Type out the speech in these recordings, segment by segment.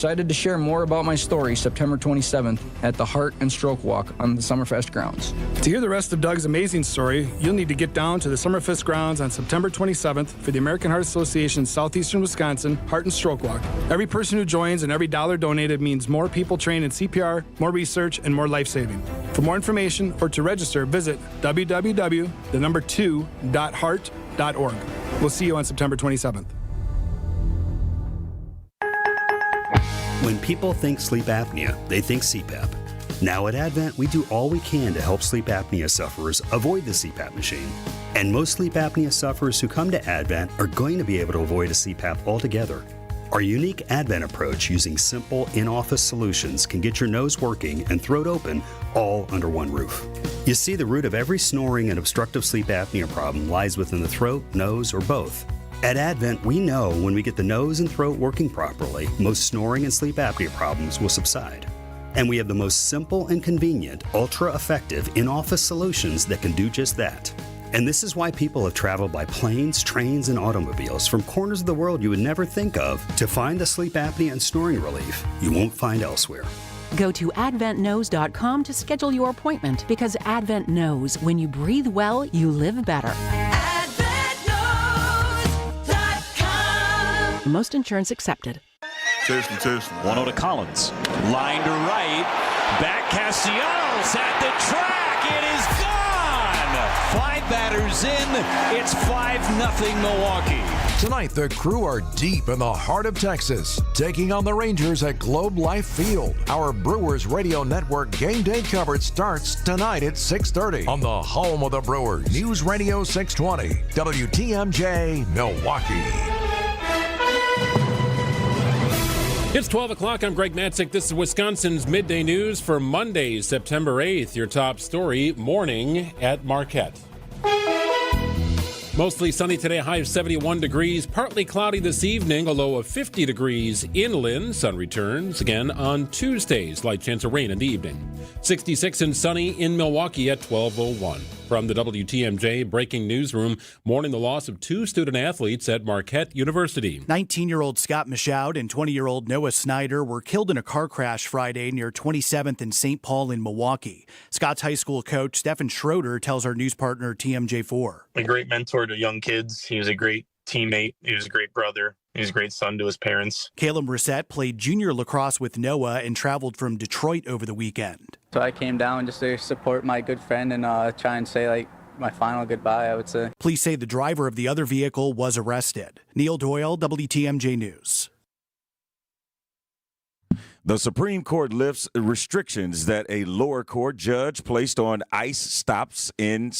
Excited to share more about my story September 27th at the Heart and Stroke Walk on the Summerfest grounds. To hear the rest of Doug's amazing story, you'll need to get down to the Summerfest grounds on September 27th for the American Heart Association Southeastern Wisconsin Heart and Stroke Walk. Every person who joins and every dollar donated means more people trained in CPR, more research, and more life-saving. For more information or to register, visit www.2.heart.org. We'll see you on September 27th. When people think sleep apnea, they think CPAP. Now at Advent, we do all we can to help sleep apnea sufferers avoid the CPAP machine. And most sleep apnea sufferers who come to Advent are going to be able to avoid a CPAP altogether. Our unique Advent approach using simple in-office solutions can get your nose working and throat open all under one roof. You see, the root of every snoring and obstructive sleep apnea problem lies within the throat, nose, or both. At Advent, we know when we get the nose and throat working properly, most snoring and sleep apnea problems will subside. And we have the most simple and convenient, ultra-effective in-office solutions that can do just that. And this is why people have traveled by planes, trains, and automobiles from corners of the world you would never think of to find the sleep apnea and snoring relief you won't find elsewhere. Go to adventknows.com to schedule your appointment, because Advent knows when you breathe well, you live better. Most insurance accepted. Testing. 1-0 to Collins. Line to right. Back Castellanos at the track. It is gone. 5 batters in. It's 5-0 Milwaukee. Tonight, the Crew are deep in the heart of Texas, taking on the Rangers at Globe Life Field. Our Brewers Radio Network game day coverage starts tonight at 6:30 on the home of the Brewers. News Radio 620, WTMJ, Milwaukee. It's 12 o'clock. I'm Greg Matzek. This is Wisconsin's Midday News for Monday, September 8th. Your top story, morning at Marquette. Mostly sunny today, high of 71 degrees. Partly cloudy this evening, a low of 50 degrees inland. Sun returns again on Tuesday. Slight chance of rain in the evening. 66 and sunny in Milwaukee at 12:01. From the WTMJ Breaking Newsroom, mourning the loss of 2 student athletes at Marquette University. 19-year-old Scott Michaud and 20-year-old Noah Snyder were killed in a car crash Friday near 27th and St. Paul in Milwaukee. Scott's high school coach, Stefan Schroeder, tells our news partner TMJ4. A great mentor to young kids. He was a great teammate. He was a great brother. He was a great son to his parents. Caleb Brissett played junior lacrosse with Noah and traveled from Detroit over the weekend. So I came down just to support my good friend and try and say, my final goodbye, I would say. Police say the driver of the other vehicle was arrested. Neil Doyle, WTMJ News. The Supreme Court lifts restrictions that a lower court judge placed on ICE stops in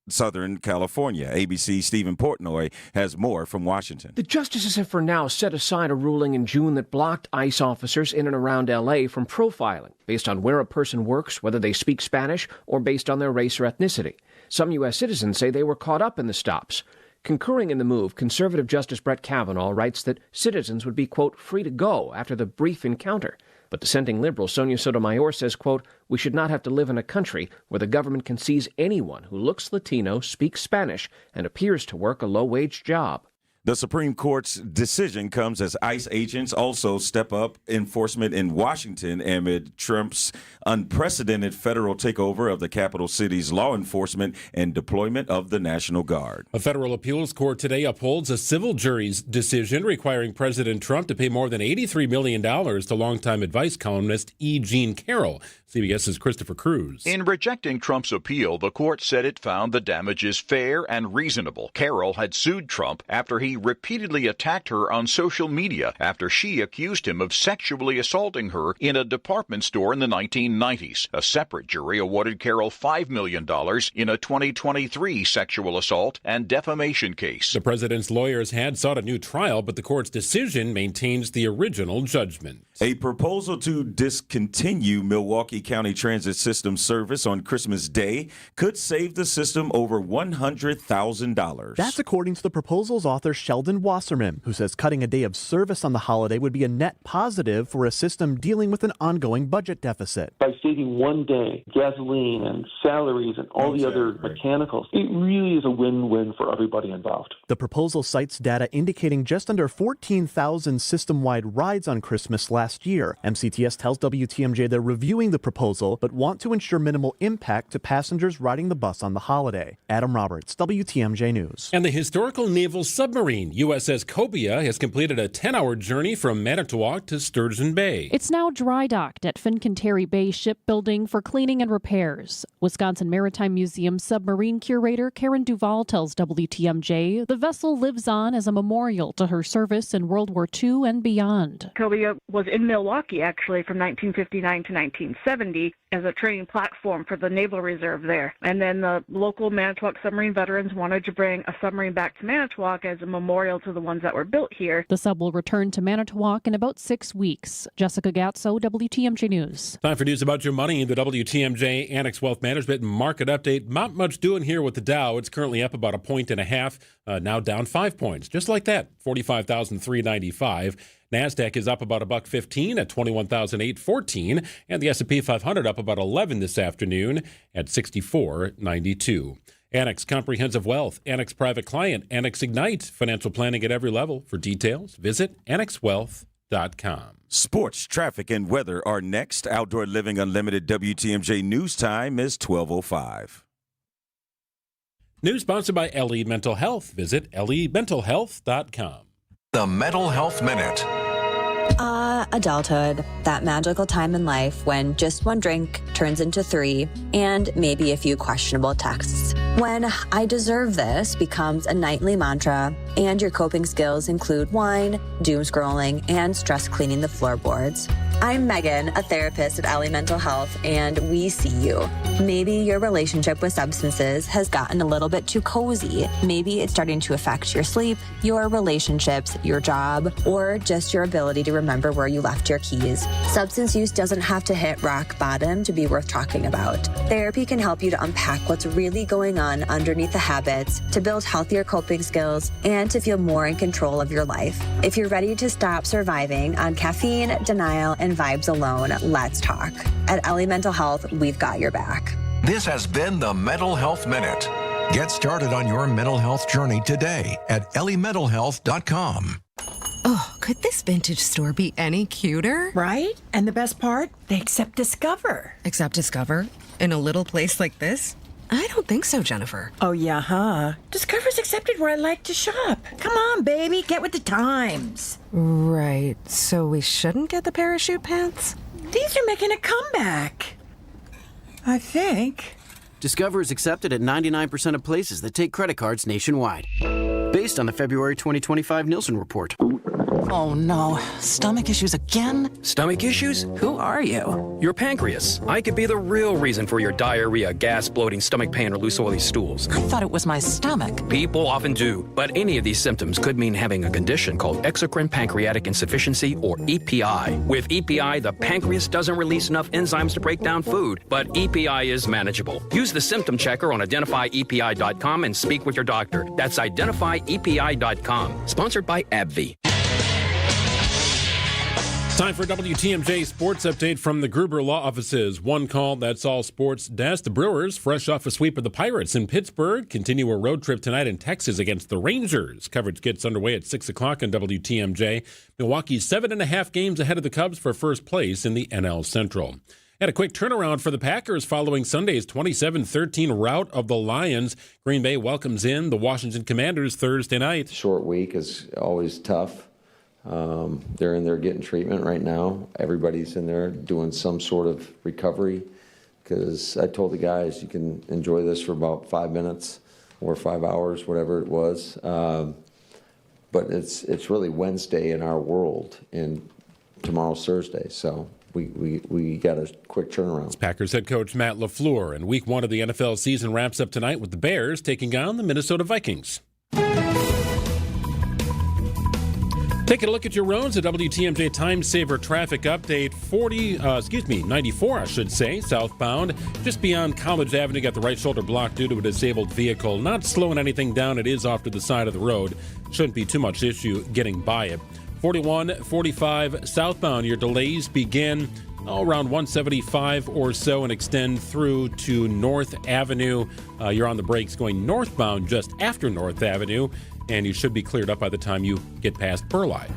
Southern California. ABC's Stephen Portnoy has more from Washington. The justices have for now set aside a ruling in June that blocked ICE officers in and around L.A. from profiling based on where a person works, whether they speak Spanish, or based on their race or ethnicity. Some U.S. citizens say they were caught up in the stops. Concurring in the move, conservative Justice Brett Kavanaugh writes that citizens would be, quote, free to go after the brief encounter. But dissenting liberal Sonia Sotomayor says, quote, we should not have to live in a country where the government can seize anyone who looks Latino, speaks Spanish, and appears to work a low-wage job. The Supreme Court's decision comes as ICE agents also step up enforcement in Washington amid Trump's unprecedented federal takeover of the capital city's law enforcement and deployment of the National Guard. A federal appeals court today upholds a civil jury's decision requiring President Trump to pay more than $83 million to longtime advice columnist E. Jean Carroll. CBS's Christopher Cruz. In rejecting Trump's appeal, the court said it found the damages fair and reasonable. Carroll had sued Trump after he repeatedly attacked her on social media after she accused him of sexually assaulting her in a department store in the 1990s. A separate jury awarded Carroll $5 million in a 2023 sexual assault and defamation case. The president's lawyers had sought a new trial, but the court's decision maintains the original judgment. A proposal to discontinue Milwaukee County Transit System service on Christmas Day could save the system over $100,000. That's according to the proposal's author, Sheldon Wasserman, who says cutting a day of service on the holiday would be a net positive for a system dealing with an ongoing budget deficit. By saving one day, gasoline and salaries and all the other mechanicals. It really is a win-win for everybody involved. The proposal cites data indicating just under 14,000 system-wide rides on Christmas last year. MCTS tells WTMJ they're reviewing the proposal, but want to ensure minimal impact to passengers riding the bus on the holiday. Adam Roberts, WTMJ News. And the historical naval submarine USS Cobia has completed a 10-hour journey from Manitowoc to Sturgeon Bay. It's now dry docked at Fincanterry Bay Shipbuilding for cleaning and repairs. Wisconsin Maritime Museum submarine curator Karen Duvall tells WTMJ the vessel lives on as a memorial to her service in World War II and beyond. Cobia was in Milwaukee, actually, from 1959 to 1970 as a training platform for the Naval Reserve there. And then the local Manitowoc submarine veterans wanted to bring a submarine back to Manitowoc as a memorial to the ones that were built here. The sub will return to Manitowoc in about 6 weeks. Jessica Gatso, WTMJ News. Time for news about your money. The WTMJ Annex Wealth Management market update. Not much doing here with the Dow. It's currently up about 1.5 points, now down 5 points. Just like that, 45,395. NASDAQ is up about $1.15 at 21,814, and the S&P 500 up about 11 this afternoon at 64.92. Annex Comprehensive Wealth, Annex Private Client, Annex Ignite, financial planning at every level. For details, visit annexwealth.com. Sports, traffic, and weather are next. Outdoor Living Unlimited WTMJ News Time is 12:05. News sponsored by LE Mental Health. Visit lementalhealth.com. The Mental Health Minute. Adulthood, that magical time in life when just one drink turns into 3 and maybe a few questionable texts. When I deserve this becomes a nightly mantra and your coping skills include wine, doom scrolling, and stress cleaning the floorboards. I'm Megan, a therapist at LE Mental Health, and we see you. Maybe your relationship with substances has gotten a little bit too cozy. Maybe it's starting to affect your sleep, your relationships, your job, or just your ability to remember where you left your keys. Substance use doesn't have to hit rock bottom to be worth talking about. Therapy can help you to unpack what's really going on underneath the habits, to build healthier coping skills, and to feel more in control of your life. If you're ready to stop surviving on caffeine, denial, and vibes alone, let's talk. At LE Mental Health, we've got your back. This has been the Mental Health Minute. Get started on your mental health journey today at lementalhealth.com. Oh, could this vintage store be any cuter? Right? And the best part? They accept Discover. Accept Discover? In a little place like this? I don't think so, Jennifer. Oh, yeah, huh? Discover's accepted where I like to shop. Come on, baby, get with the times. Right, so we shouldn't get the parachute pants? These are making a comeback. I think. Discover is accepted at 99% of places that take credit cards nationwide. Based on the February 2025 Nielsen report. Oh no, stomach issues again? Stomach issues? Who are you? Your pancreas. I could be the real reason for your diarrhea, gas, bloating, stomach pain, or loose oily stools. I thought it was my stomach. People often do, but any of these symptoms could mean having a condition called exocrine pancreatic insufficiency, or EPI. With EPI, the pancreas doesn't release enough enzymes to break down food, but EPI is manageable. Use the symptom checker on identifyepi.com and speak with your doctor. That's identifyepi.com. Sponsored by AbbVie. Time for WTMJ Sports Update from the Gruber Law Offices. One call, that's all sports desk. The Brewers, fresh off a sweep of the Pirates in Pittsburgh, continue a road trip tonight in Texas against the Rangers. Coverage gets underway at 6 o'clock on WTMJ. Milwaukee's 7.5 games ahead of the Cubs for first place in the NL Central. And a quick turnaround for the Packers following Sunday's 27-13 rout of the Lions. Green Bay welcomes in the Washington Commanders Thursday night. Short week is always tough. They're in there getting treatment right now. Everybody's in there doing some sort of recovery because I told the guys you can enjoy this for about 5 minutes or 5 hours, whatever it was. But it's really Wednesday in our world, and tomorrow's Thursday. So we got a quick turnaround. Packers head coach Matt LaFleur, and week 1 of the NFL season wraps up tonight with the Bears taking on the Minnesota Vikings. Taking a look at your roads, a WTMJ Time Saver traffic update. 94, I should say, southbound. Just beyond College Avenue, got the right shoulder blocked due to a disabled vehicle. Not slowing anything down. It is off to the side of the road. Shouldn't be too much issue getting by it. 41, 45 southbound, your delays begin around 175 or so and extend through to North Avenue. You're on the brakes going northbound just after North Avenue, and you should be cleared up by the time you get past Burleigh.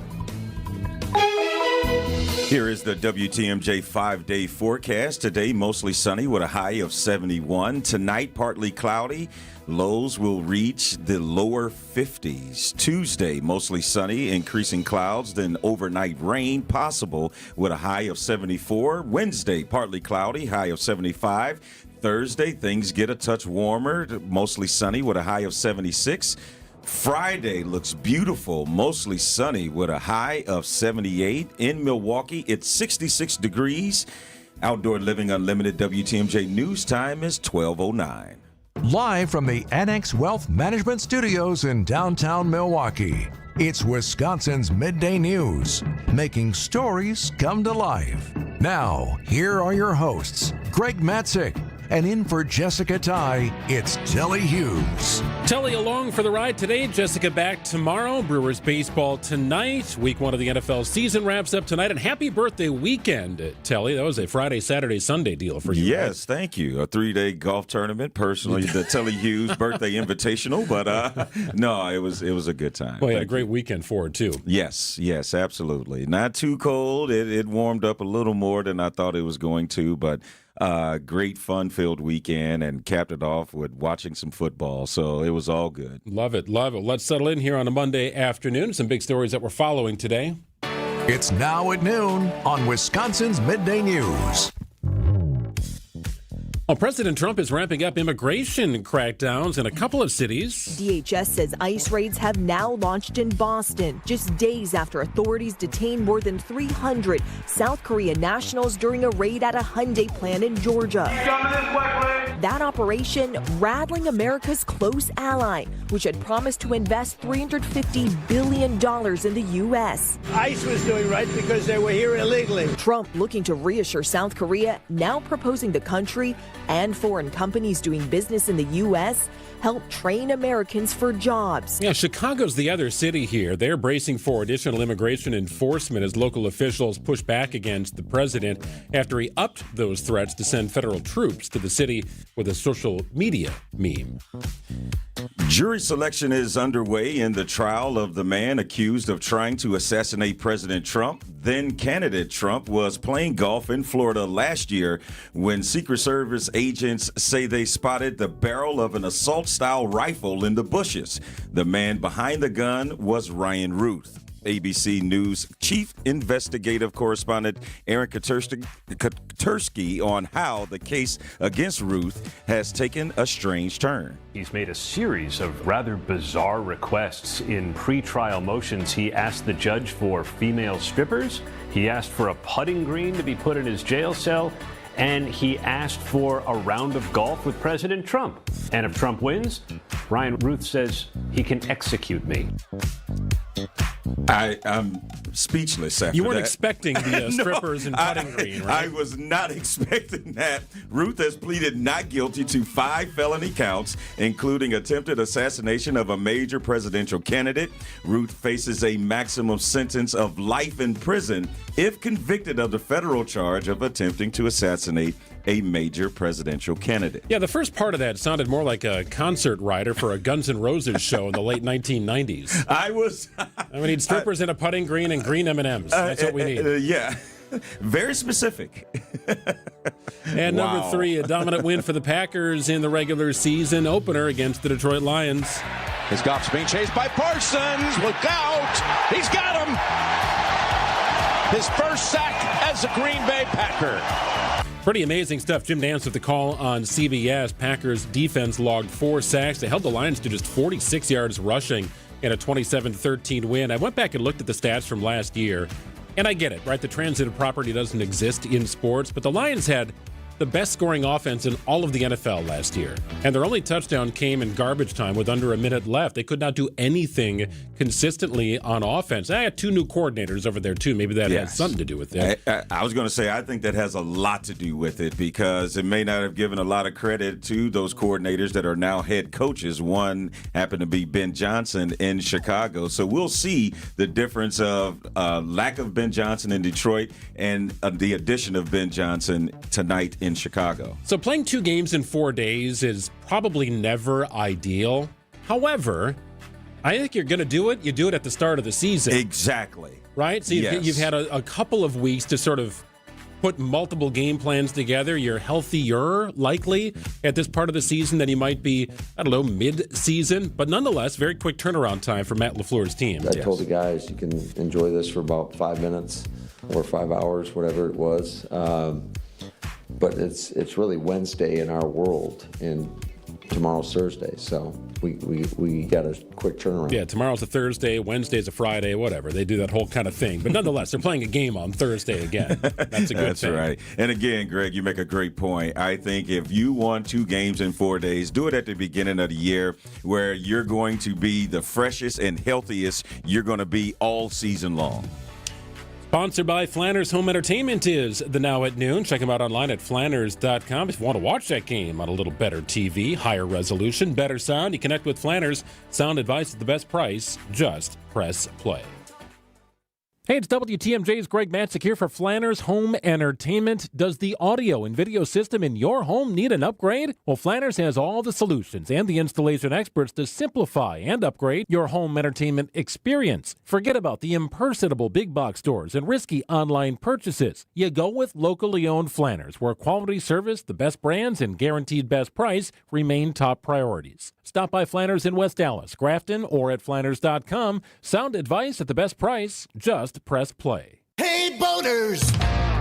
Here is the WTMJ 5-day forecast. Today, mostly sunny with a high of 71. Tonight, partly cloudy. Lows will reach the lower 50s. Tuesday, mostly sunny, increasing clouds, then overnight rain possible with a high of 74. Wednesday, partly cloudy, high of 75. Thursday, things get a touch warmer, mostly sunny with a high of 76. Friday looks beautiful, mostly sunny with a high of 78. In Milwaukee, it's 66 degrees. Outdoor Living Unlimited WTMJ news time is 12:09. Live from the Annex Wealth Management Studios in downtown Milwaukee, it's Wisconsin's Midday News, making stories come to life. Now, here are your hosts, Greg Matzek, and in for Jessica Ty, it's Telly Hughes. Telly along for the ride today. Jessica back tomorrow. Brewers baseball tonight. Week 1 of the NFL season wraps up tonight. And happy birthday weekend, Telly. That was a Friday, Saturday, Sunday deal for you. Yes, thank you. A 3-day golf tournament. Personally, the Telly Hughes birthday invitational. But no, it was a good time. Well, you had a great weekend for it, too. Yes, absolutely. Not too cold. It warmed up a little more than I thought it was going to, but great fun-filled weekend and capped it off with watching some football. So it was all good. Love it. Let's settle in here on a Monday afternoon. Some big stories that we're following today. It's now at noon on Wisconsin's Midday News. Well, President Trump is ramping up immigration crackdowns in a couple of cities. DHS says ICE raids have now launched in Boston, just days after authorities detained more than 300 South Korean nationals during a raid at a Hyundai plant in Georgia. That operation rattling America's close ally, which had promised to invest $350 billion in the U.S. ICE was doing right because they were here illegally. Trump looking to reassure South Korea, now proposing the country and foreign companies doing business in the U.S. help train Americans for jobs. Yeah, Chicago's the other city here. They're bracing for additional immigration enforcement as local officials push back against the president after he upped those threats to send federal troops to the city with a social media meme. Jury selection is underway in the trial of the man accused of trying to assassinate President Trump. Then candidate Trump was playing golf in Florida last year when Secret Service agents say they spotted the barrel of an assault-style rifle in the bushes. The man behind the gun was Ryan Ruth. ABC News chief investigative correspondent Aaron Katursky on how the case against Ruth has taken a strange turn. He's made a series of rather bizarre requests in pretrial motions. He asked the judge for female strippers. He asked for a putting green to be put in his jail cell. And he asked for a round of golf with President Trump. And if Trump wins, Ryan Ruth says he can execute me. I'm speechless after that. You weren't expecting the strippers and putting green, right? I was not expecting that. Ruth has pleaded not guilty to 5 felony counts, including attempted assassination of a major presidential candidate. Ruth faces a maximum sentence of life in prison if convicted of the federal charge of attempting to assassinate a major presidential candidate. Yeah, the first part of that sounded more like a concert writer for a Guns N' Roses show in the late 1990s. We need strippers in a putting green and green M&Ms. That's what we need. Yeah. Very specific. And number 3, a dominant win for the Packers in the regular season opener against the Detroit Lions. His Goff's being chased by Parsons. Look out! He's got him! His first sack as a Green Bay Packer. Pretty amazing stuff. Jim Nantz with the call on CBS. Packers defense logged 4 sacks. They held the Lions to just 46 yards rushing in a 27-13 win. I went back and looked at the stats from last year, and I get it, right? The transitive property doesn't exist in sports, but the Lions had the best scoring offense in all of the NFL last year. And their only touchdown came in garbage time with under a minute left. They could not do anything consistently on offense. I had 2 new coordinators over there, too. Maybe that has something to do with it. I was going to say, I think that has a lot to do with it because it may not have given a lot of credit to those coordinators that are now head coaches. One happened to be Ben Johnson in Chicago. So we'll see the difference of lack of Ben Johnson in Detroit and the addition of Ben Johnson tonight in Chicago. So playing 2 games in 4 days is probably never ideal. However, I think you're going to do it. You do it at the start of the season. Exactly. Right? So you've had a couple of weeks to sort of put multiple game plans together. You're healthier, likely, at this part of the season than you might be, mid-season. But nonetheless, very quick turnaround time for Matt LaFleur's team. I told the guys you can enjoy this for about 5 minutes or 5 hours, whatever it was. But it's really Wednesday in our world, and tomorrow's Thursday. So we got a quick turnaround. Yeah, tomorrow's a Thursday, Wednesday's a Friday, whatever. They do that whole kind of thing. But nonetheless, they're playing a game on Thursday again. That's a good thing. That's right. And again, Greg, you make a great point. I think if you want 2 games in 4 days, do it at the beginning of the year where you're going to be the freshest and healthiest you're going to be all season long. Sponsored by Flanners Home Entertainment is the Now at Noon. Check them out online at flanners.com. If you want to watch that game on a little better TV, higher resolution, better sound, you connect with Flanners. Sound advice at the best price. Just press play. Hey, it's WTMJ's Greg Matzek here for Flanners Home Entertainment. Does the audio and video system in your home need an upgrade? Well, Flanners has all the solutions and the installation experts to simplify and upgrade your home entertainment experience. Forget about the impersonable big box stores and risky online purchases. You go with locally owned Flanners, where quality service, the best brands, and guaranteed best price remain top priorities. Stop by Flanners in West Dallas, Grafton, or at flanners.com. Sound advice at the best price. Just press play. Hey, boaters!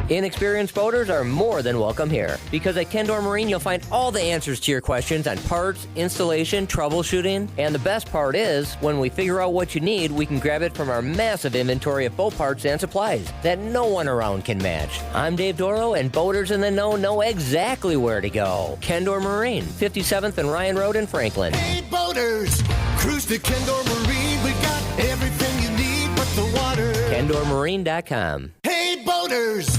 Inexperienced boaters are more than welcome here, because at Kendor Marine you'll find all the answers to your questions on parts, installation, troubleshooting, and the best part is, when we figure out what you need, we can grab it from our massive inventory of boat parts and supplies that no one around can match. I'm Dave Doro, and boaters in the know exactly where to go. Kendor Marine, 57th and Ryan Road in Franklin. Hey, boaters! Cruise to Kendor Marine, we got everything you need but the water. KendorMarine.com. Hey, boaters!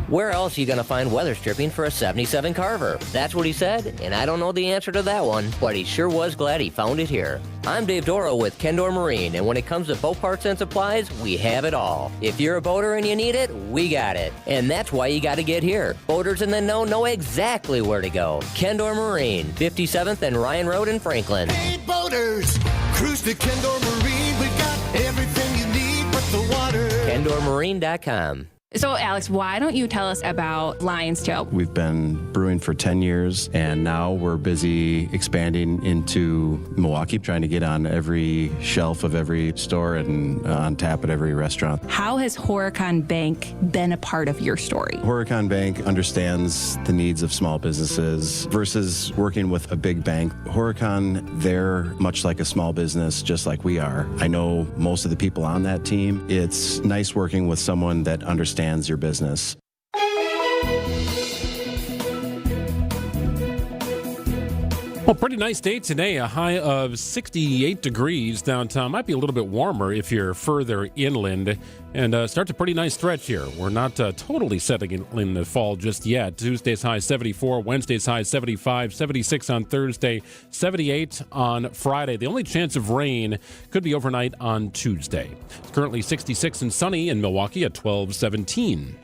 Where else are you going to find weather stripping for a 77 Carver? That's what he said, and I don't know the answer to that one, but he sure was glad he found it here. I'm Dave Doro with Kendor Marine, and when it comes to boat parts and supplies, we have it all. If you're a boater and you need it, we got it. And that's why you got to get here. Boaters in the know exactly where to go. Kendor Marine, 57th and Ryan Road in Franklin. Hey, boaters! Cruise to Kendor Marine, we got everything you need but the water. KendorMarine.com. So, Alex, why don't you tell us about Lion's Tail? We've been brewing for 10 years, and now we're busy expanding into Milwaukee, trying to get on every shelf of every store and on tap at every restaurant. How has Horicon Bank been a part of your story? Horicon Bank understands the needs of small businesses versus working with a big bank. Horicon, they're much like a small business, just like we are. I know most of the people on that team. It's nice working with someone that understands your business. Well, pretty nice day today. A high of 68 degrees downtown. Might be a little bit warmer if you're further inland. And starts a pretty nice stretch here. We're not totally setting in the fall just yet. Tuesday's high 74, Wednesday's high 75, 76 on Thursday, 78 on Friday. The only chance of rain could be overnight on Tuesday. It's currently 66 and sunny in Milwaukee at 12:17.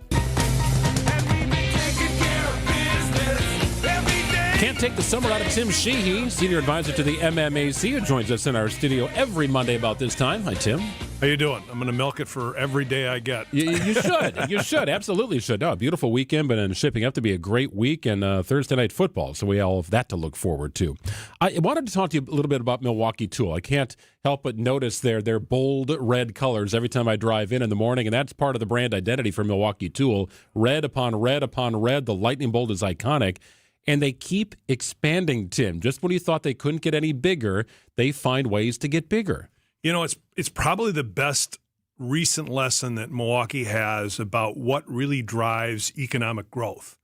Can't take the summer out of Tim Sheehy, senior advisor to the MMAC, who joins us in our studio every Monday about this time. Hi, Tim. How you doing? I'm going to milk it for every day I get. You should. You should. Absolutely should. No, a beautiful weekend, but it's shaping up to be a great week and Thursday night football, so we all have that to look forward to. I wanted to talk to you a little bit about Milwaukee Tool. I can't help but notice their bold red colors every time I drive in the morning, and that's part of the brand identity for Milwaukee Tool. Red upon red upon red. The lightning bolt is iconic. And they keep expanding, Tim. Just when you thought they couldn't get any bigger, they find ways to get bigger. You know, it's probably the best recent lesson that Milwaukee has about what really drives economic growth.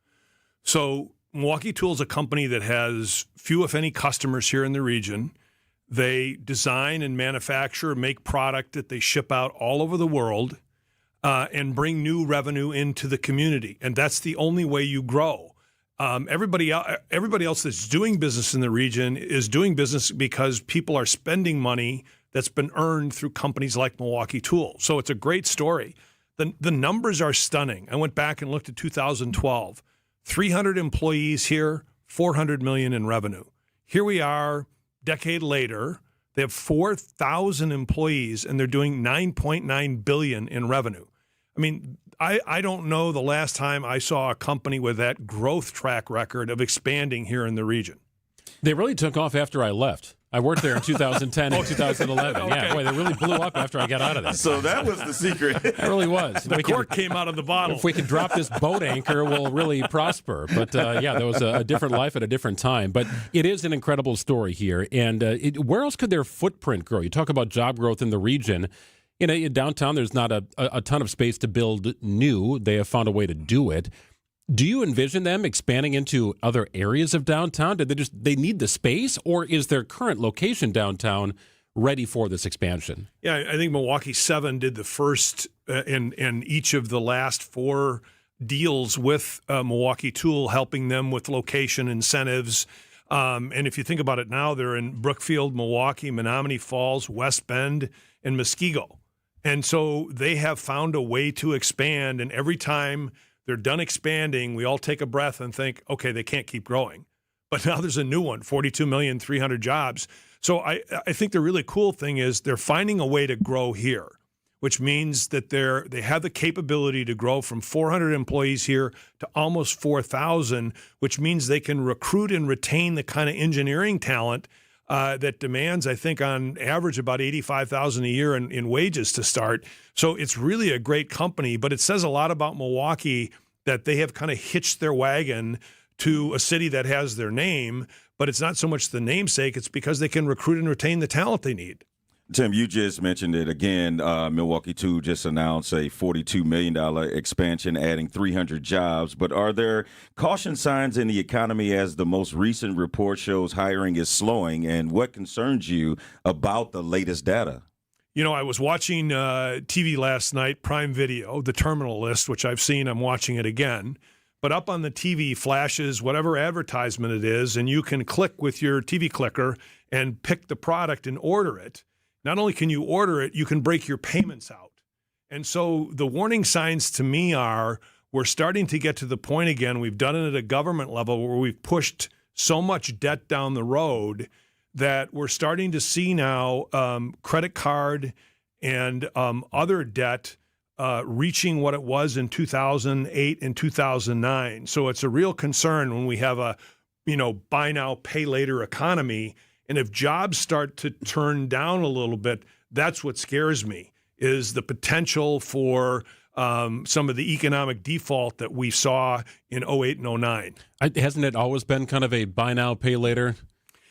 So Milwaukee Tool is a company that has few, if any, customers here in the region. They design and manufacture, make product that they ship out all over the world and bring new revenue into the community. And that's the only way you grow. Everybody else that's doing business in the region is doing business because people are spending money that's been earned through companies like Milwaukee Tool. So it's a great story. The numbers are stunning. I went back and looked at 2012. 300 employees here, $400 million in revenue. Here we are, decade later. They have 4,000 employees, and they're doing $9.9 billion in revenue. I mean, I don't know the last time I saw a company with that growth track record of expanding here in the region. They really took off after I left. I worked there in 2010 and 2011. Okay. Yeah, boy, they really blew up after I got out of there. So that was the secret. It really was. The cork came out of the bottle. If we can drop this boat anchor, we'll really prosper. But, yeah, there was a different life at a different time. But it is an incredible story here. And where else could their footprint grow? You talk about job growth in the region. In downtown, there's not a ton of space to build new. They have found a way to do it. Do you envision them expanding into other areas of downtown? Did they need the space, or is their current location downtown ready for this expansion? Yeah, I think Milwaukee 7 did the first in each of the last 4 deals with Milwaukee Tool, helping them with location incentives. And if you think about it now, they're in Brookfield, Milwaukee, Menominee Falls, West Bend, and Muskego. And so they have found a way to expand, and every time they're done expanding, we all take a breath and think, okay, they can't keep growing. But now there's a new one, 42,300,000 jobs. So I think the really cool thing is they're finding a way to grow here, which means that they have the capability to grow from 400 employees here to almost 4,000, which means they can recruit and retain the kind of engineering talent that demands, I think, on average about $85,000 a year in wages to start. So it's really a great company, but it says a lot about Milwaukee that they have kind of hitched their wagon to a city that has their name, but it's not so much the namesake, it's because they can recruit and retain the talent they need. Tim, you just mentioned it again. Milwaukee Tool just announced a $42 million expansion, adding 300 jobs. But are there caution signs in the economy as the most recent report shows hiring is slowing? And what concerns you about the latest data? You know, I was watching TV last night, Prime Video, the Terminal List, which I've seen. I'm watching it again. But up on the TV flashes whatever advertisement it is, and you can click with your TV clicker and pick the product and order it. Not only can you order it, you can break your payments out. And so the warning signs to me are we're starting to get to the point again, we've done it at a government level where we've pushed so much debt down the road that we're starting to see now credit card and other debt reaching what it was in 2008 and 2009. So it's a real concern when we have a, buy now, pay later economy. And if jobs start to turn down a little bit, that's what scares me, is the potential for some of the economic default that we saw in 08 and 09. Hasn't it always been kind of a buy now, pay later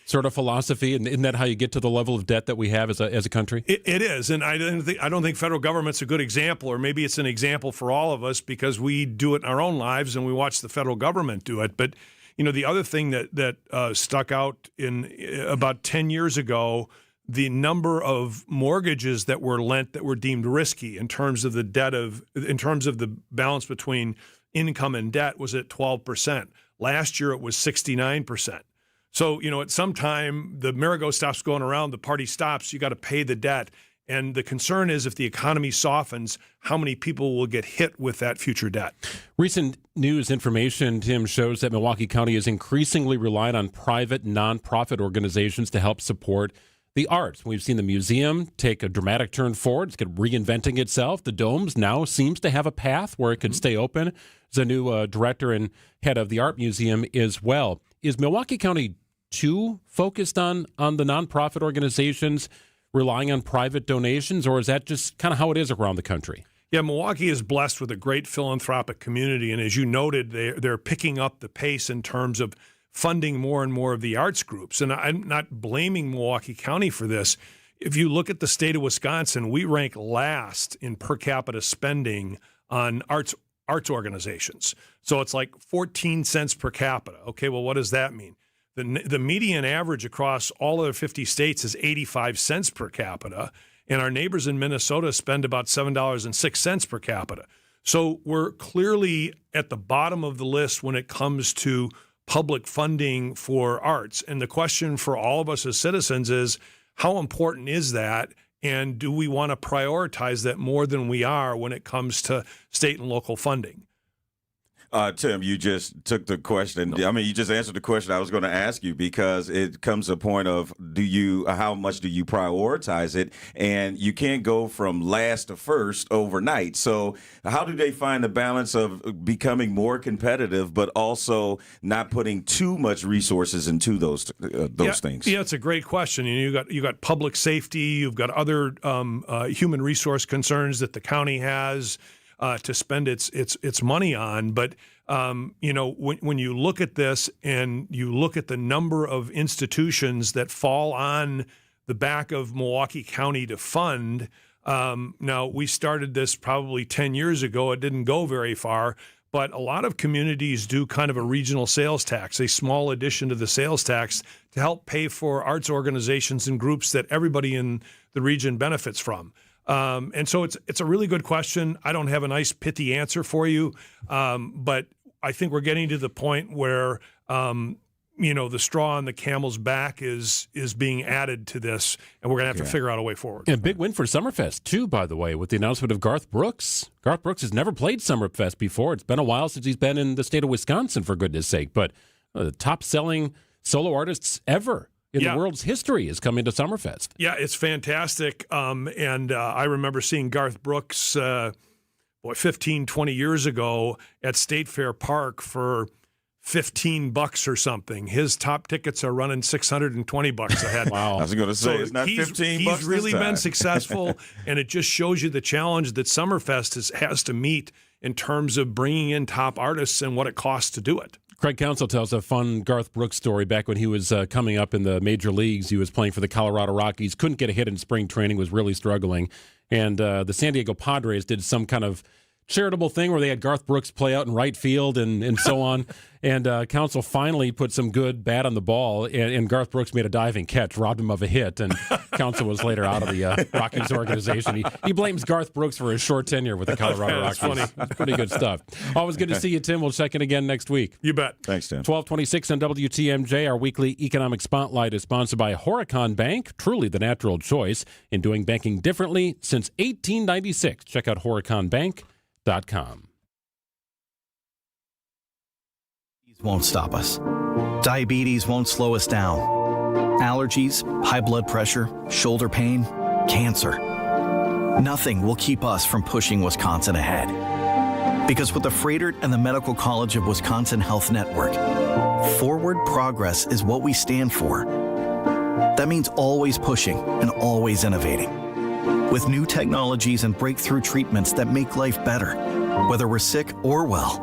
sort of philosophy? And isn't that how you get to the level of debt that we have as a country? It is. And I don't think federal government's a good example, or maybe it's an example for all of us because we do it in our own lives and we watch the federal government do it. But the other thing that stuck out in about 10 years ago, the number of mortgages that were lent that were deemed risky in terms of the balance between income and debt was at 12%. Last year it was 69%. So, at some time the merry-go stops going around, the party stops, you got to pay the debt. And the concern is if the economy softens, how many people will get hit with that future debt? Recent news information, Tim, shows that Milwaukee County is increasingly reliant on private nonprofit organizations to help support the arts. We've seen the museum take a dramatic turn forward. It's reinventing itself. The Domes now seems to have a path where it could stay open. There's a new director and head of the art museum as well. Is Milwaukee County too focused on the nonprofit organizations, relying on private donations, or is that just kind of how it is around the country? Yeah, Milwaukee is blessed with a great philanthropic community, and as you noted, they're picking up the pace in terms of funding more and more of the arts groups. And I'm not blaming Milwaukee County for this. If you look at the state of Wisconsin, we rank last in per capita spending on arts arts organizations. So it's like 14 cents per capita. Okay, well, what does that mean? The median average across all of the 50 states is 85 cents per capita, and our neighbors in Minnesota spend about $7.06 per capita. So we're clearly at the bottom of the list when it comes to public funding for arts. And the question for all of us as citizens is, how important is that? And do we want to prioritize that more than we are when it comes to state and local funding? Tim, you just took the question. I mean, you just answered the question I was going to ask you, because it comes to a point of how much do you prioritize it? And you can't go from last to first overnight. So how do they find the balance of becoming more competitive, but also not putting too much resources into those things? Yeah, it's a great question. You got public safety, you've got other human resource concerns that the county has to spend its money on. But, when you look at this and you look at the number of institutions that fall on the back of Milwaukee County to fund, now we started this probably 10 years ago. It didn't go very far, but a lot of communities do kind of a regional sales tax, a small addition to the sales tax to help pay for arts organizations and groups that everybody in the region benefits from. And so it's a really good question. I don't have a nice pithy answer for you, but I think we're getting to the point where the straw on the camel's back is being added to this, and we're going to have to figure out a way forward. And a big win for Summerfest too, by the way, with the announcement of Garth Brooks. Garth Brooks has never played Summerfest before. It's been a while since he's been in the state of Wisconsin, for goodness sake. But the top-selling solo artists ever in the world's history is coming to Summerfest. Yeah, it's fantastic. And I remember seeing Garth Brooks, 15, 20 years ago at State Fair Park for $15 or something. His top tickets are running $620 a head. Wow. I was going to say, it's not $15. He's really been successful, and it just shows you the challenge that Summerfest has to meet in terms of bringing in top artists and what it costs to do it. Craig Counsell tells a fun Garth Brooks story. Back when he was coming up in the major leagues, he was playing for the Colorado Rockies, couldn't get a hit in spring training, was really struggling. And the San Diego Padres did some kind of charitable thing where they had Garth Brooks play out in right field and so on. And Counsell finally put some good bat on the ball, and Garth Brooks made a diving catch, robbed him of a hit, and Counsell was later out of the Rockies organization. He blames Garth Brooks for his short tenure with the Colorado Rockies. Funny. It's pretty good stuff. Always good to see you, Tim. We'll check in again next week. You bet. Thanks, Tim. 1226 on WTMJ. Our weekly economic spotlight is sponsored by Horicon Bank, truly the natural choice in doing banking differently since 1896. Check out horiconbank.com. Won't stop us. Diabetes won't slow us down. Allergies, high blood pressure, shoulder pain, cancer. Nothing will keep us from pushing Wisconsin ahead. Because with the Freighter and the Medical College of Wisconsin Health Network, forward progress is what we stand for. That means always pushing and always innovating. With new technologies and breakthrough treatments that make life better, whether we're sick or well.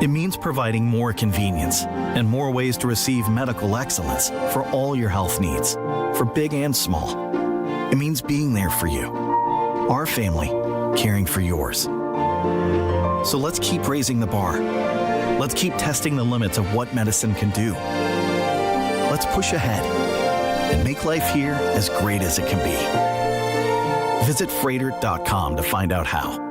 It means providing more convenience and more ways to receive medical excellence for all your health needs, for big and small. It means being there for you, our family, caring for yours. So let's keep raising the bar. Let's keep testing the limits of what medicine can do. Let's push ahead and make life here as great as it can be. Visit Freighter.com to find out how.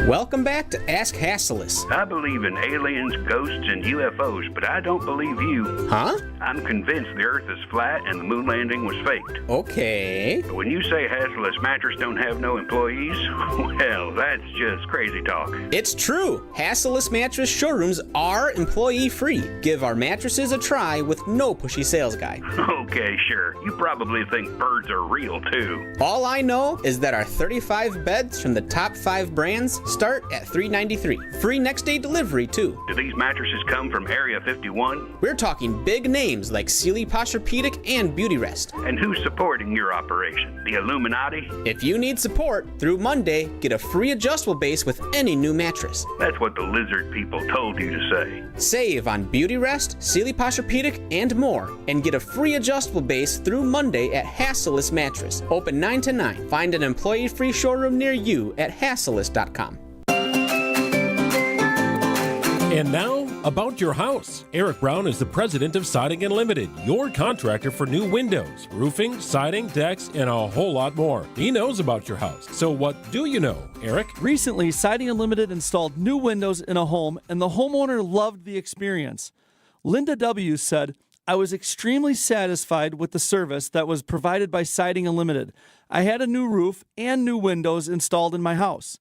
Welcome back to Ask Hassleus. I believe in aliens, ghosts, and UFOs, but I don't believe you. Huh? I'm convinced the Earth is flat and the moon landing was faked. Okay. But when you say Hassleus Mattress don't have no employees, well, that's just crazy talk. It's true. Hassleus Mattress showrooms are employee-free. Give our mattresses a try with no pushy sales guy. Okay, sure. You probably think birds are real, too. All I know is that our 35 beds from the top 5 brands start at $393. Free next day delivery, too. Do these mattresses come from Area 51? We're talking big names like Sealy Posturepedic and Beautyrest. And who's supporting your operation? The Illuminati? If you need support, through Monday, get a free adjustable base with any new mattress. That's what the lizard people told you to say. Save on Beautyrest, Sealy Posturepedic, and more. And get a free adjustable base through Monday at Hasselist Mattress. Open 9 to 9. Find an employee-free showroom near you at Hasselist.com. And now, about your house. Eric Brown is the president of Siding Unlimited, your contractor for new windows, roofing, siding, decks, and a whole lot more. He knows about your house. So what do you know, Eric? Recently, Siding Unlimited installed new windows in a home, and the homeowner loved the experience. Linda W. said, "I was extremely satisfied with the service that was provided by Siding Unlimited. I had a new roof and new windows installed in my house."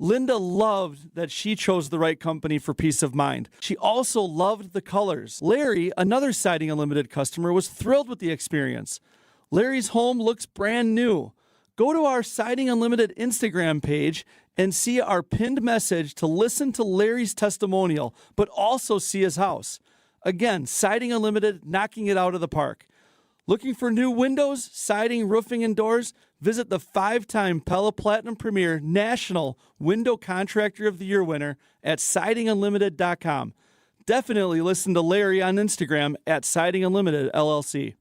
Linda loved that she chose the right company for peace of mind. She also loved the colors. Larry, another Siding Unlimited customer, was thrilled with the experience. Larry's home looks brand new. Go to our Siding Unlimited Instagram page and see our pinned message to listen to Larry's testimonial, but also see his house. Again, Siding Unlimited, knocking it out of the park. Looking for new windows, siding, roofing, and doors? Visit the 5-time Pella Platinum Premier National Window Contractor of the Year winner at sidingunlimited.com. Definitely listen to Larry on Instagram at Siding Unlimited LLC.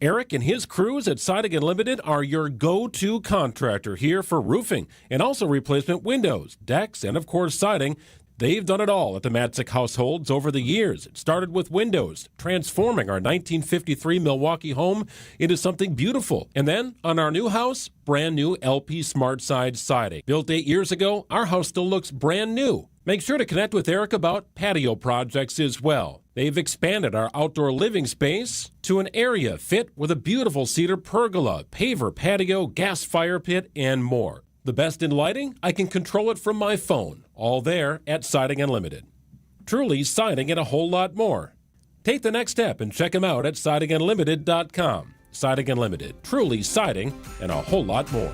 Eric and his crews at Siding Unlimited are your go-to contractor here for roofing and also replacement windows, decks, and of course siding. They've done it all at the Matzek households over the years. It started with windows, transforming our 1953 Milwaukee home into something beautiful. And then, on our new house, brand new LP Smart Side siding. Built 8 years ago, our house still looks brand new. Make sure to connect with Eric about patio projects as well. They've expanded our outdoor living space to an area fit with a beautiful cedar pergola, paver patio, gas fire pit, and more. The best in lighting? I can control it from my phone. All there at Siding Unlimited. Truly siding and a whole lot more. Take the next step and check them out at sidingunlimited.com. Siding Unlimited. Truly siding and a whole lot more.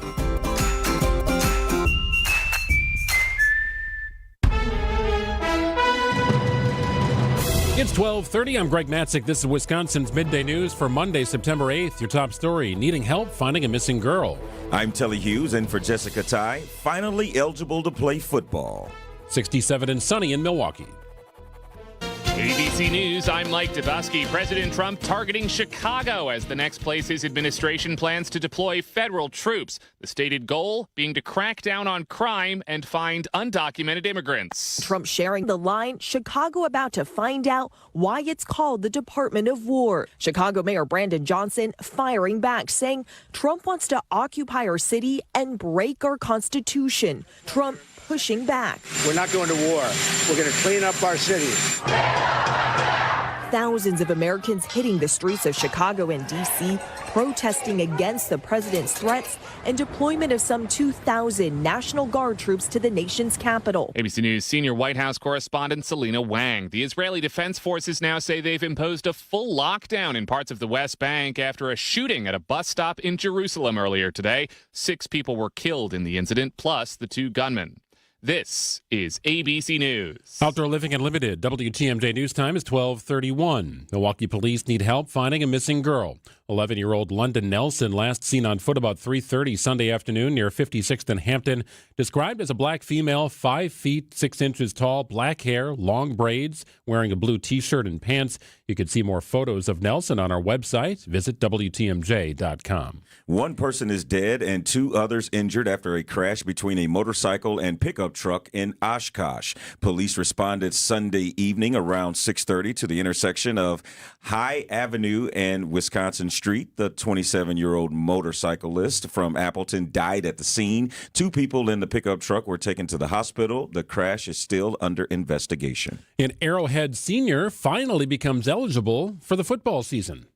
It's 12:30. I'm Greg Matzek. This is Wisconsin's Midday News for Monday, September 8th. Your top story, needing help finding a missing girl. I'm Telly Hughes, in for Jessica Ty, finally eligible to play football. 67 and sunny in Milwaukee. ABC News, I'm Mike Dubusky. President Trump targeting Chicago as the next place his administration plans to deploy federal troops. The stated goal being to crack down on crime and find undocumented immigrants. Trump sharing the line, Chicago about to find out why it's called the Department of War. Chicago Mayor Brandon Johnson firing back, saying Trump wants to occupy our city and break our Constitution. Trump pushing back. We're not going to war. We're going to clean up our city. Thousands of Americans hitting the streets of Chicago and D.C., protesting against the president's threats and deployment of some 2,000 National Guard troops to the nation's capital. ABC News senior White House correspondent Selena Wang. The Israeli Defense Forces now say they've imposed a full lockdown in parts of the West Bank after a shooting at a bus stop in Jerusalem earlier today. 6 people were killed in the incident, plus the 2 gunmen. This is ABC News. Outdoor Living Unlimited. WTMJ News Time is 12:31. Milwaukee police need help finding a missing girl. 11-year-old London Nelson, last seen on foot about 3:30 Sunday afternoon near 56th and Hampton, described as a black female, 5 feet 6 inches tall, black hair, long braids, wearing a blue T-shirt and pants. You can see more photos of Nelson on our website. Visit WTMJ.com. 1 person is dead and 2 others injured after a crash between a motorcycle and pickup truck in Oshkosh. Police responded Sunday evening around 6:30 to the intersection of High Avenue and Wisconsin Street. The 27-year-old motorcyclist from Appleton died at the scene. 2 people in the pickup truck were taken to the hospital. The crash is still under investigation. An Arrowhead senior finally becomes eligible for the football season.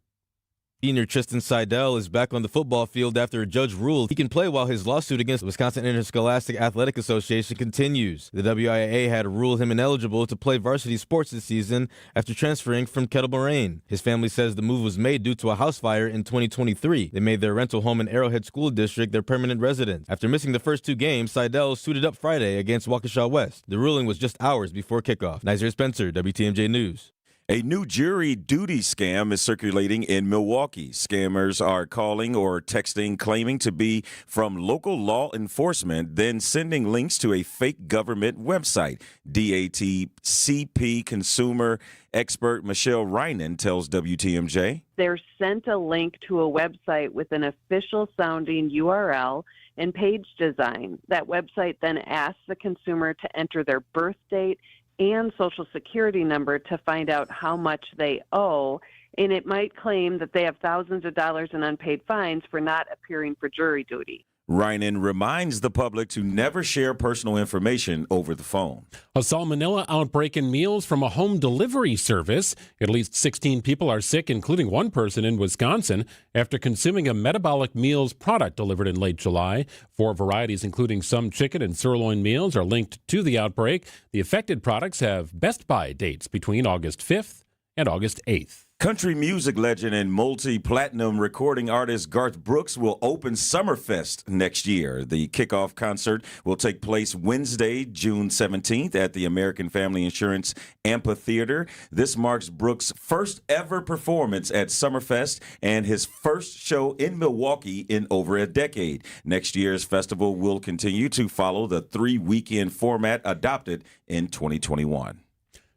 Senior Tristan Seidel is back on the football field after a judge ruled he can play while his lawsuit against the Wisconsin Interscholastic Athletic Association continues. The WIAA had ruled him ineligible to play varsity sports this season after transferring from Kettle Moraine. His family says the move was made due to a house fire in 2023. They made their rental home in Arrowhead School District their permanent residence. After missing the first 2 games, Seidel suited up Friday against Waukesha West. The ruling was just hours before kickoff. Nizer Spencer, WTMJ News. A new jury duty scam is circulating in Milwaukee. Scammers are calling or texting claiming to be from local law enforcement, then sending links to a fake government website. DATCP consumer expert Michelle Reinen tells WTMJ. They're sent a link to a website with an official sounding URL and page design. That website then asks the consumer to enter their birth date and social security number to find out how much they owe, and it might claim that they have thousands of dollars in unpaid fines for not appearing for jury duty. Reinen reminds the public to never share personal information over the phone. A salmonella outbreak in meals from a home delivery service. At least 16 people are sick, including one person in Wisconsin, after consuming a metabolic meals product delivered in late July. 4 varieties, including some chicken and sirloin meals, are linked to the outbreak. The affected products have Best Buy dates between August 5th and August 8th. Country music legend and multi-platinum recording artist Garth Brooks will open Summerfest next year. The kickoff concert will take place Wednesday, June 17th at the American Family Insurance Amphitheater. This marks Brooks' first ever performance at Summerfest and his first show in Milwaukee in over a decade. Next year's festival will continue to follow the 3-weekend format adopted in 2021.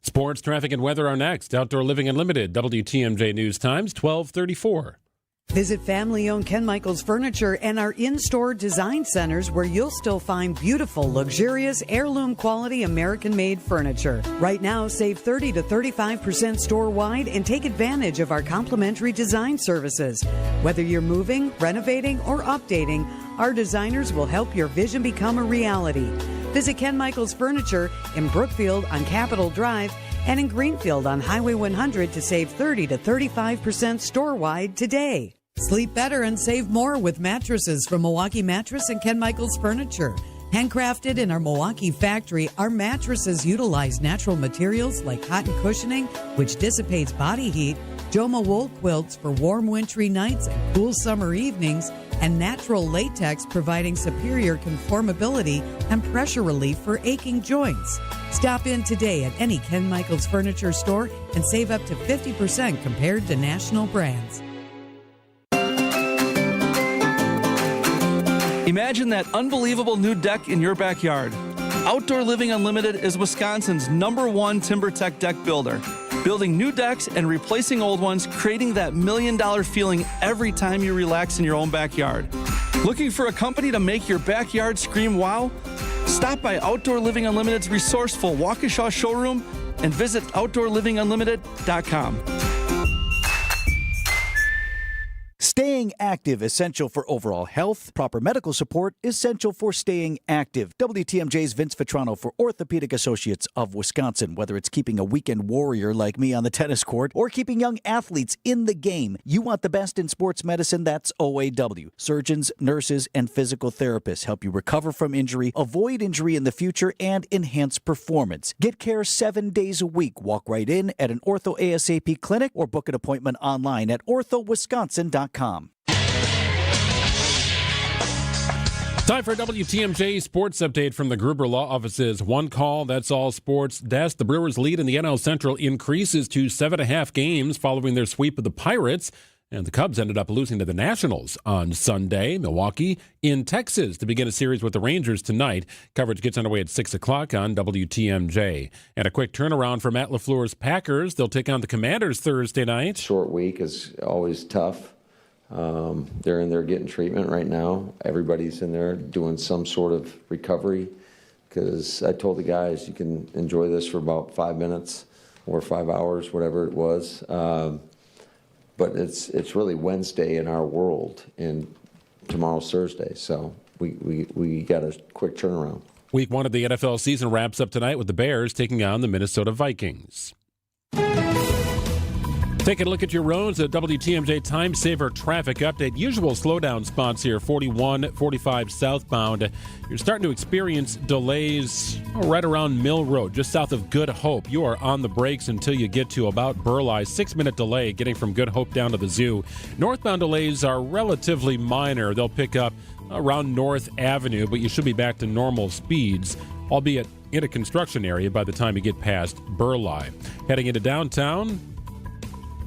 Sports, traffic, and weather are next. Outdoor Living Unlimited, WTMJ News Times, 1234. Visit family-owned Ken Michaels Furniture and our in-store design centers where you'll still find beautiful, luxurious, heirloom-quality American-made furniture. Right now, save 30 to 35% store-wide and take advantage of our complimentary design services. Whether you're moving, renovating, or updating, our designers will help your vision become a reality. Visit Ken Michaels Furniture in Brookfield on Capitol Drive and in Greenfield on Highway 100 to save 30 to 35% store-wide today. Sleep better and save more with mattresses from Milwaukee Mattress and Ken Michaels Furniture. Handcrafted in our Milwaukee factory, our mattresses utilize natural materials like cotton cushioning, which dissipates body heat, Joma wool quilts for warm wintry nights and cool summer evenings, and natural latex providing superior conformability and pressure relief for aching joints. Stop in today at any Ken Michaels Furniture store and save up to 50% compared to national brands. Imagine that unbelievable new deck in your backyard. Outdoor Living Unlimited is Wisconsin's #1 TimberTech deck builder. Building new decks and replacing old ones, creating that $1 million feeling every time you relax in your own backyard. Looking for a company to make your backyard scream wow? Stop by Outdoor Living Unlimited's resourceful Waukesha showroom and visit OutdoorLivingUnlimited.com. Staying active, essential for overall health. Proper medical support, essential for staying active. WTMJ's Vince Vitrano for Orthopedic Associates of Wisconsin. Whether it's keeping a weekend warrior like me on the tennis court or keeping young athletes in the game, you want the best in sports medicine, that's OAW. Surgeons, nurses, and physical therapists help you recover from injury, avoid injury in the future, and enhance performance. Get care 7 days a week. Walk right in at an Ortho ASAP clinic or book an appointment online at orthowisconsin.com. Time for a WTMJ sports update from the Gruber Law Office's One Call, That's All Sports desk. The Brewers' lead in the NL Central increases to 7.5 games following their sweep of the Pirates. And the Cubs ended up losing to the Nationals on Sunday. Milwaukee in Texas to begin a series with the Rangers tonight. Coverage gets underway at 6 o'clock on WTMJ. And a quick turnaround for Matt LaFleur's Packers. They'll take on the Commanders Thursday night. Short week is always tough. They're in there getting treatment right now. Everybody's in there doing some sort of recovery because I told the guys you can enjoy this for about 5 minutes or 5 hours, whatever it was. But it's really Wednesday in our world, and tomorrow's Thursday, so we got a quick turnaround. Week 1 of the NFL season wraps up tonight with the Bears taking on the Minnesota Vikings. Taking a look at your roads, a WTMJ Time Saver traffic update. Usual slowdown spots here, 41, 45 southbound. You're starting to experience delays right around Mill Road, just south of Good Hope. You are on the brakes until you get to about Burleigh. 6-minute delay getting from Good Hope down to the zoo. Northbound delays are relatively minor. They'll pick up around North Avenue, but you should be back to normal speeds, albeit in a construction area by the time you get past Burleigh. Heading into downtown,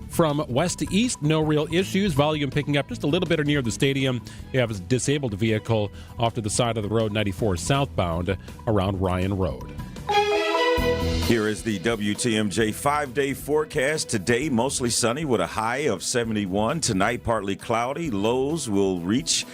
from west to east, no real issues. Volume picking up just a little bit or near the stadium. You have a disabled vehicle off to the side of the road, 94 southbound, around Ryan Road. Here is the WTMJ 5-day forecast. Today, mostly sunny with a high of 71. Tonight, partly cloudy. Lows will reach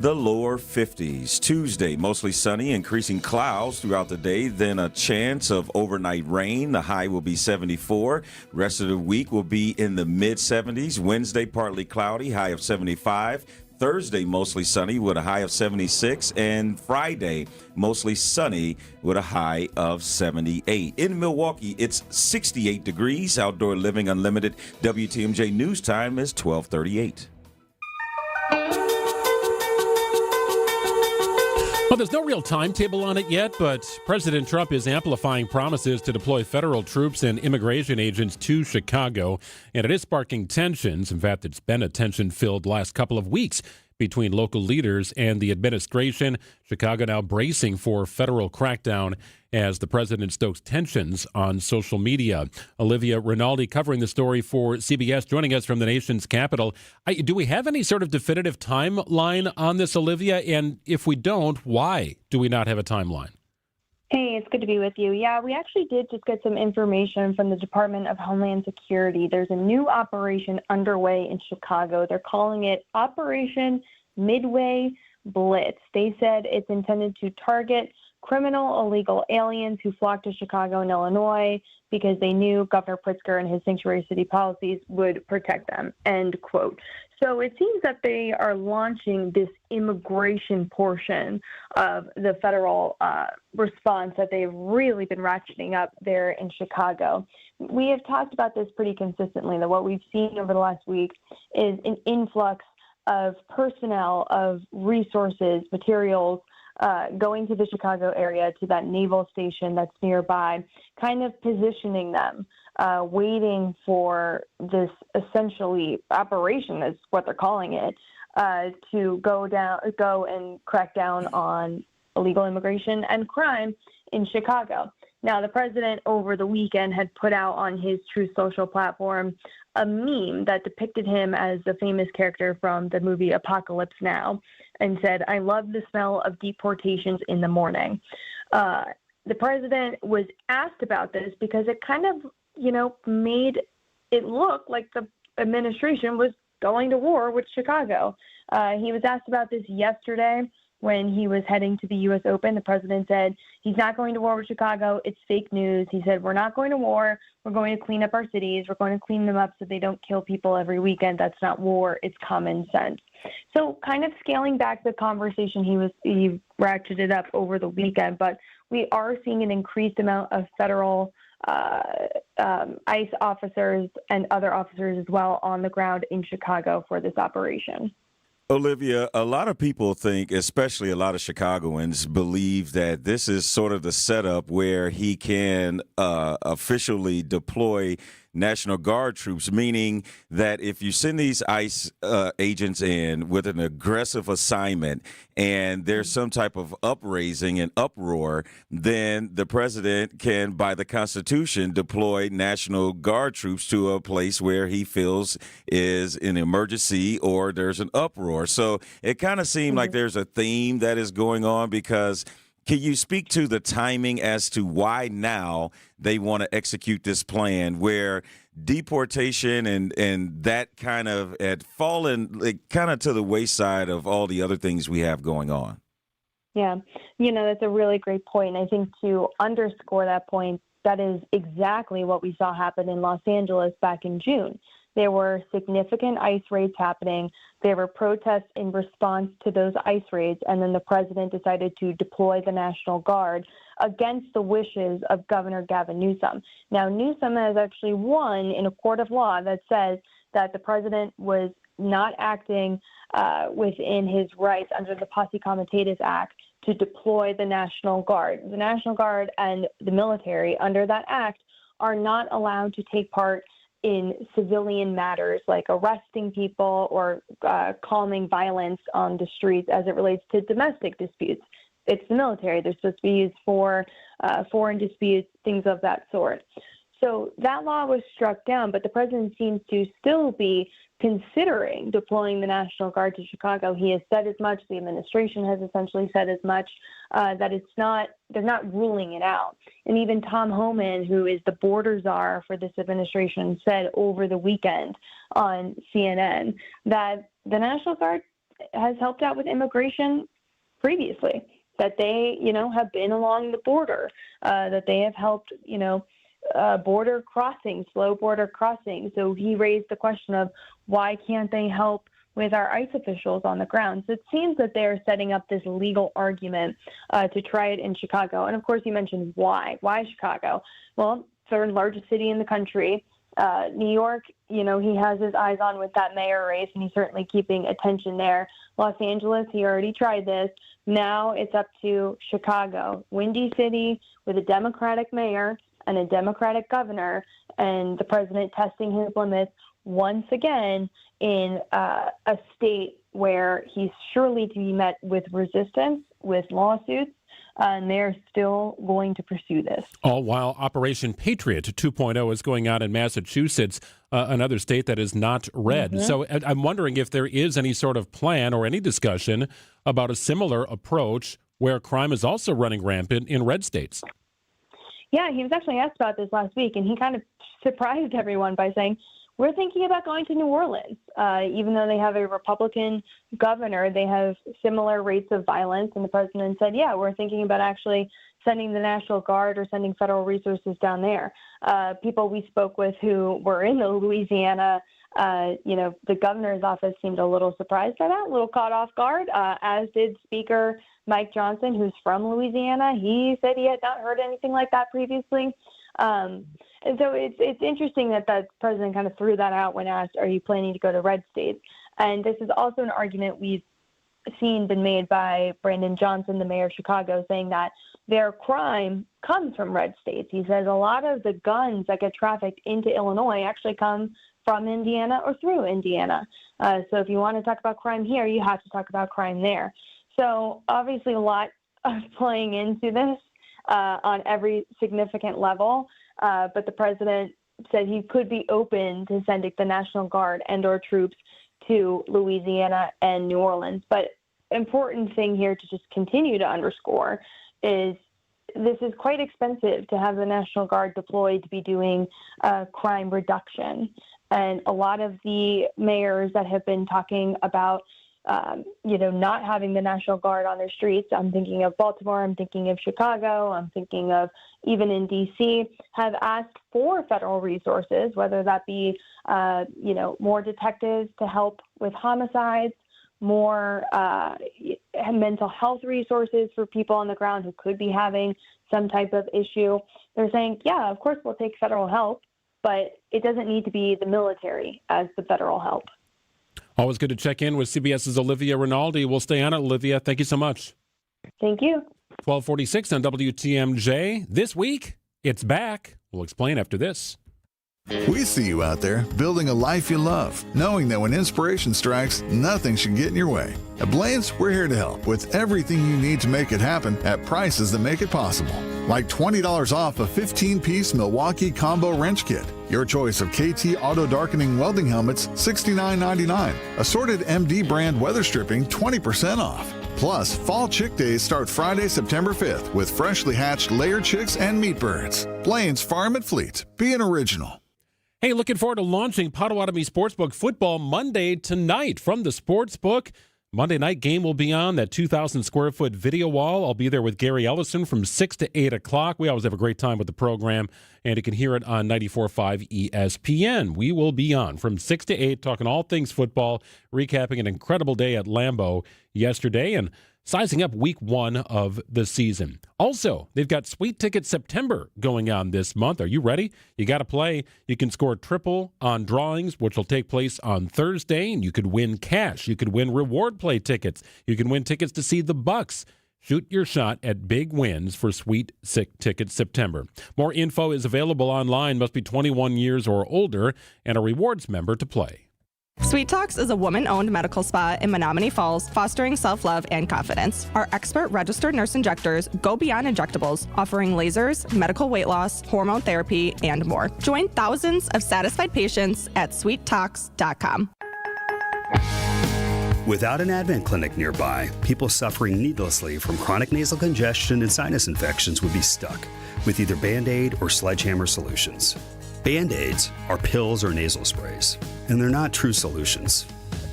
the lower 50s. Tuesday, mostly sunny, increasing clouds throughout the day, then a chance of overnight rain. The high will be 74. Rest of the week will be in the mid-70s. Wednesday, partly cloudy, high of 75. Thursday, mostly sunny with a high of 76. And Friday, mostly sunny with a high of 78. In Milwaukee, it's 68 degrees. Outdoor Living Unlimited WTMJ News Time is 12:38. Well, there's no real timetable on it yet, but President Trump is amplifying promises to deploy federal troops and immigration agents to Chicago, and it is sparking tensions. In fact, it's been a tension-filled last couple of weeks between local leaders and the administration. Chicago now bracing for federal crackdown as the president stokes tensions on social media. Olivia Rinaldi covering the story for CBS, joining us from the nation's capital. Do we have any sort of definitive timeline on this, Olivia? And if we don't, why do we not have a timeline? Hey, it's good to be with you. Yeah, we actually did just get some information from the Department of Homeland Security. There's a new operation underway in Chicago. They're calling it Operation Midday Blitz. They said it's intended to target criminal illegal aliens who flocked to Chicago and Illinois because they knew Governor Pritzker and his sanctuary city policies would protect them, end quote. So it seems that they are launching this immigration portion of the federal response that they've really been ratcheting up there in Chicago. We have talked about this pretty consistently, that what we've seen over the last week is an influx of personnel, of resources, materials, going to the Chicago area, to that naval station that's nearby, kind of positioning them, waiting for this essentially operation, is what they're calling it, to go and crack down on illegal immigration and crime in Chicago. Now, the president over the weekend had put out on his Truth Social platform a meme that depicted him as the famous character from the movie Apocalypse Now, and said, "I love the smell of deportations in the morning." The president was asked about this because it kind of, made it look like the administration was going to war with Chicago. He was asked about this yesterday when he was heading to the U.S. Open. The president said he's not going to war with Chicago. It's fake news. He said, "We're not going to war. We're going to clean up our cities. We're going to clean them up so they don't kill people every weekend. That's not war. It's common sense." So kind of scaling back the conversation, he ratcheted up over the weekend, but we are seeing an increased amount of federal ICE officers and other officers as well on the ground in Chicago for this operation. Olivia, a lot of people think, especially a lot of Chicagoans, believe that this is sort of the setup where he can officially deploy National Guard troops, meaning that if you send these ICE agents in with an aggressive assignment and there's some type of upraising and uproar, then the president can, by the Constitution, deploy National Guard troops to a place where he feels is an emergency or there's an uproar. So it kind of seemed like there's a theme that is going on, because can you speak to the timing as to why now they want to execute this plan where deportation and that kind of had fallen kind of to the wayside of all the other things we have going on? Yeah, that's a really great point. And I think to underscore that point, that is exactly what we saw happen in Los Angeles back in June. There were significant ICE raids happening. There were protests in response to those ICE raids, and then the president decided to deploy the National Guard against the wishes of Governor Gavin Newsom. Now, Newsom has actually won in a court of law that says that the president was not acting within his rights under the Posse Comitatus Act to deploy the National Guard. The National Guard and the military under that act are not allowed to take part in civilian matters like arresting people or calming violence on the streets as it relates to domestic disputes. It's the military. They're supposed to be used for foreign disputes, things of that sort. So that law was struck down, but the president seems to still be considering deploying the National Guard to Chicago. He has said as much. The administration has essentially said as much, that they're not ruling it out. And even Tom Homan, who is the border czar for this administration, said over the weekend on CNN that the National Guard has helped out with immigration previously, that they, have been along the border, that they have helped, border crossings, slow border crossings. So he raised the question of why can't they help with our ICE officials on the ground? So it seems that they're setting up this legal argument to try it in Chicago. And of course, you mentioned why. Why Chicago? Well, third largest city in the country. New York, he has his eyes on with that mayor race, and he's certainly keeping attention there. Los Angeles, he already tried this. Now it's up to Chicago, Windy City with a Democratic mayor and a Democratic governor, and the president testing his limits once again in a state where he's surely to be met with resistance, with lawsuits, and they're still going to pursue this. All while Operation Patriot 2.0 is going on in Massachusetts, another state that is not red. Mm-hmm. So I'm wondering if there is any sort of plan or any discussion about a similar approach where crime is also running rampant in red states. Yeah, he was actually asked about this last week, and he kind of surprised everyone by saying, we're thinking about going to New Orleans. Even though they have a Republican governor, they have similar rates of violence. And the president said, yeah, we're thinking about actually sending the National Guard or sending federal resources down there. People we spoke with who were in the Louisiana, the governor's office seemed a little surprised by that, a little caught off guard, as did Speaker Mike Johnson, who's from Louisiana. He said he had not heard anything like that previously. And so it's interesting that the president kind of threw that out when asked, are you planning to go to red states? And this is also an argument we've seen been made by Brandon Johnson, the mayor of Chicago, saying that their crime comes from red states. He says a lot of the guns that get trafficked into Illinois actually come from Indiana or through Indiana. So if you want to talk about crime here, you have to talk about crime there. So obviously a lot of playing into this on every significant level. But the president said he could be open to sending the National Guard and or troops to Louisiana and New Orleans. But important thing here to just continue to underscore is this is quite expensive to have the National Guard deployed to be doing crime reduction. And a lot of the mayors that have been talking about not having the National Guard on their streets. I'm thinking of Baltimore. I'm thinking of Chicago. I'm thinking of even in D.C. have asked for federal resources, whether that be, more detectives to help with homicides, more mental health resources for people on the ground who could be having some type of issue. They're saying, yeah, of course we'll take federal help, but it doesn't need to be the military as the federal help. Always good to check in with CBS's Olivia Rinaldi. We'll stay on it, Olivia. Thank you so much. Thank you. 1246 on WTMJ. This week, it's back. We'll explain after this. We see you out there building a life you love, knowing that when inspiration strikes, nothing should get in your way. At Blaine's, we're here to help with everything you need to make it happen at prices that make it possible. Like $20 off a 15-piece Milwaukee Combo Wrench Kit. Your choice of KT Auto Darkening Welding Helmets, $69.99. Assorted MD brand weather stripping, 20% off. Plus, Fall Chick Days start Friday, September 5th with freshly hatched layer chicks and meat birds. Blaine's Farm and Fleet. Be an original. Hey, looking forward to launching Potawatomi Sportsbook football Monday tonight from the Sportsbook. Monday night game will be on that 2,000 square foot video wall. I'll be there with Gary Ellison from 6 to 8 o'clock. We always have a great time with the program, and you can hear it on 94.5 ESPN. We will be on from 6 to 8 talking all things football, recapping an incredible day at Lambeau yesterday. And sizing up week 1 of the season. Also, they've got Sweet Ticket September going on this month. Are you ready? You got to play. You can score triple on drawings, which will take place on Thursday, and you could win cash. You could win reward play tickets. You can win tickets to see the Bucks. Shoot your shot at big wins for Sweet Ticket September. More info is available online. Must be 21 years or older and a rewards member to play. Sweet Talks is a woman-owned medical spa in Menominee Falls, fostering self-love and confidence. Our expert registered nurse injectors go beyond injectables, offering lasers, medical weight loss, hormone therapy, and more. Join thousands of satisfied patients at sweettalks.com. Without an Advent clinic nearby, people suffering needlessly from chronic nasal congestion and sinus infections would be stuck with either Band-Aid or Sledgehammer solutions. Band-Aids are pills or nasal sprays, and they're not true solutions.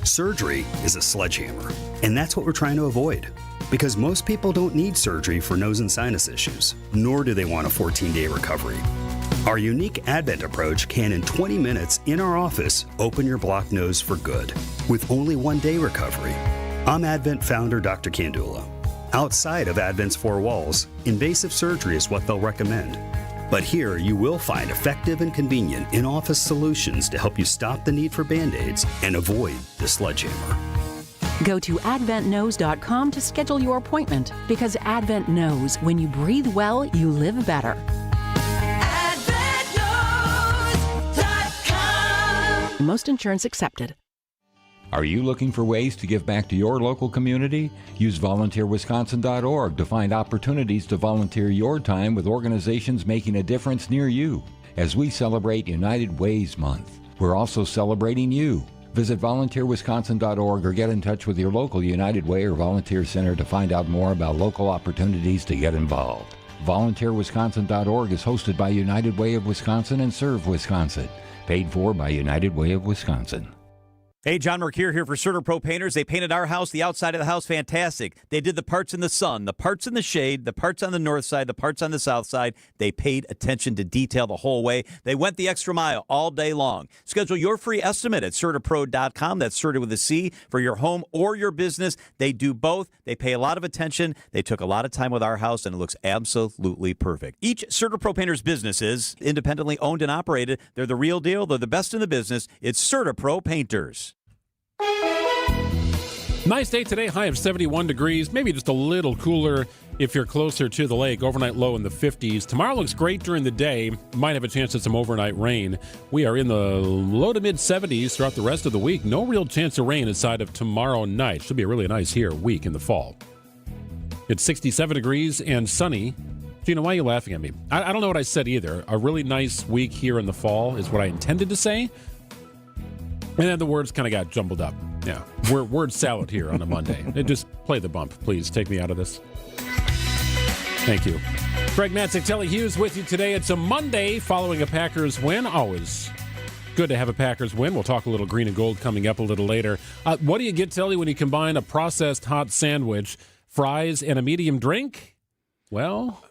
Surgery is a sledgehammer, and that's what we're trying to avoid. Because most people don't need surgery for nose and sinus issues, nor do they want a 14-day recovery. Our unique Advent approach can, in 20 minutes in our office, open your blocked nose for good, with only 1-day recovery. I'm Advent founder Dr. Kandula. Outside of Advent's 4 walls, invasive surgery is what they'll recommend. But here you will find effective and convenient in-office solutions to help you stop the need for Band-Aids and avoid the sledgehammer. Go to adventknows.com to schedule your appointment, because Advent knows when you breathe well, you live better. Most insurance accepted. Are you looking for ways to give back to your local community? Use volunteerwisconsin.org to find opportunities to volunteer your time with organizations making a difference near you. As we celebrate United Ways Month, we're also celebrating you. Visit volunteerwisconsin.org or get in touch with your local United Way or Volunteer Center to find out more about local opportunities to get involved. VolunteerWisconsin.org is hosted by United Way of Wisconsin and Serve Wisconsin. Paid for by United Way of Wisconsin. Hey, John Mercure here for CertaPro Painters. They painted our house, the outside of the house, fantastic. They did the parts in the sun, the parts in the shade, the parts on the north side, the parts on the south side. They paid attention to detail the whole way. They went the extra mile all day long. Schedule your free estimate at CertaPro.com. That's Certa with a C, for your home or your business. They do both. They pay a lot of attention. They took a lot of time with our house, and it looks absolutely perfect. Each CertaPro Painters business is independently owned and operated. They're the real deal. They're the best in the business. It's CertaPro Painters. Nice day today, high of 71 degrees, maybe just a little cooler if you're closer to the lake. Overnight low in the 50s. Tomorrow looks great during the day. Might have a chance at some overnight rain. We are in the low to mid 70s throughout the rest of the week. No real chance of rain aside of tomorrow night. Should be a really nice week in the fall. It's 67 degrees and sunny. Gina, why are you laughing at me? I don't know what I said either. A really nice week here in the fall is what I intended to say. And then the words kind of got jumbled up. Yeah, we're word salad here on a Monday. Just play the bump, please. Take me out of this. Thank you. Greg Matzek, Telly, Hughes with you today. It's a Monday following a Packers win. Always good to have a Packers win. We'll talk a little green and gold coming up a little later. What do you get, Telly, when you combine a processed hot sandwich, fries, and a medium drink? Well,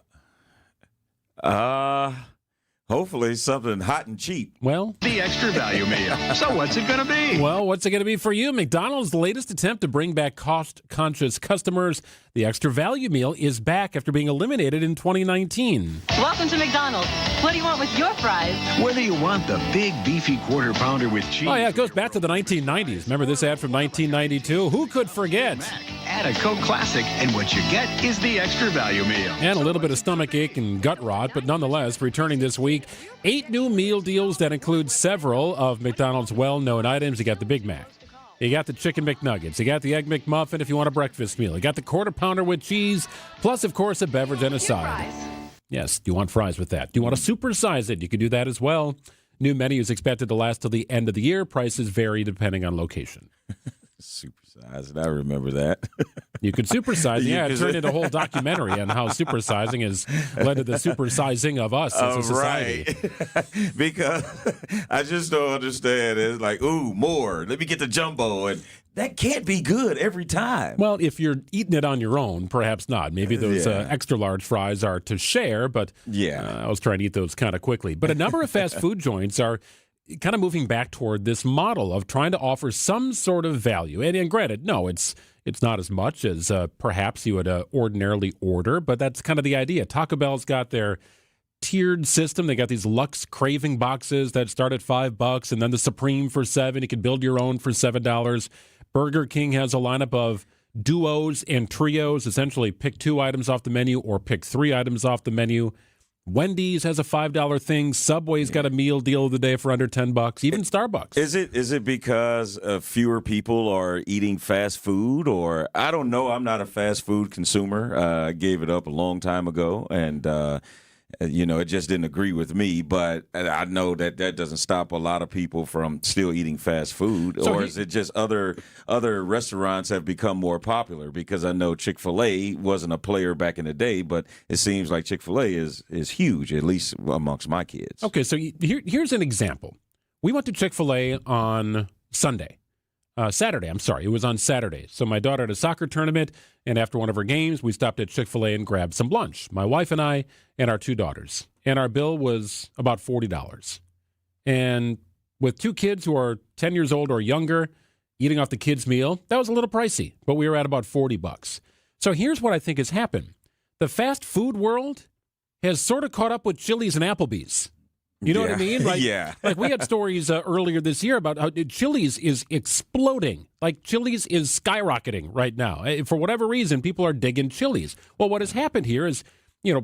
hopefully something hot and cheap. Well, the extra value meal. So what's it going to be? Well, what's it going to be for you? McDonald's latest attempt to bring back cost-conscious customers. The extra value meal is back after being eliminated in 2019. Welcome to McDonald's. What do you want with your fries? Whether you want the big beefy quarter pounder with cheese. Oh, yeah, it goes back to the 1990s. Remember this ad from 1992? Who could forget? Add a Coke Classic, and what you get is the extra value meal. And a little bit of stomach ache and gut rot, but nonetheless, returning this week, 8 new meal deals that include several of McDonald's well-known items. You got the Big Mac. You got the Chicken McNuggets. You got the Egg McMuffin if you want a breakfast meal. You got the Quarter Pounder with cheese, plus, of course, a beverage and a side. Yes, do you want fries with that? Do you want to supersize it? You can do that as well. New menu is expected to last till the end of the year. Prices vary depending on location. Supersized. I remember that. You could supersize. Yeah, it turned into a whole documentary on how supersizing has led to the supersizing of us as a society. Right. Because I just don't understand. It's like, ooh, more. Let me get the jumbo. And that can't be good every time. Well, if you're eating it on your own, perhaps not. Maybe those extra large fries are to share, but I was trying to eat those kind of quickly. But a number of fast food joints are kind of moving back toward this model of trying to offer some sort of value. And granted, no, it's It's not as much as perhaps you would ordinarily order, but that's kind of the idea. Taco Bell's got their tiered system. They got these Lux Craving boxes that start at $5, and then the Supreme for $7. You can build your own for $7. Burger King has a lineup of duos and trios. Essentially, pick 2 items off the menu or pick 3 items off the menu. Wendy's has a $5 thing. Subway's got a meal deal of the day for under $10. Even Starbucks. Is it because fewer people are eating fast food, or I don't know? I'm not a fast food consumer. I gave it up a long time ago, and it just didn't agree with me. But I know that doesn't stop a lot of people from still eating fast food. So is it just other restaurants have become more popular? Because I know Chick-fil-A wasn't a player back in the day, but it seems like Chick-fil-A is huge, at least amongst my kids. Okay, so here's an example. We went to Chick-fil-A on Saturday. It was on Saturday. So my daughter had a soccer tournament, and after one of her games, we stopped at Chick-fil-A and grabbed some lunch. My wife and I and our 2 daughters. And our bill was about $40. And with 2 kids who are 10 years old or younger, eating off the kids' meal, that was a little pricey, but we were at about $40. So here's what I think has happened. The fast food world has sort of caught up with Chili's and Applebee's. You know what I mean? Like, yeah. Like we had stories earlier this year about how Chili's is exploding. Like Chili's is skyrocketing right now. For whatever reason, people are digging Chili's. Well, what has happened here is,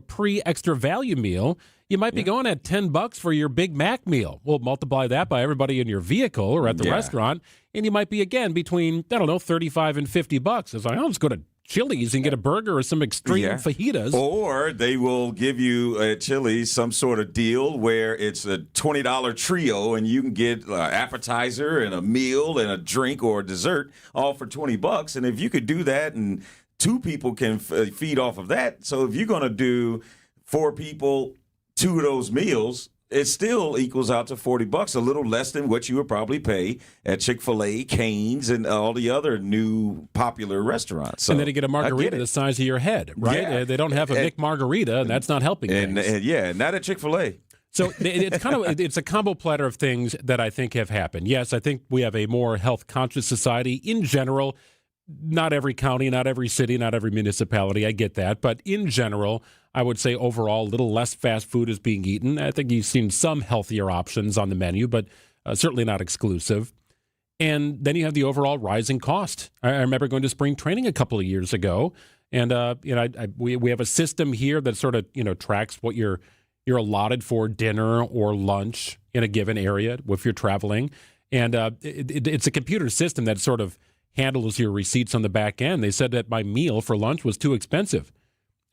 pre-extra value meal, you might be going at $10 for your Big Mac meal. We'll multiply that by everybody in your vehicle or at the restaurant, and you might be, again, between, $35 and $50. It's like, I'll just go to Chili's and get a burger or some extreme fajitas. Or they will give you at Chili's some sort of deal where it's a $20 trio and you can get an appetizer and a meal and a drink or a dessert all for $20. And if you could do that and 2 people can feed off of that. So if you're going to do 4 people, 2 of those meals, it still equals out to $40, a little less than what you would probably pay at Chick-fil-A, Cane's, and all the other new popular restaurants. So, and then you get a margarita the size of your head, right? Yeah. They don't have a Vic margarita, and that's not helping things. Not at Chick-fil-A. So it's a combo platter of things that I think have happened. Yes, I think we have a more health-conscious society in general. Not every county, not every city, not every municipality. I get that. But in general, I would say overall, a little less fast food is being eaten. I think you've seen some healthier options on the menu, but certainly not exclusive. And then you have the overall rising cost. I remember going to spring training a couple of years ago, and we have a system here that sort of tracks what you're allotted for dinner or lunch in a given area if you're traveling, and it's a computer system that sort of handles your receipts on the back end. They said that my meal for lunch was too expensive.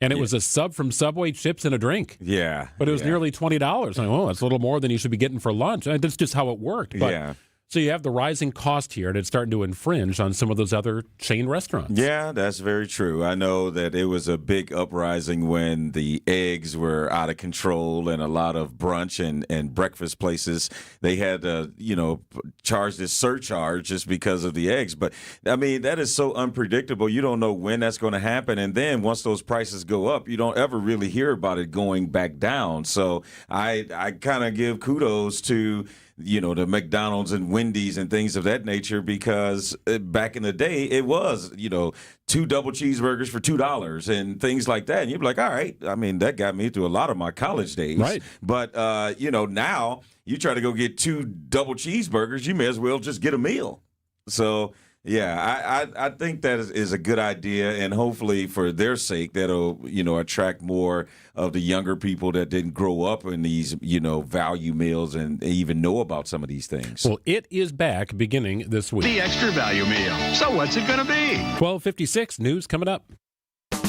And it was a sub from Subway, chips, and a drink. Yeah. But it was nearly $20. Like, that's a little more than you should be getting for lunch. That's just how it worked. But, so you have the rising cost here, and it's starting to infringe on some of those other chain restaurants. Yeah, that's very true. I know that it was a big uprising when the eggs were out of control, and a lot of brunch and breakfast places, they had to, charge this surcharge just because of the eggs. But, I mean, that is so unpredictable. You don't know when that's going to happen. And then once those prices go up, you don't ever really hear about it going back down. So I kind of give kudos to the McDonald's and Wendy's and things of that nature, because back in the day, it was, 2 double cheeseburgers for $2 and things like that. And you'd be like, all right. I mean, that got me through a lot of my college days. Right. But, now you try to go get 2 double cheeseburgers, you may as well just get a meal. So, yeah, I think that is a good idea, and hopefully for their sake, that'll, attract more of the younger people that didn't grow up in these, value meals and even know about some of these things. Well, it is back beginning this week. The extra value meal. So what's it going to be? 12:56 news coming up.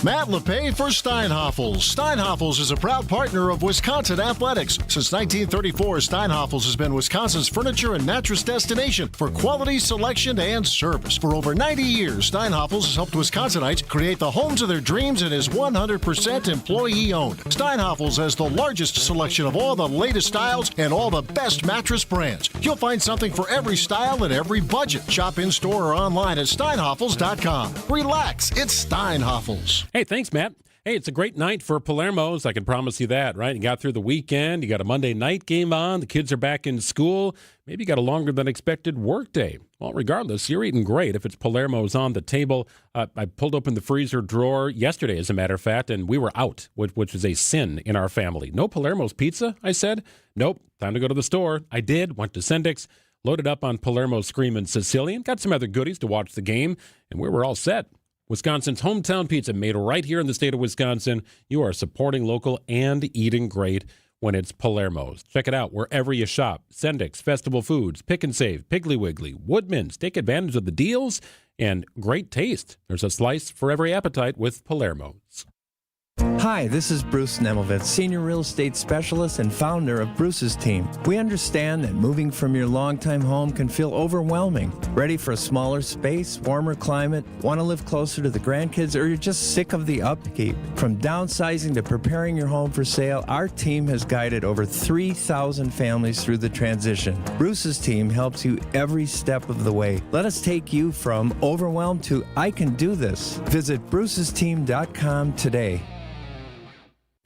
Matt LePay for Steinhoffels. Steinhoffels is a proud partner of Wisconsin Athletics. Since 1934, Steinhoffels has been Wisconsin's furniture and mattress destination for quality, selection, and service. For over 90 years, Steinhoffels has helped Wisconsinites create the homes of their dreams and is 100% employee-owned. Steinhoffels has the largest selection of all the latest styles and all the best mattress brands. You'll find something for every style and every budget. Shop in-store or online at steinhoffels.com. Relax, it's Steinhoffels. Hey, thanks, Matt. Hey, it's a great night for Palermo's. I can promise you that, right? You got through the weekend. You got a Monday night game on. The kids are back in school. Maybe you got a longer than expected work day. Well, regardless, you're eating great if it's Palermo's on the table. I pulled open the freezer drawer yesterday, as a matter of fact, and we were out, which is a sin in our family. No Palermo's pizza, I said. Nope, time to go to the store. I did, went to Sendik's, loaded up on Palermo's Screamin' Sicilian, got some other goodies to watch the game, and we were all set. Wisconsin's hometown pizza made right here in the state of Wisconsin. You are supporting local and eating great when it's Palermo's. Check it out wherever you shop. Sendik's, Festival Foods, Pick and Save, Piggly Wiggly, Woodman's. Take advantage of the deals and great taste. There's a slice for every appetite with Palermo's. Hi, this is Bruce Nemovitz, Senior Real Estate Specialist and founder of Bruce's Team. We understand that moving from your longtime home can feel overwhelming. Ready for a smaller space, warmer climate, want to live closer to the grandkids, or you're just sick of the upkeep? From downsizing to preparing your home for sale, our team has guided over 3,000 families through the transition. Bruce's Team helps you every step of the way. Let us take you from overwhelmed to I can do this. Visit brucesteam.com today.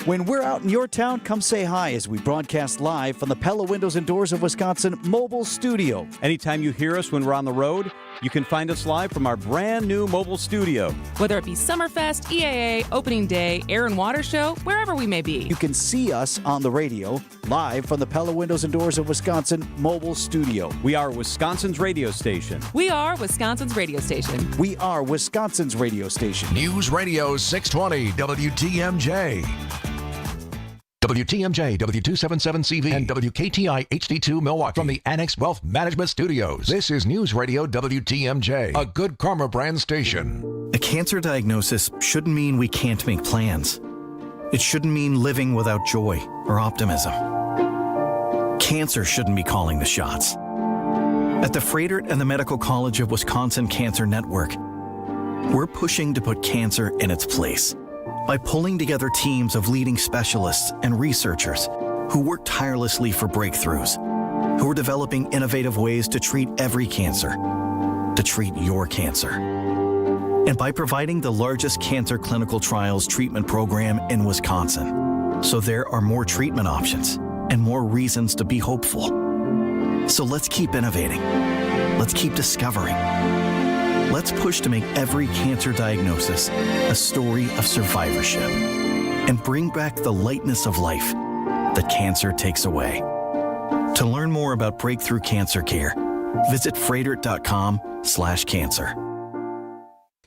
When we're out in your town, come say hi as we broadcast live from the Pella Windows and Doors of Wisconsin mobile studio. Anytime you hear us when we're on the road, you can find us live from our brand new mobile studio. Whether it be Summerfest, EAA, Opening Day, Air and Water Show, wherever we may be. You can see us on the radio, live from the Pella Windows and Doors of Wisconsin mobile studio. We are Wisconsin's radio station. We are Wisconsin's radio station. We are Wisconsin's radio station. News Radio 620 WTMJ. WTMJ, W277CV, and WKTI HD2 Milwaukee from the Annex Wealth Management Studios. This is News Radio WTMJ, a Good Karma brand station. A cancer diagnosis shouldn't mean we can't make plans. It shouldn't mean living without joy or optimism. Cancer shouldn't be calling the shots. At the Fredert and the Medical College of Wisconsin Cancer Network, we're pushing to put cancer in its place by pulling together teams of leading specialists and researchers who work tirelessly for breakthroughs, who are developing innovative ways to treat every cancer, to treat your cancer. And by providing the largest cancer clinical trials treatment program in Wisconsin, so there are more treatment options and more reasons to be hopeful. So let's keep innovating. Let's keep discovering. Let's push to make every cancer diagnosis a story of survivorship and bring back the lightness of life that cancer takes away. To learn more about breakthrough cancer care, visit fredert.com/cancer.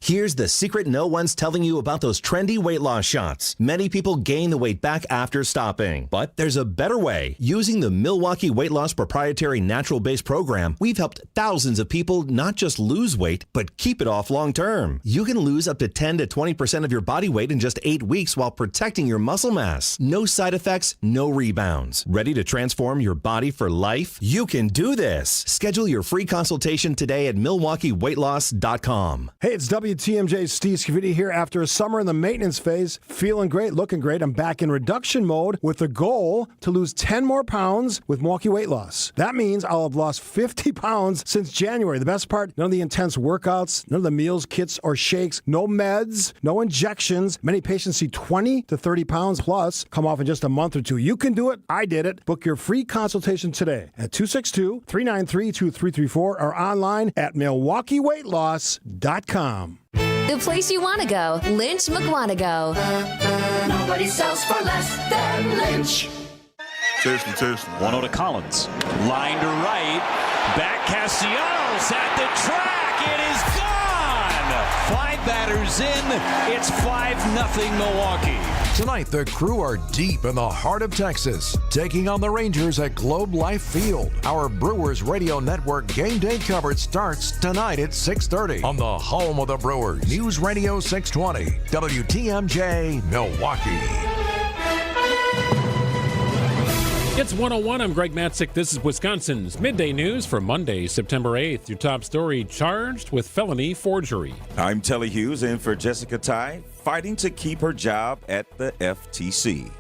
Here's the secret no one's telling you about those trendy weight loss shots. Many people gain the weight back after stopping, but there's a better way. Using the Milwaukee Weight Loss proprietary natural-based program, we've helped thousands of people not just lose weight, but keep it off long-term. You can lose up to 10 to 20% of your body weight in just 8 weeks while protecting your muscle mass. No side effects, no rebounds. Ready to transform your body for life? You can do this. Schedule your free consultation today at MilwaukeeWeightLoss.com. Hey, it's WTMJ's Steve Scavidi here after a summer in the maintenance phase. Feeling great, looking great. I'm back in reduction mode with the goal to lose 10 more pounds with Milwaukee Weight Loss. That means I'll have lost 50 pounds since January. The best part, none of the intense workouts, none of the meals, kits, or shakes, no meds, no injections. Many patients see 20 to 30 pounds plus come off in just a month or two. You can do it. I did it. Book your free consultation today at 262-393-2334 or online at MilwaukeeWeightLoss.com. The place you want to go, Lynch McWanago. Nobody sells for less than Lynch. Seriously. 1-0 to Collins. Line to right. Back Castellanos at the track. It is gone. 5 batters in. It's 5-0 Milwaukee. Tonight, the Crew are deep in the heart of Texas, taking on the Rangers at Globe Life Field. Our Brewers Radio Network game day coverage starts tonight at 6:30 on the home of the Brewers. News Radio 620, WTMJ, Milwaukee. It's 101. I'm Greg Matzek. This is Wisconsin's Midday News for Monday, September 8th. Your top story, charged with felony forgery. I'm Telly Hughes in for Jessica Tai, fighting to keep her job at the FTC.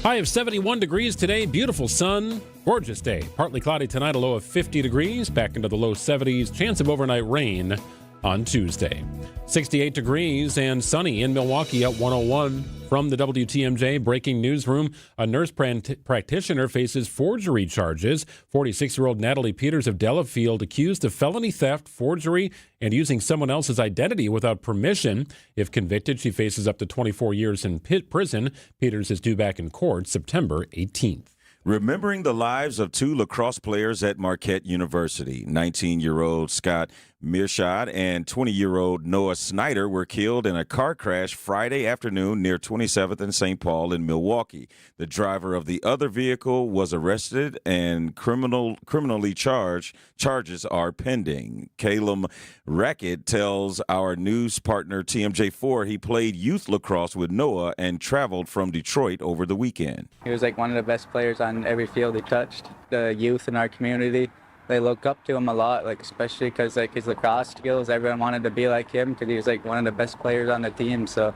High of 71 degrees today. Beautiful sun. Gorgeous day. Partly cloudy tonight, a low of 50 degrees. Back into the low 70s. Chance of overnight rain on Tuesday. 68 degrees and sunny in Milwaukee at 101. From the WTMJ breaking newsroom, a nurse practitioner faces forgery charges. 46-year-old Natalie Peters of Delafield accused of felony theft, forgery, and using someone else's identity without permission. If convicted, she faces up to 24 years in prison. Peters is due back in court September 18th. Remembering the lives of two lacrosse players at Marquette University. 19-year-old Scott Mearshad and 20-year-old Noah Snyder were killed in a car crash Friday afternoon near 27th and St. Paul in Milwaukee. The driver of the other vehicle was arrested and criminally charges are pending. Calum Rackett tells our news partner TMJ4 he played youth lacrosse with Noah and traveled from Detroit over the weekend. He was like one of the best players on every field he touched. The youth in our community, they look up to him a lot, like especially because like his lacrosse skills, everyone wanted to be like him because he was like one of the best players on the team. So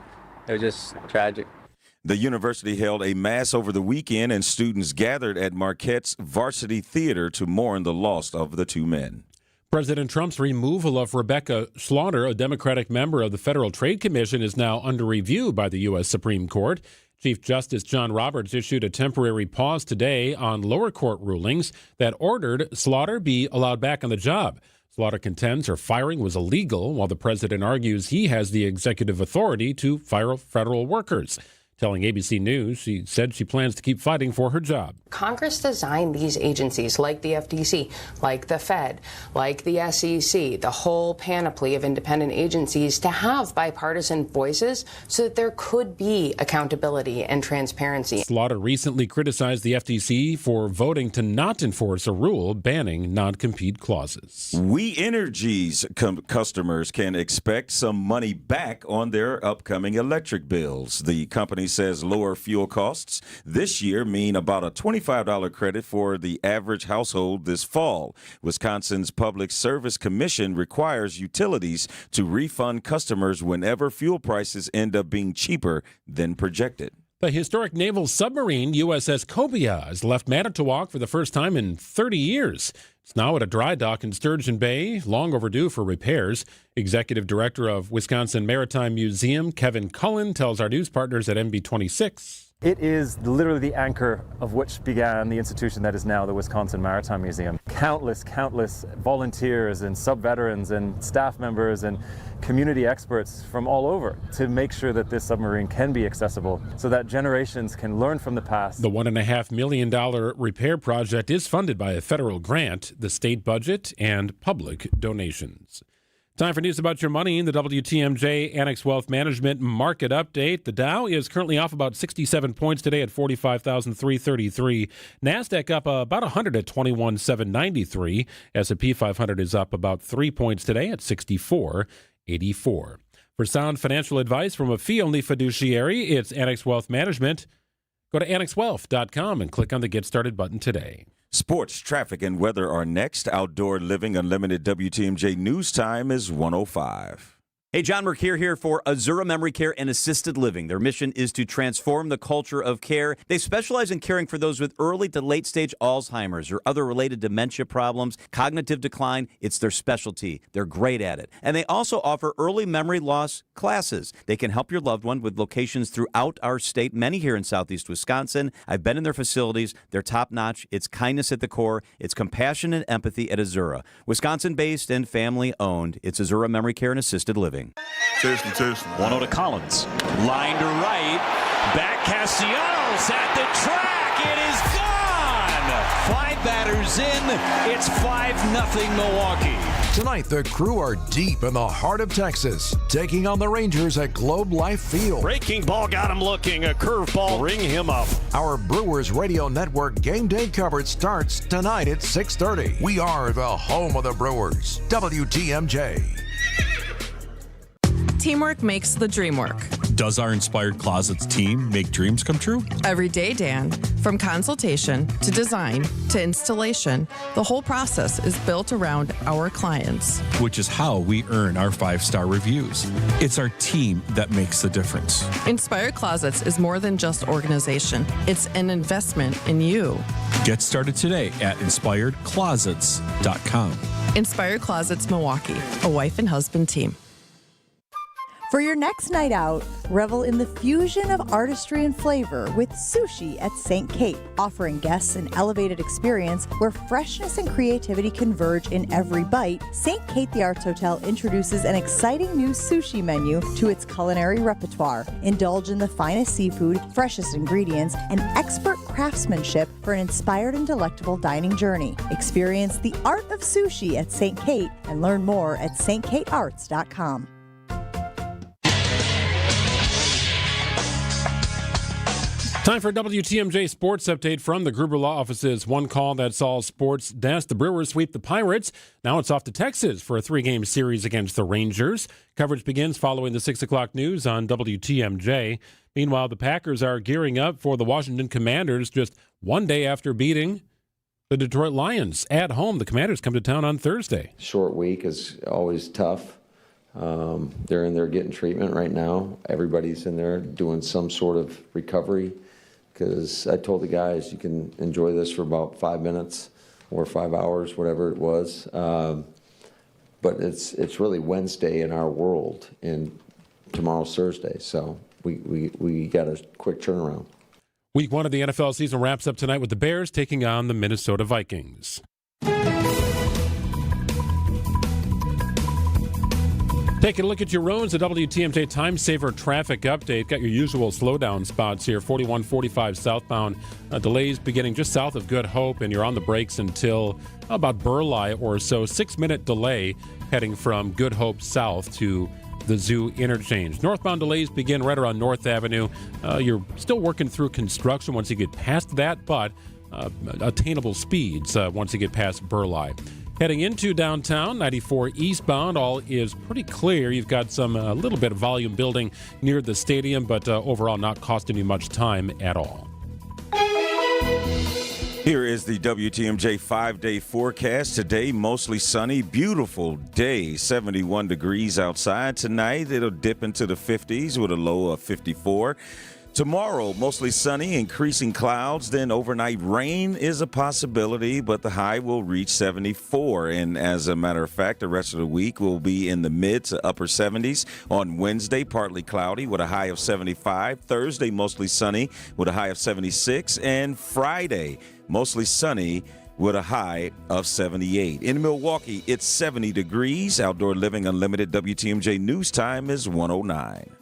it was just tragic. The university held a mass over the weekend, and students gathered at Marquette's Varsity Theater to mourn the loss of the two men. President Trump's removal of Rebecca Slaughter, a Democratic member of the Federal Trade Commission, is now under review by the U.S. Supreme Court. Chief Justice John Roberts issued a temporary pause today on lower court rulings that ordered Slaughter be allowed back on the job. Slaughter contends her firing was illegal, while the president argues he has the executive authority to fire federal workers. Telling ABC News, she said she plans to keep fighting for her job. Congress designed these agencies like the FTC, like the Fed, like the SEC, the whole panoply of independent agencies to have bipartisan voices so that there could be accountability and transparency. Slaughter recently criticized the FTC for voting to not enforce a rule banning non-compete clauses. We Energy's customers can expect some money back on their upcoming electric bills. The company says lower fuel costs this year mean about a $25 credit for the average household this fall. Wisconsin's Public Service Commission requires utilities to refund customers whenever fuel prices end up being cheaper than projected. The historic naval submarine USS Cobia has left Manitowoc for the first time in 30 years. It's now at a dry dock in Sturgeon Bay, long overdue for repairs. Executive Director of Wisconsin Maritime Museum, Kevin Cullen, tells our news partners at MB26. It is literally the anchor of which began the institution that is now the Wisconsin Maritime Museum. Countless volunteers and sub-veterans and staff members and community experts from all over to make sure that this submarine can be accessible so that generations can learn from the past. The $1.5 million repair project is funded by a federal grant, the state budget, and public donations. Time for news about your money in the WTMJ Annex Wealth Management Market Update. The Dow is currently off about 67 points today at 45,333. NASDAQ up about 100 at 21,793. S&P 500 is up about 3 points today at 64,84. For sound financial advice from a fee-only fiduciary, it's Annex Wealth Management. Go to annexwealth.com and click on the Get Started button today. Sports, traffic, and weather are next. Outdoor Living Unlimited WTMJ News Time is 1:05. Hey, John Mercure here for Azura Memory Care and Assisted Living. Their mission is to transform the culture of care. They specialize in caring for those with early to late stage Alzheimer's or other related dementia problems, cognitive decline. It's their specialty. They're great at it. And they also offer early memory loss classes. They can help your loved one with locations throughout our state, many here in southeast Wisconsin. I've been in their facilities. They're top notch. It's kindness at the core. It's compassion and empathy at Azura. Wisconsin-based and family-owned. It's Azura Memory Care and Assisted Living. Testing. 1-0 to Collins. Line to right. Back Castellanos at the track. It is gone. 5 batters in. It's 5-0 Milwaukee. Tonight, the Crew are deep in the heart of Texas, taking on the Rangers at Globe Life Field. Breaking ball got him looking. A curveball ring him up. Our Brewers Radio Network game day coverage starts tonight at 6:30. We are the home of the Brewers. WTMJ. Teamwork makes the dream work. Does our Inspired Closets team make dreams come true? Every day, Dan. From consultation to design to installation, the whole process is built around our clients. Which is how we earn our 5-star reviews. It's our team that makes the difference. Inspired Closets is more than just organization. It's an investment in you. Get started today at inspiredclosets.com. Inspired Closets Milwaukee, a wife and husband team. For your next night out, revel in the fusion of artistry and flavor with sushi at St. Kate, offering guests an elevated experience where freshness and creativity converge in every bite. St. Kate the Arts Hotel introduces an exciting new sushi menu to its culinary repertoire. Indulge in the finest seafood, freshest ingredients, and expert craftsmanship for an inspired and delectable dining journey. Experience the art of sushi at St. Kate and learn more at stkatearts.com. Time for a WTMJ Sports Update from the Gruber Law Office's One Call That's All Sports Desk. The Brewers sweep the Pirates. Now it's off to Texas for a 3-game series against the Rangers. Coverage begins following the 6 o'clock news on WTMJ. Meanwhile, the Packers are gearing up for the Washington Commanders just one day after beating the Detroit Lions at home. The Commanders come to town on Thursday. Short week is always tough. They're in there getting treatment right now. Everybody's in there doing some sort of recovery. Because I told the guys, you can enjoy this for about 5 minutes or 5 hours, whatever it was. But it's really Wednesday in our world, and tomorrow's Thursday. So we got a quick turnaround. Week 1 of the NFL season wraps up tonight with the Bears taking on the Minnesota Vikings. Taking a look at your roads, a WTMJ Time Saver traffic update. Got your usual slowdown spots here. 4145 southbound. Delays beginning just south of Good Hope, and you're on the brakes until about Burleigh or so. 6-minute delay heading from Good Hope south to the Zoo interchange. Northbound delays begin right around North Avenue. You're still working through construction once you get past that, but attainable speeds once you get past Burleigh. Heading into downtown, 94 eastbound, all is pretty clear. You've got some a little bit of volume building near the stadium, but overall not costing you much time at all. Here is the WTMJ 5-day forecast. Today, mostly sunny, beautiful day, 71 degrees outside. Tonight, it'll dip into the 50s with a low of 54. Tomorrow, mostly sunny, increasing clouds, then overnight rain is a possibility, but the high will reach 74. And as a matter of fact, the rest of the week will be in the mid to upper 70s. On Wednesday, partly cloudy with a high of 75. Thursday, mostly sunny with a high of 76. And Friday, mostly sunny with a high of 78. In Milwaukee, it's 70 degrees. Outdoor Living Unlimited WTMJ News Time is 1:09.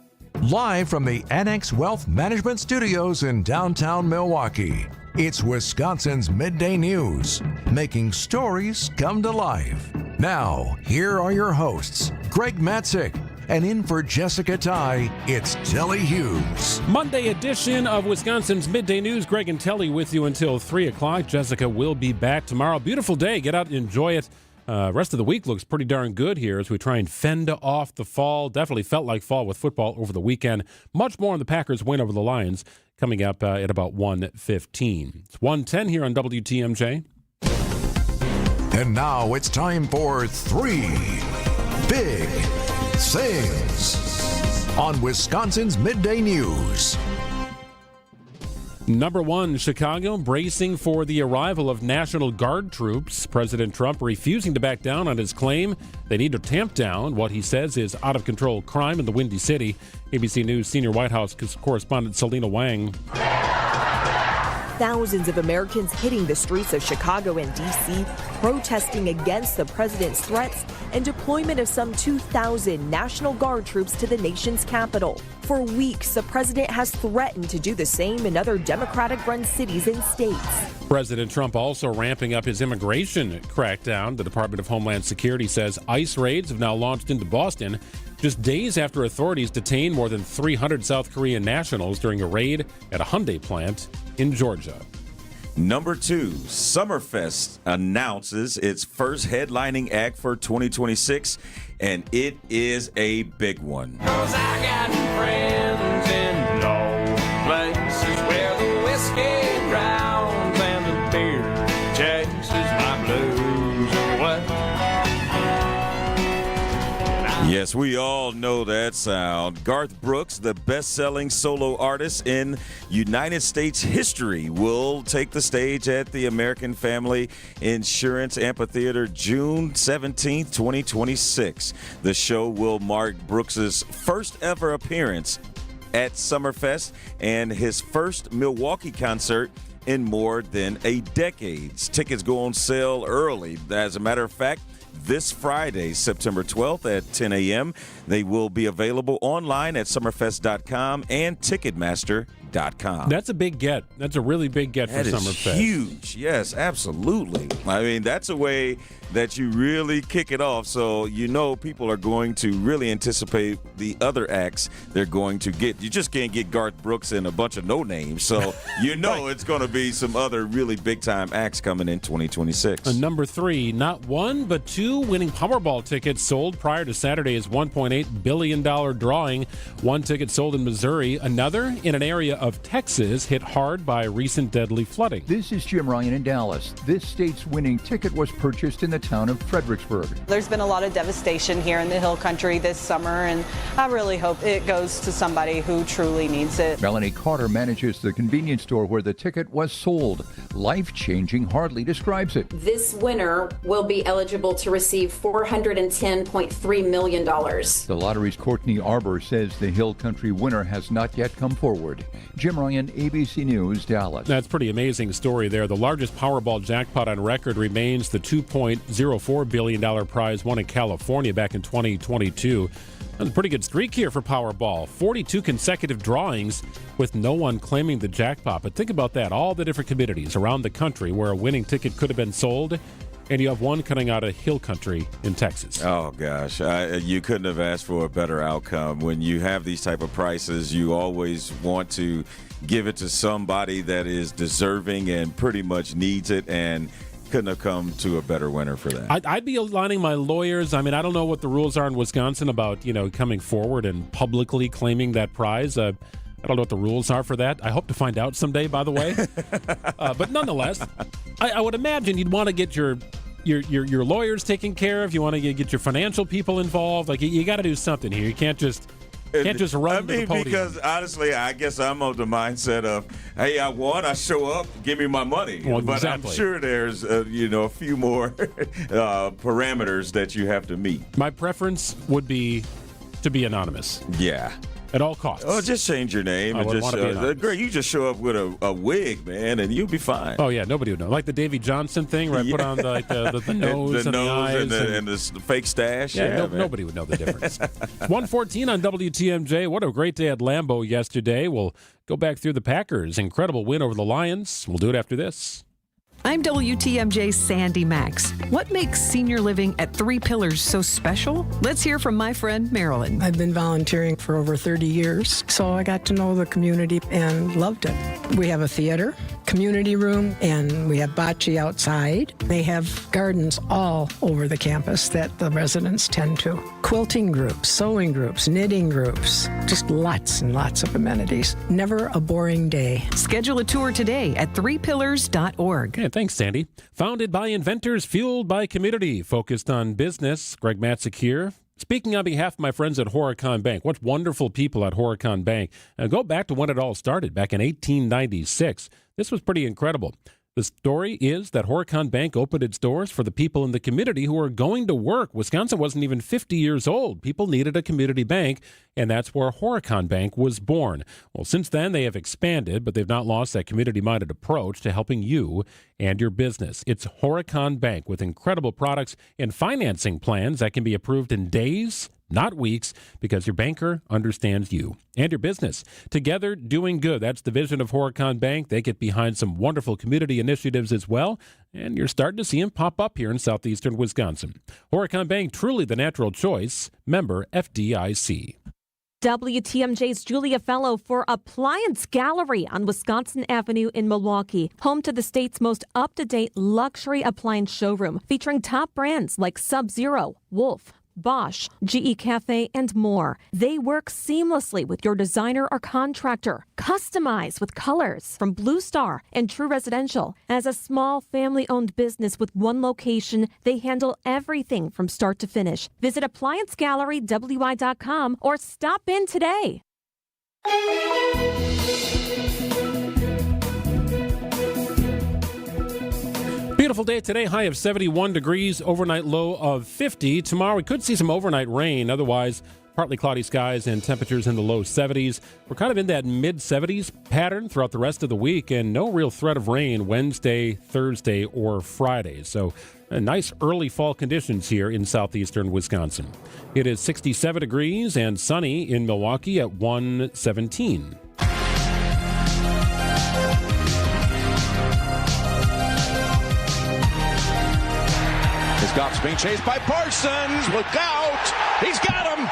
Live from the Annex Wealth Management Studios in downtown Milwaukee, it's Wisconsin's Midday News, making stories come to life. Now, here are your hosts, Greg Matzek, and in for Jessica Ty, it's Telly Hughes. Monday edition of Wisconsin's Midday News. Greg and Telly with you until 3 o'clock. Jessica will be back tomorrow. Beautiful day. Get out and enjoy it. Rest of the week looks pretty darn good here as we try and fend off the fall. Definitely felt like fall with football over the weekend. Much more on the Packers' win over the Lions coming up at about 1:15. It's 1:10 here on WTMJ. And now it's time for 3 Big Things on Wisconsin's Midday News. Number 1, Chicago bracing for the arrival of National Guard troops. President Trump refusing to back down on his claim they need to tamp down what he says is out-of-control crime in the Windy City. ABC News senior White House correspondent Selena Wang. Thousands of Americans hitting the streets of Chicago and D.C., protesting against the president's threats and deployment of some 2,000 National Guard troops to the nation's capital. For weeks, the president has threatened to do the same in other Democratic-run cities and states. President Trump also ramping up his immigration crackdown. The Department of Homeland Security says ICE raids have now launched into Boston just days after authorities detained more than 300 South Korean nationals during a raid at a Hyundai plant in Georgia. Number 2, Summerfest announces its first headlining act for 2026, and it is a big one. 'Cause I got friends in low places where the whiskey drowns and the beer chases my blues away. Yes, we all know that sound. Garth Brooks, the best-selling solo artist in United States history, will take the stage at the American Family Insurance Amphitheater June 17th, 2026. The show will mark Brooks's first ever appearance at Summerfest and his first Milwaukee concert in more than a decade. Tickets go on sale early. As a matter of fact, this Friday, September 12th at 10 a.m., they will be available online at summerfest.com and Ticketmaster.com. That's a big get. That's a really big get for Summerfest. That is huge. Yes, absolutely. I mean, that's a way that you really kick it off. So, people are going to really anticipate the other acts they're going to get. You just can't get Garth Brooks and a bunch of no-names. So, it's going to be some other really big-time acts coming in 2026. Number 3, not one, but 2 winning Powerball tickets sold prior to Saturday's $1.8 billion drawing. One ticket sold in Missouri, another in an area of Texas hit hard by recent deadly flooding. This is Jim Ryan in Dallas. This state's winning ticket was purchased in the town of Fredericksburg. There's been a lot of devastation here in the Hill Country this summer, and I really hope it goes to somebody who truly needs it. Melanie Carter manages the convenience store where the ticket was sold. Life-changing hardly describes it. This winner will be eligible to receive $410.3 million. The lottery's Courtney Arbor says the Hill Country winner has not yet come forward. Jim Ryan, ABC News, Dallas. That's a pretty amazing story there. The largest Powerball jackpot on record remains the $2.04 billion prize won in California back in 2022. That's a pretty good streak here for Powerball. 42 consecutive drawings with no one claiming the jackpot. But think about that. All the different communities around the country where a winning ticket could have been sold, and you have one coming out of Hill Country in Texas. Oh, gosh. You couldn't have asked for a better outcome. When you have these type of prices, you always want to give it to somebody that is deserving and pretty much needs it, and couldn't have come to a better winner for that. I'd be aligning my lawyers. I mean, I don't know what the rules are in Wisconsin about, coming forward and publicly claiming that prize. I don't know what the rules are for that. I hope to find out someday, by the way. But nonetheless, I would imagine you'd want to get your lawyers taken care of. You want to get your financial people involved. Like, you got to do something here. You can't just run to the podium. Because honestly, I guess I'm of the mindset of, hey, I won, I show up, give me my money. Well, but exactly. I'm sure there's a few more parameters that you have to meet. My preference would be to be anonymous. Yeah. At all costs. Oh, just change your name. And just great. You just show up with a wig, man, and you'll be fine. Oh, yeah, nobody would know. Like the Davy Johnson thing, where I put on the nose and the eyes. And the fake stash. Yeah, nobody would know the difference. 1:14 on WTMJ. What a great day at Lambeau yesterday. We'll go back through the Packers' incredible win over the Lions. We'll do it after this. I'm WTMJ's Sandy Max. What makes senior living at Three Pillars so special? Let's hear from my friend Marilyn. I've been volunteering for over 30 years, so I got to know the community and loved it. We have a theater, community room, and we have bocce outside. They have gardens all over the campus that the residents tend to. Quilting groups, sewing groups, knitting groups, just lots and lots of amenities. Never a boring day. Schedule a tour today at threepillars.org. Yeah, thanks, Sandy. Founded by inventors, fueled by community, focused on business. Greg Matzek here. Speaking on behalf of my friends at Horicon Bank. What wonderful people at Horicon Bank. Go back to when it all started, back in 1896. This was pretty incredible. The story is that Horicon Bank opened its doors for the people in the community who were going to work. Wisconsin wasn't even 50 years old. People needed a community bank, and that's where Horicon Bank was born. Well, since then, they have expanded, but they've not lost that community-minded approach to helping you and your business. It's Horicon Bank with incredible products and financing plans that can be approved in days, not weeks, because your banker understands you and your business. Together, doing good. That's the vision of Horicon Bank. They get behind some wonderful community initiatives as well, and you're starting to see them pop up here in southeastern Wisconsin. Horicon Bank, truly the natural choice. Member FDIC. WTMJ's Julia Fellow for Appliance Gallery on Wisconsin Avenue in Milwaukee, home to the state's most up-to-date luxury appliance showroom, featuring top brands like Sub-Zero, Wolf, Bosch, GE Cafe, and more. They work seamlessly with your designer or contractor. Customize with colors from Blue Star and True Residential. As a small family-owned business with one location, they handle everything from start to finish. Visit ApplianceGalleryWI.com or stop in today. Beautiful day today, high of 71 degrees, overnight low of 50. Tomorrow we could see some overnight rain, otherwise partly cloudy skies and temperatures in the low 70s. We're kind of in that mid-70s pattern throughout the rest of the week, and no real threat of rain Wednesday, Thursday, or Friday. So nice early fall conditions here in southeastern Wisconsin. It is 67 degrees and sunny in Milwaukee at 117. Goff's being chased by Parsons. Look out. He's got him.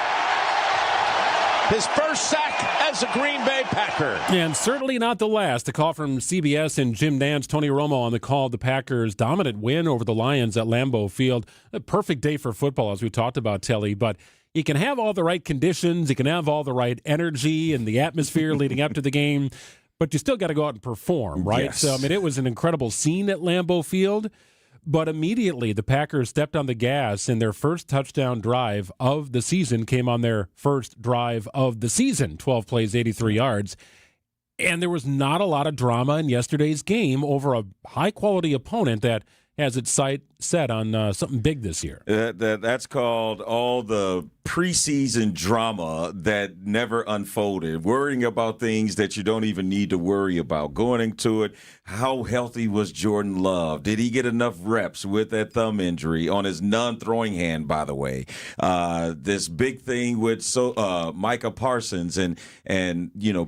His first sack as a Green Bay Packer. And certainly not the last. A call from CBS and Jim Nantz, Tony Romo on the call. The Packers' dominant win over the Lions at Lambeau Field. A perfect day for football, as we talked about, Telly. But you can have all the right conditions. You can have all the right energy and the atmosphere leading up to the game. But you still got to go out and perform, right? Yes. So, I mean, it was an incredible scene at Lambeau Field. But immediately, the Packers stepped on the gas, and their first touchdown drive of the season came on their first drive of the season, 12 plays, 83 yards. And there was not a lot of drama in yesterday's game over a high-quality opponent that has its sight set on something big this year. That's called all the preseason drama that never unfolded, worrying about things that you don't even need to worry about. Going into it, how healthy was Jordan Love? Did he get enough reps with that thumb injury on his non-throwing hand, by the way? This big thing with Micah Parsons and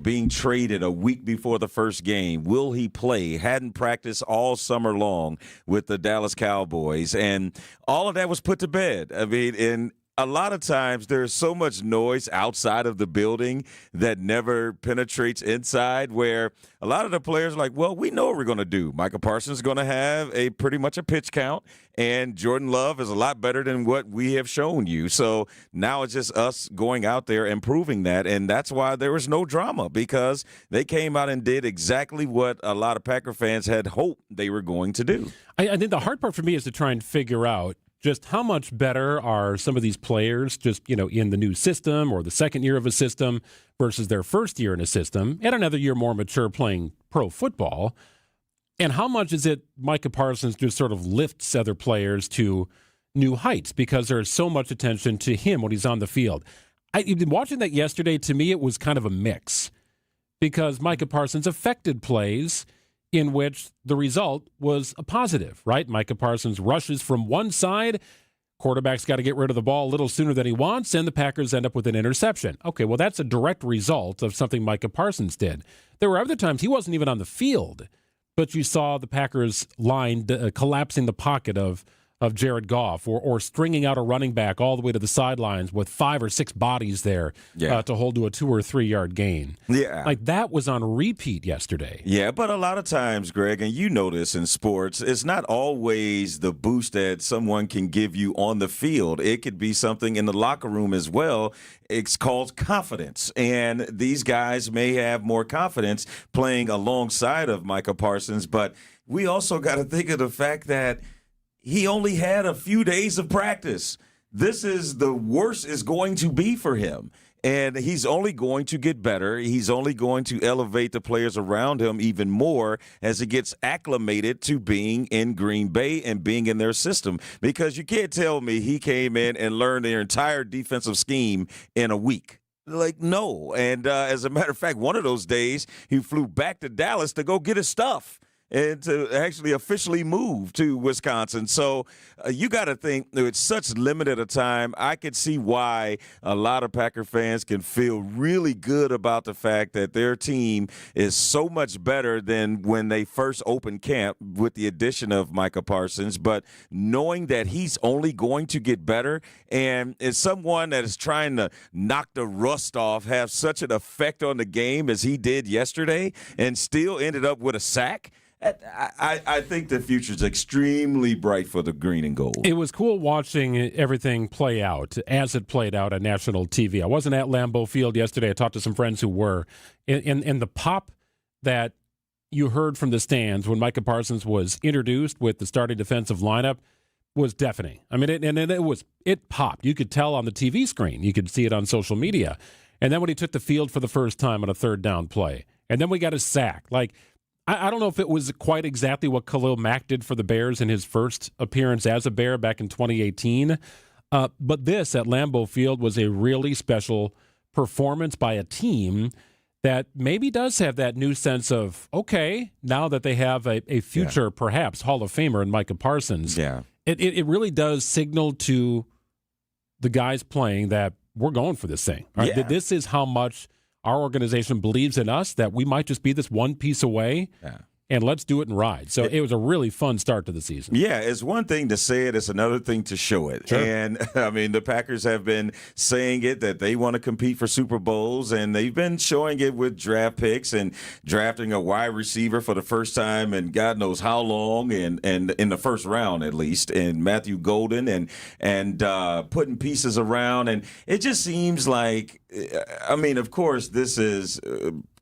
being traded a week before the first game. Will he play? Hadn't practiced all summer long with the Dallas Cowboys. And all of that was put to bed. I mean, and a lot of times there's so much noise outside of the building that never penetrates inside, where a lot of the players are like, well, we know what we're going to do. Micah Parsons is going to have pretty much a pitch count, and Jordan Love is a lot better than what we have shown you. So now it's just us going out there and proving that, and that's why there was no drama, because they came out and did exactly what a lot of Packer fans had hoped they were going to do. I think the hard part for me is to try and figure out just how much better are some of these players just, in the new system or the second year of a system versus their first year in a system and another year more mature playing pro football. And how much is it Micah Parsons just sort of lifts other players to new heights because there's so much attention to him when he's on the field. Watching that yesterday, to me, it was kind of a mix because Micah Parsons affected plays in which the result was a positive, right? Micah Parsons rushes from one side, quarterback's got to get rid of the ball a little sooner than he wants, and the Packers end up with an interception. Okay, well, that's a direct result of something Micah Parsons did. There were other times he wasn't even on the field, but you saw the Packers line collapsing the pocket of Jared Goff or stringing out a running back all the way to the sidelines with 5 or 6 bodies there to hold to a 2 or 3 yard gain. Yeah. Like that was on repeat yesterday. Yeah, but a lot of times, Greg, and you know this in sports, it's not always the boost that someone can give you on the field. It could be something in the locker room as well. It's called confidence, and these guys may have more confidence playing alongside of Micah Parsons, but we also got to think of the fact that he only had a few days of practice. This is the worst is going to be for him. And he's only going to get better. He's only going to elevate the players around him even more as he gets acclimated to being in Green Bay and being in their system. Because you can't tell me he came in and learned their entire defensive scheme in a week. Like, no. And as a matter of fact, one of those days, he flew back to Dallas to go get his stuff and to actually officially move to Wisconsin. So you got to think it's such limited a time. I could see why a lot of Packer fans can feel really good about the fact that their team is so much better than when they first opened camp with the addition of Micah Parsons. But knowing that he's only going to get better, and as someone that is trying to knock the rust off, have such an effect on the game as he did yesterday and still ended up with a sack, I think the future is extremely bright for the green and gold. It was cool watching everything play out as it played out on national TV. I wasn't at Lambeau Field yesterday. I talked to some friends who were. And the pop that you heard from the stands when Micah Parsons was introduced with the starting defensive lineup was deafening. I mean, it popped. You could tell on the TV screen. You could see it on social media. And then when he took the field for the first time on a third down play, and then we got a sack. Like, I don't know if it was quite exactly what Khalil Mack did for the Bears in his first appearance as a Bear back in 2018. But this at Lambeau Field was a really special performance by a team that maybe does have that new sense of, okay, now that they have a future, perhaps, Hall of Famer in Micah Parsons. Yeah. It really does signal to the guys playing that we're going for this thing. Right? Yeah. This is how much our organization believes in us, that we might just be this one piece away, and let's do it and ride. So it was a really fun start to the season. Yeah, it's one thing to say it, it's another thing to show it. Sure. And, I mean, the Packers have been saying it, that they want to compete for Super Bowls, and they've been showing it with draft picks and drafting a wide receiver for the first time in God knows how long, and in the first round at least, and Matthew Golden, and putting pieces around. And it just seems like, I mean, of course, this is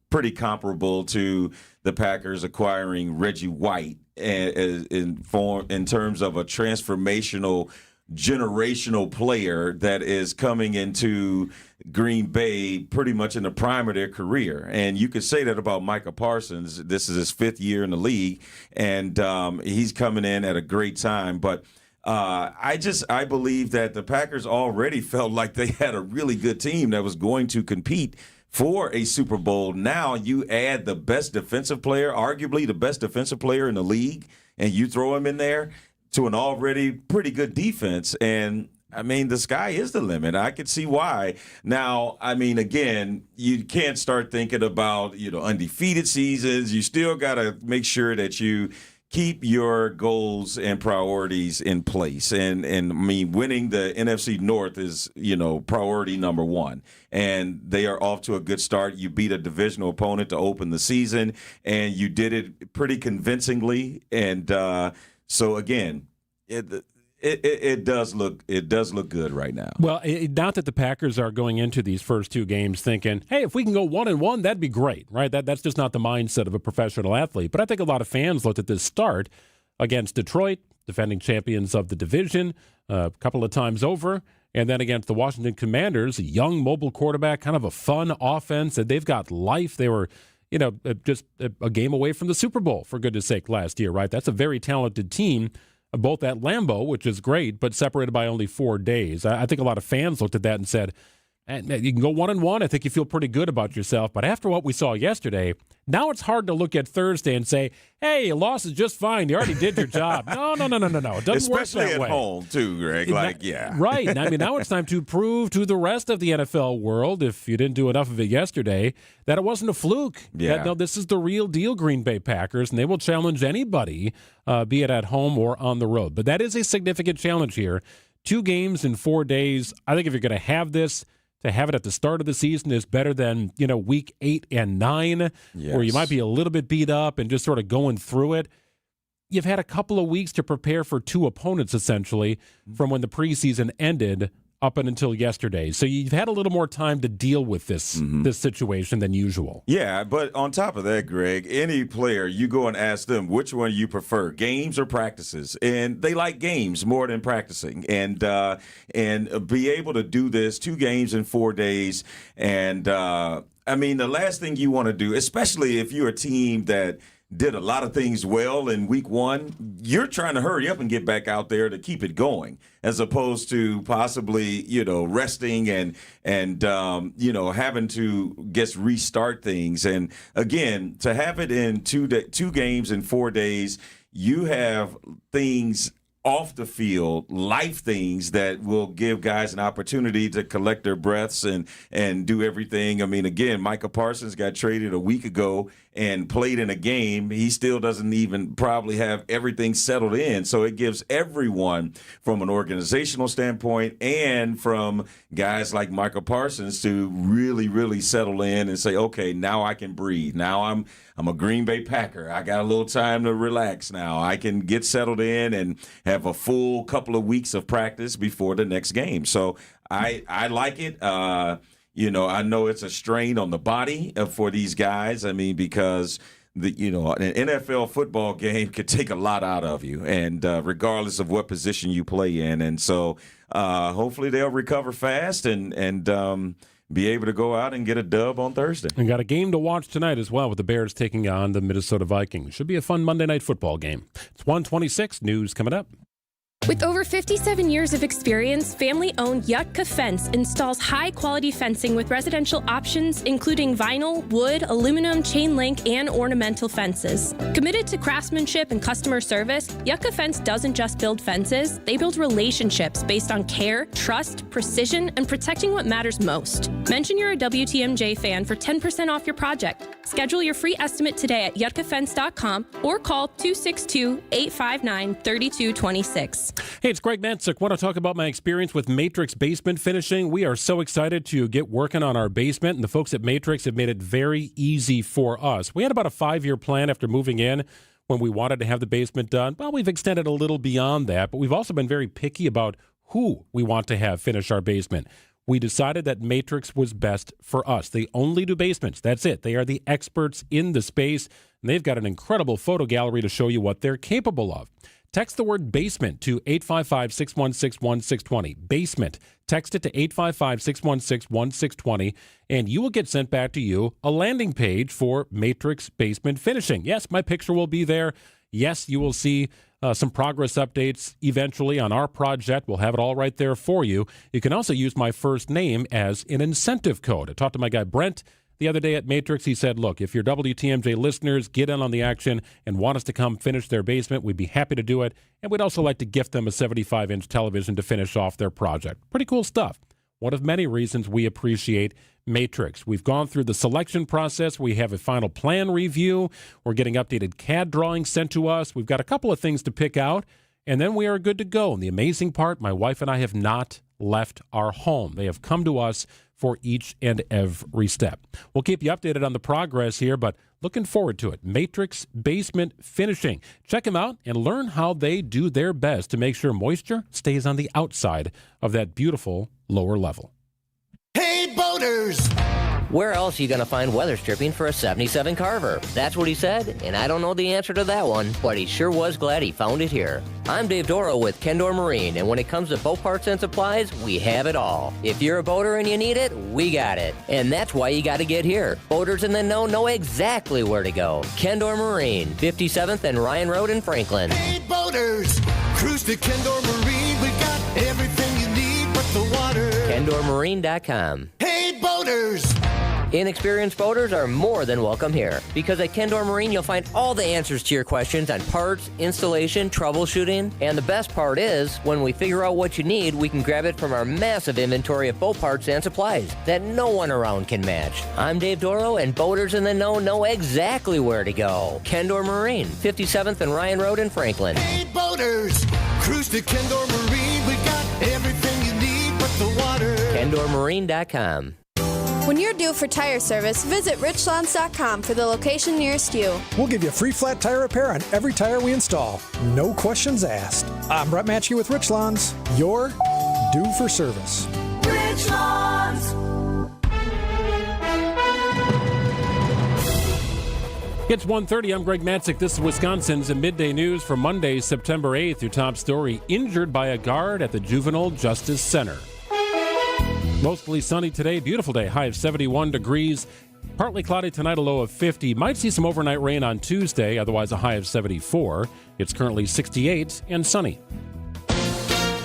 pretty comparable to the Packers acquiring Reggie White in terms of a transformational, generational player that is coming into Green Bay pretty much in the prime of their career. And you could say that about Micah Parsons. This is his fifth year in the league, and he's coming in at a great time. But I believe that the Packers already felt like they had a really good team that was going to compete for a Super Bowl. Now you add the best defensive player, arguably the best defensive player in the league, and you throw him in there to an already pretty good defense. And, I mean, the sky is the limit. I could see why. Now, I mean, again, you can't start thinking about, undefeated seasons. You still got to make sure that you keep your goals and priorities in place. And I mean, winning the NFC North is, priority number one. And they are off to a good start. You beat a divisional opponent to open the season, and you did it pretty convincingly. And so, again, it does look good right now. Well, not that the Packers are going into these first two games thinking, hey, if we can go 1-1, that'd be great, right? That's just not the mindset of a professional athlete. But I think a lot of fans looked at this start against Detroit, defending champions of the division, a couple of times over, and then against the Washington Commanders, a young mobile quarterback, kind of a fun offense, and they've got life. They were, just a game away from the Super Bowl, for goodness sake, last year, right? That's a very talented team, both at Lambeau, which is great, but separated by only 4 days. I think a lot of fans looked at that and said, you can go 1-1. I think you feel pretty good about yourself. But after what we saw yesterday, now it's hard to look at Thursday and say, hey, a loss is just fine. You already did your job. No. It doesn't Especially work that way. Especially at home, too, Greg. Right. I mean, now it's time to prove to the rest of the NFL world, if you didn't do enough of it yesterday, that it wasn't a fluke. Yeah. No, this is the real deal Green Bay Packers, and they will challenge anybody, be it at home or on the road. But that is a significant challenge here. 2 games in 4 days. I think if you're going to have this, to have it at the start of the season is better than, week 8 and 9, where you might be a little bit beat up and just sort of going through it. You've had a couple of weeks to prepare for 2 opponents, essentially, from when the preseason ended up until yesterday. So you've had a little more time to deal with this situation than usual. Yeah, but on top of that, Greg, any player, you go and ask them which one you prefer, games or practices, and they like games more than practicing. And be able to do this 2 games in 4 days, and I mean, the last thing you want to do, especially if you're a team that did a lot of things well in week 1, you're trying to hurry up and get back out there to keep it going, as opposed to possibly, resting and having to restart things. And again, to have it in 2 games in 4 days, you have things off the field, life things that will give guys an opportunity to collect their breaths and do everything. I mean, again, Micah Parsons got traded a week ago and played in a game. He still doesn't even probably have everything settled in. So it gives everyone, from an organizational standpoint and from guys like Micah Parsons, to really, really settle in and say, okay, now I can breathe. Now I'm a Green Bay Packer. I got a little time to relax now. I can get settled in and have a full couple of weeks of practice before the next game. So I like it. You know, I know it's a strain on the body for these guys. I mean, because an NFL football game could take a lot out of you, and regardless of what position you play in. And so hopefully they'll recover fast and be able to go out and get a dub on Thursday. And got a game to watch tonight as well with the Bears taking on the Minnesota Vikings. Should be a fun Monday night football game. It's 1:26. News coming up. With over 57 years of experience, family-owned Yutka Fence installs high-quality fencing with residential options, including vinyl, wood, aluminum, chain link, and ornamental fences. Committed to craftsmanship and customer service, Yutka Fence doesn't just build fences, they build relationships based on care, trust, precision, and protecting what matters most. Mention you're a WTMJ fan for 10% off your project. Schedule your free estimate today at yutkafence.com or call 262-859-3226. Hey, it's Greg Matzek. Want to talk about my experience with Matrix Basement Finishing? We are so excited to get working on our basement, and the folks at Matrix have made it very easy for us. We had about a 5-year plan after moving in when we wanted to have the basement done. Well, we've extended a little beyond that, but we've also been very picky about who we want to have finish our basement. We decided that Matrix was best for us. They only do basements. That's it. They are the experts in the space, and they've got an incredible photo gallery to show you what they're capable of. Text the word basement to 855-616-1620. Basement. Text it to 855-616-1620, and you will get sent back to you a landing page for Matrix Basement Finishing. Yes, my picture will be there. Yes, you will see some progress updates eventually on our project. We'll have it all right there for you. You can also use my first name as an incentive code. I talked to my guy Brent the other day at Matrix. He said, look, if your WTMJ listeners get in on the action and want us to come finish their basement, we'd be happy to do it. And we'd also like to gift them a 75-inch television to finish off their project. Pretty cool stuff. One of many reasons we appreciate Matrix. We've gone through the selection process. We have a final plan review. We're getting updated CAD drawings sent to us. We've got a couple of things to pick out, and then we are good to go. And the amazing part, my wife and I have not left our home. They have come to us for each and every step. We'll keep you updated on the progress here, but looking forward to it. Matrix Basement Finishing. Check them out and learn how they do their best to make sure moisture stays on the outside of that beautiful lower level. Hey, boaters! Where else are you going to find weather stripping for a 77 Carver? That's what he said, and I don't know the answer to that one, but he sure was glad he found it here. I'm Dave Doro with Kendor Marine, and when it comes to boat parts and supplies, we have it all. If you're a boater and you need it, we got it. And that's why you got to get here. Boaters in the know exactly where to go. Kendor Marine, 57th and Ryan Road in Franklin. Hey, boaters! Cruise to Kendor Marine. We got everything you need but the water. KendorMarine.com. Hey, boaters! Inexperienced boaters are more than welcome here, because at Kendor Marine you'll find all the answers to your questions on parts, installation, troubleshooting, and the best part is, when we figure out what you need, we can grab it from our massive inventory of boat parts and supplies that no one around can match. I'm Dave Doro, and boaters in the know exactly where to go. Kendor Marine, 57th and Ryan Road in Franklin. Hey, boaters! Cruise to Kendor Marine. We got everything you need but the water. KendorMarine.com. When you're due for tire service, visit richlands.com for the location nearest you. We'll give you a free flat tire repair on every tire we install. No questions asked. I'm Brett Matchke with Richlands. You're due for service. Richlands! It's 1:30. I'm Greg Matzek. This is Wisconsin's Midday News for Monday, September 8th. Your top story, injured by a guard at the Juvenile Justice Center. Mostly sunny today. Beautiful day. High of 71 degrees. Partly cloudy tonight, a low of 50. Might see some overnight rain on Tuesday, otherwise a high of 74. It's currently 68 and sunny.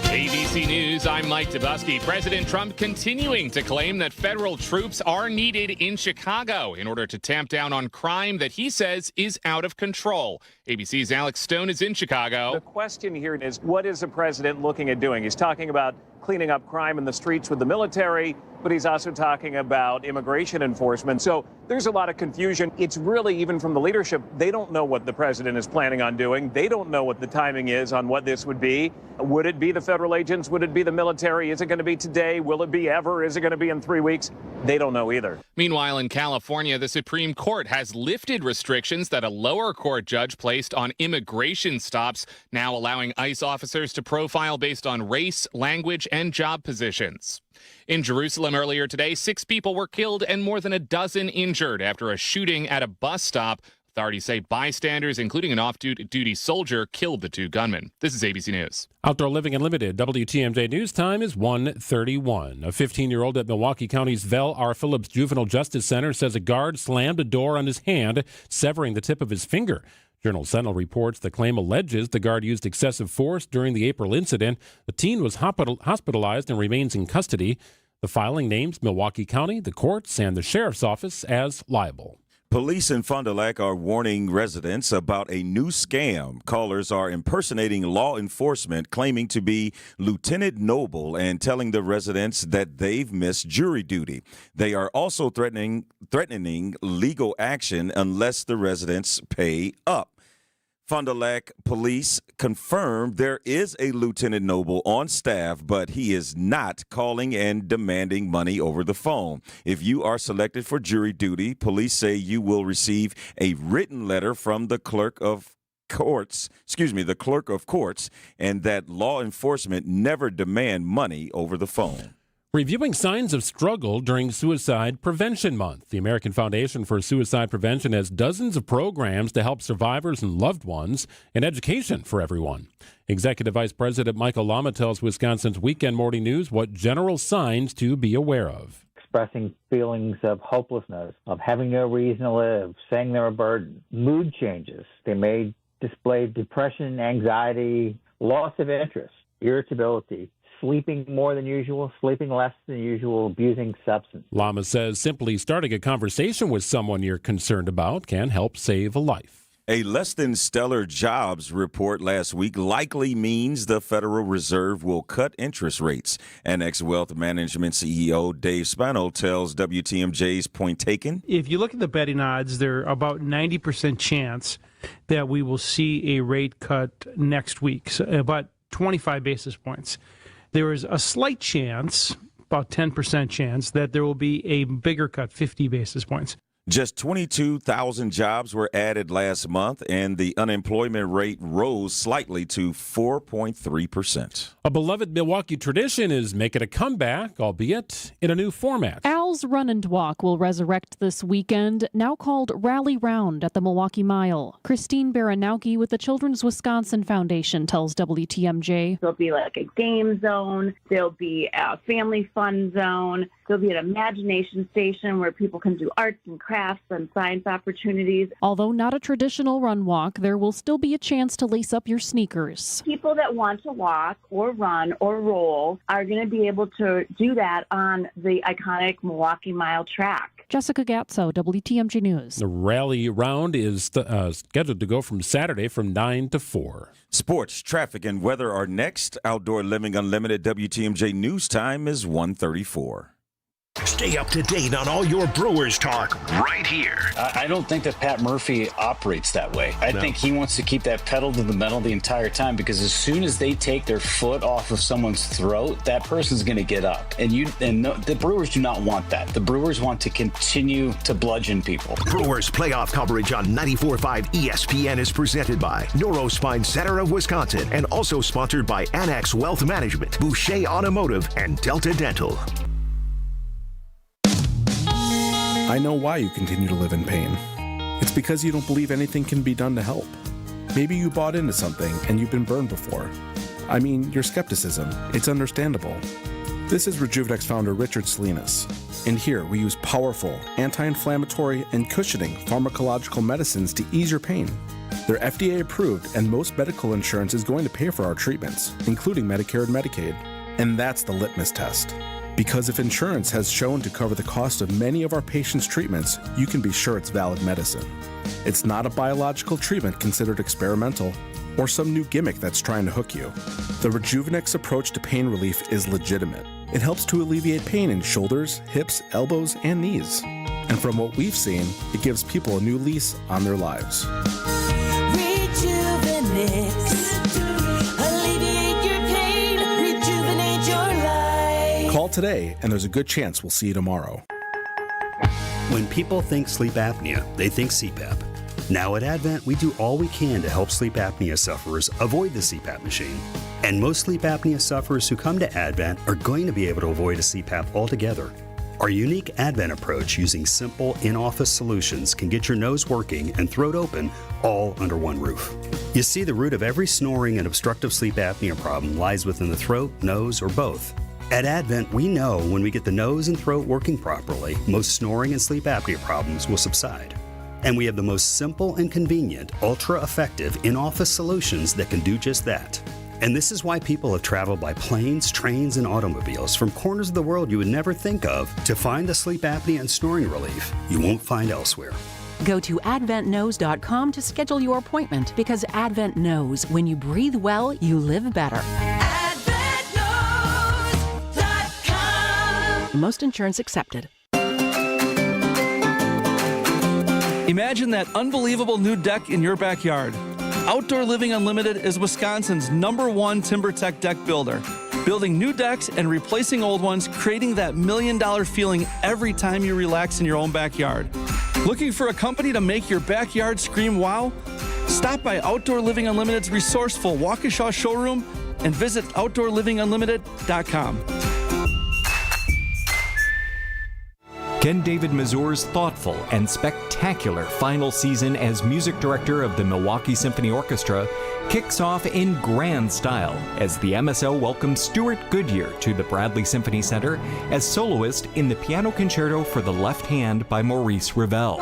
ABC News, I'm Mike Dubusky. President Trump continuing to claim that federal troops are needed in Chicago in order to tamp down on crime that he says is out of control. ABC's Alex Stone is in Chicago. The question here is, what is the president looking at doing? He's talking about cleaning up crime in the streets with the military, but he's also talking about immigration enforcement. So there's a lot of confusion. It's really, even from the leadership, they don't know what the president is planning on doing. They don't know what the timing is on what this would be. Would it be the federal agents? Would it be the military? Is it going to be today? Will it be ever? Is it going to be in 3 weeks? They don't know either. Meanwhile, in California, the Supreme Court has lifted restrictions that a lower court judge placed on immigration stops, now allowing ICE officers to profile based on race, language, and job positions. In Jerusalem earlier today, 6 people were killed and more than a dozen injured after a shooting at a bus stop. Authorities say bystanders, including an off-duty soldier, killed the 2 gunmen. This is ABC News. Outdoor Living Unlimited, WTMJ News Time is 1:31. A 15-year-old at Milwaukee County's Vel R. Phillips Juvenile Justice Center says a guard slammed a door on his hand, severing the tip of his finger. Journal Sentinel reports the claim alleges the guard used excessive force during the April incident. The teen was hospitalized and remains in custody. The filing names Milwaukee County, the courts, and the sheriff's office as liable. Police in Fond du Lac are warning residents about a new scam. Callers are impersonating law enforcement, claiming to be Lieutenant Noble and telling the residents that they've missed jury duty. They are also threatening legal action unless the residents pay up. Fond du Lac police confirmed there is a Lieutenant Noble on staff, but he is not calling and demanding money over the phone. If you are selected for jury duty, police say you will receive a written letter from the clerk of courts, and that law enforcement never demand money over the phone. Reviewing signs of struggle during Suicide Prevention Month. The American Foundation for Suicide Prevention has dozens of programs to help survivors and loved ones and education for everyone. Executive Vice President Michael Lama tells Wisconsin's Weekend Morning News what general signs to be aware of. Expressing feelings of hopelessness, of having no reason to live, saying they're a burden, mood changes. They may display depression, anxiety, loss of interest, irritability, sleeping more than usual, sleeping less than usual, abusing substance. Lama says simply starting a conversation with someone you're concerned about can help save a life. A less than stellar jobs report last week likely means the Federal Reserve will cut interest rates. Annex Wealth Management CEO Dave Spano tells WTMJ's Point Taken. If you look at the betting odds, they're about 90% chance that we will see a rate cut next week, so about 25 basis points. There is a slight chance, about 10% chance, that there will be a bigger cut, 50 basis points. Just 22,000 jobs were added last month, and the unemployment rate rose slightly to 4.3%. A beloved Milwaukee tradition is making a comeback, albeit in a new format. Al's Run and Walk will resurrect this weekend, now called Rally Round at the Milwaukee Mile. Christine Baranowski with the Children's Wisconsin Foundation tells WTMJ. There'll be like a game zone. There'll be a family fun zone. There'll be an imagination station where people can do arts and crafts and science opportunities. Although not a traditional run walk, there will still be a chance to lace up your sneakers. People that want to walk or run or roll are going to be able to do that on the iconic Milwaukee Mile track. Jessica Gatso, WTMJ News. The rally round is scheduled to go from Saturday from 9 to 4. Sports, traffic, and weather are next. Outdoor Living Unlimited WTMJ News Time is 1:34. Stay up to date on all your Brewers talk right here. I don't think that Pat Murphy operates that way. I think he wants to keep that pedal to the metal the entire time, because as soon as they take their foot off of someone's throat, that person's going to get up. And the Brewers do not want that. The Brewers want to continue to bludgeon people. Brewers playoff coverage on 94.5 ESPN is presented by Neurospine Center of Wisconsin and also sponsored by Annex Wealth Management, Boucher Automotive, and Delta Dental. I know why you continue to live in pain. It's because you don't believe anything can be done to help. Maybe you bought into something and you've been burned before. I mean, your skepticism, it's understandable. This is Rejuvenex founder Richard Salinas. And here we use powerful, anti-inflammatory, and cushioning pharmacological medicines to ease your pain. They're FDA approved and most medical insurance is going to pay for our treatments, including Medicare and Medicaid. And that's the litmus test. Because if insurance has shown to cover the cost of many of our patients' treatments, you can be sure it's valid medicine. It's not a biological treatment considered experimental or some new gimmick that's trying to hook you. The Rejuvenex approach to pain relief is legitimate. It helps to alleviate pain in shoulders, hips, elbows, and knees. And from what we've seen, it gives people a new lease on their lives. Alleviate your pain, rejuvenate your life. Call today, and there's a good chance we'll see you tomorrow. When people think sleep apnea, they think CPAP. Now at Advent, we do all we can to help sleep apnea sufferers avoid the CPAP machine. And most sleep apnea sufferers who come to Advent are going to be able to avoid a CPAP altogether. Our unique Advent approach using simple in-office solutions can get your nose working and throat open all under one roof. You see, the root of every snoring and obstructive sleep apnea problem lies within the throat, nose, or both. At Advent, we know when we get the nose and throat working properly, most snoring and sleep apnea problems will subside. And we have the most simple and convenient, ultra-effective in-office solutions that can do just that. And this is why people have traveled by planes, trains, and automobiles from corners of the world you would never think of to find the sleep apnea and snoring relief you won't find elsewhere. Go to adventknows.com to schedule your appointment, because Advent knows when you breathe well, you live better. AdventKnows.com. Most insurance accepted. Imagine that unbelievable new deck in your backyard. Outdoor Living Unlimited is Wisconsin's #1 TimberTech deck builder. Building new decks and replacing old ones, creating that $1 million feeling every time you relax in your own backyard. Looking for a company to make your backyard scream wow? Stop by Outdoor Living Unlimited's resourceful Waukesha showroom and visit OutdoorLivingUnlimited.com. Ken David Mazur's thoughtful and spectacular final season as music director of the Milwaukee Symphony Orchestra kicks off in grand style as the MSO welcomes Stuart Goodyear to the Bradley Symphony Center as soloist in the Piano Concerto for the Left Hand by Maurice Ravel.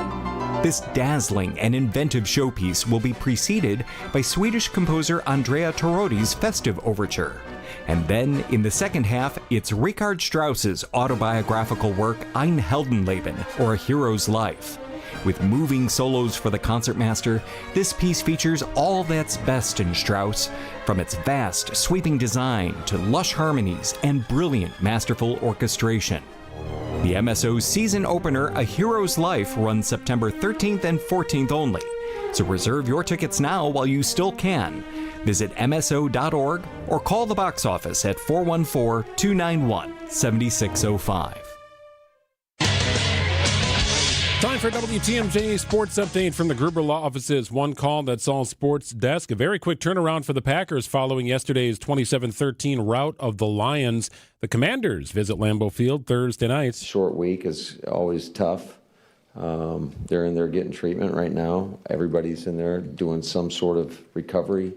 This dazzling and inventive showpiece will be preceded by Swedish composer Andrea Torotti's festive overture. And then, in the second half, it's Richard Strauss's autobiographical work Ein Heldenleben, or A Hero's Life. With moving solos for the concertmaster, this piece features all that's best in Strauss, from its vast, sweeping design to lush harmonies and brilliant, masterful orchestration. The MSO's season opener, A Hero's Life, runs September 13th and 14th only. So reserve your tickets now while you still can. Visit MSO.org or call the box office at 414-291-7605. Time for WTMJ Sports Update from the Gruber Law Office's One Call That's All Sports desk. A very quick turnaround for the Packers following yesterday's 27-13 rout of the Lions. The Commanders visit Lambeau Field Thursday night. Short week is always tough. They're in there getting treatment right now. Everybody's in there doing some sort of recovery,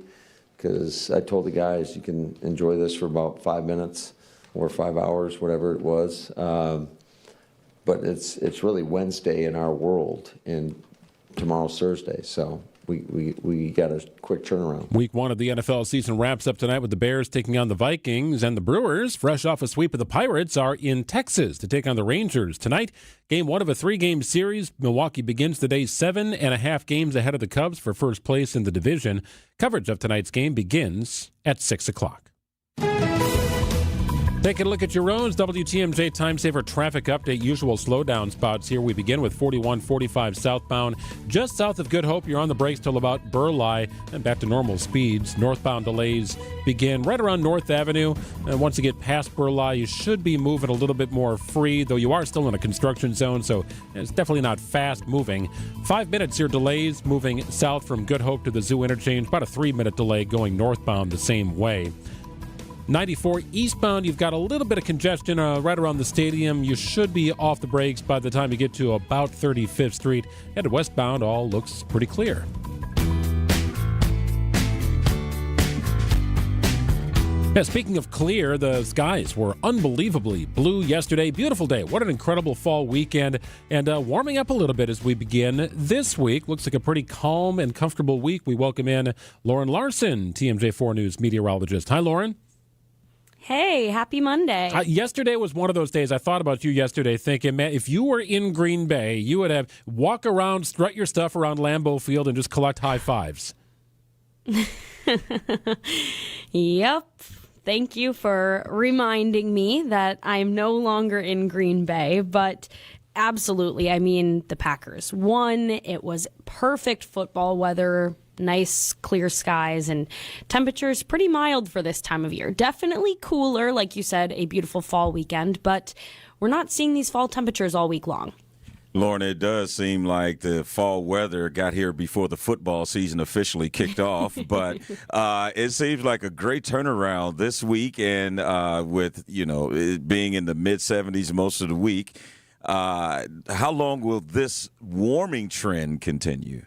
because I told the guys you can enjoy this for about 5 minutes or 5 hours, whatever it was. But it's really Wednesday in our world, and tomorrow's Thursday. So we got a quick turnaround. Week 1 of the NFL season wraps up tonight with the Bears taking on the Vikings, and the Brewers, fresh off a sweep of the Pirates, are in Texas to take on the Rangers. Tonight, game 1 of a 3-game series. Milwaukee begins the day 7.5 games ahead of the Cubs for first place in the division. Coverage of tonight's game begins at 6 o'clock. Taking a look at your roads, WTMJ Time Saver traffic update. Usual slowdown spots here. We begin with 4145 southbound. Just south of Good Hope, you're on the brakes till about Burleigh and back to normal speeds. Northbound delays begin right around North Avenue. And once you get past Burleigh, you should be moving a little bit more free, though you are still in a construction zone, so it's definitely not fast moving. 5 minutes here delays moving south from Good Hope to the Zoo interchange. About a 3-minute delay going northbound the same way. 94 eastbound, you've got a little bit of congestion right around the stadium. You should be off the brakes by the time you get to about 35th Street. And westbound, all looks pretty clear. Yeah, speaking of clear, the skies were unbelievably blue yesterday. Beautiful day. What an incredible fall weekend. And warming up a little bit as we begin this week. Looks like a pretty calm and comfortable week. We welcome in Lauren Larson, TMJ4 News meteorologist. Hi, Lauren. Hey, happy Monday. Yesterday was one of those days. I thought about you yesterday thinking, man, if you were in Green Bay, you would have walk around, strut your stuff around Lambeau Field and just collect high fives. Yep. Thank you for reminding me that I'm no longer in Green Bay, but absolutely. I mean, the Packers won. It was perfect football weather, nice clear skies, and temperatures pretty mild for this time of year. Definitely cooler, like you said, a beautiful fall weekend, but we're not seeing these fall temperatures all week long. Lauren, it does seem like the fall weather got here before the football season officially kicked off, but it seems like a great turnaround this week, and with it being in the mid-70s most of the week. How long will this warming trend continue?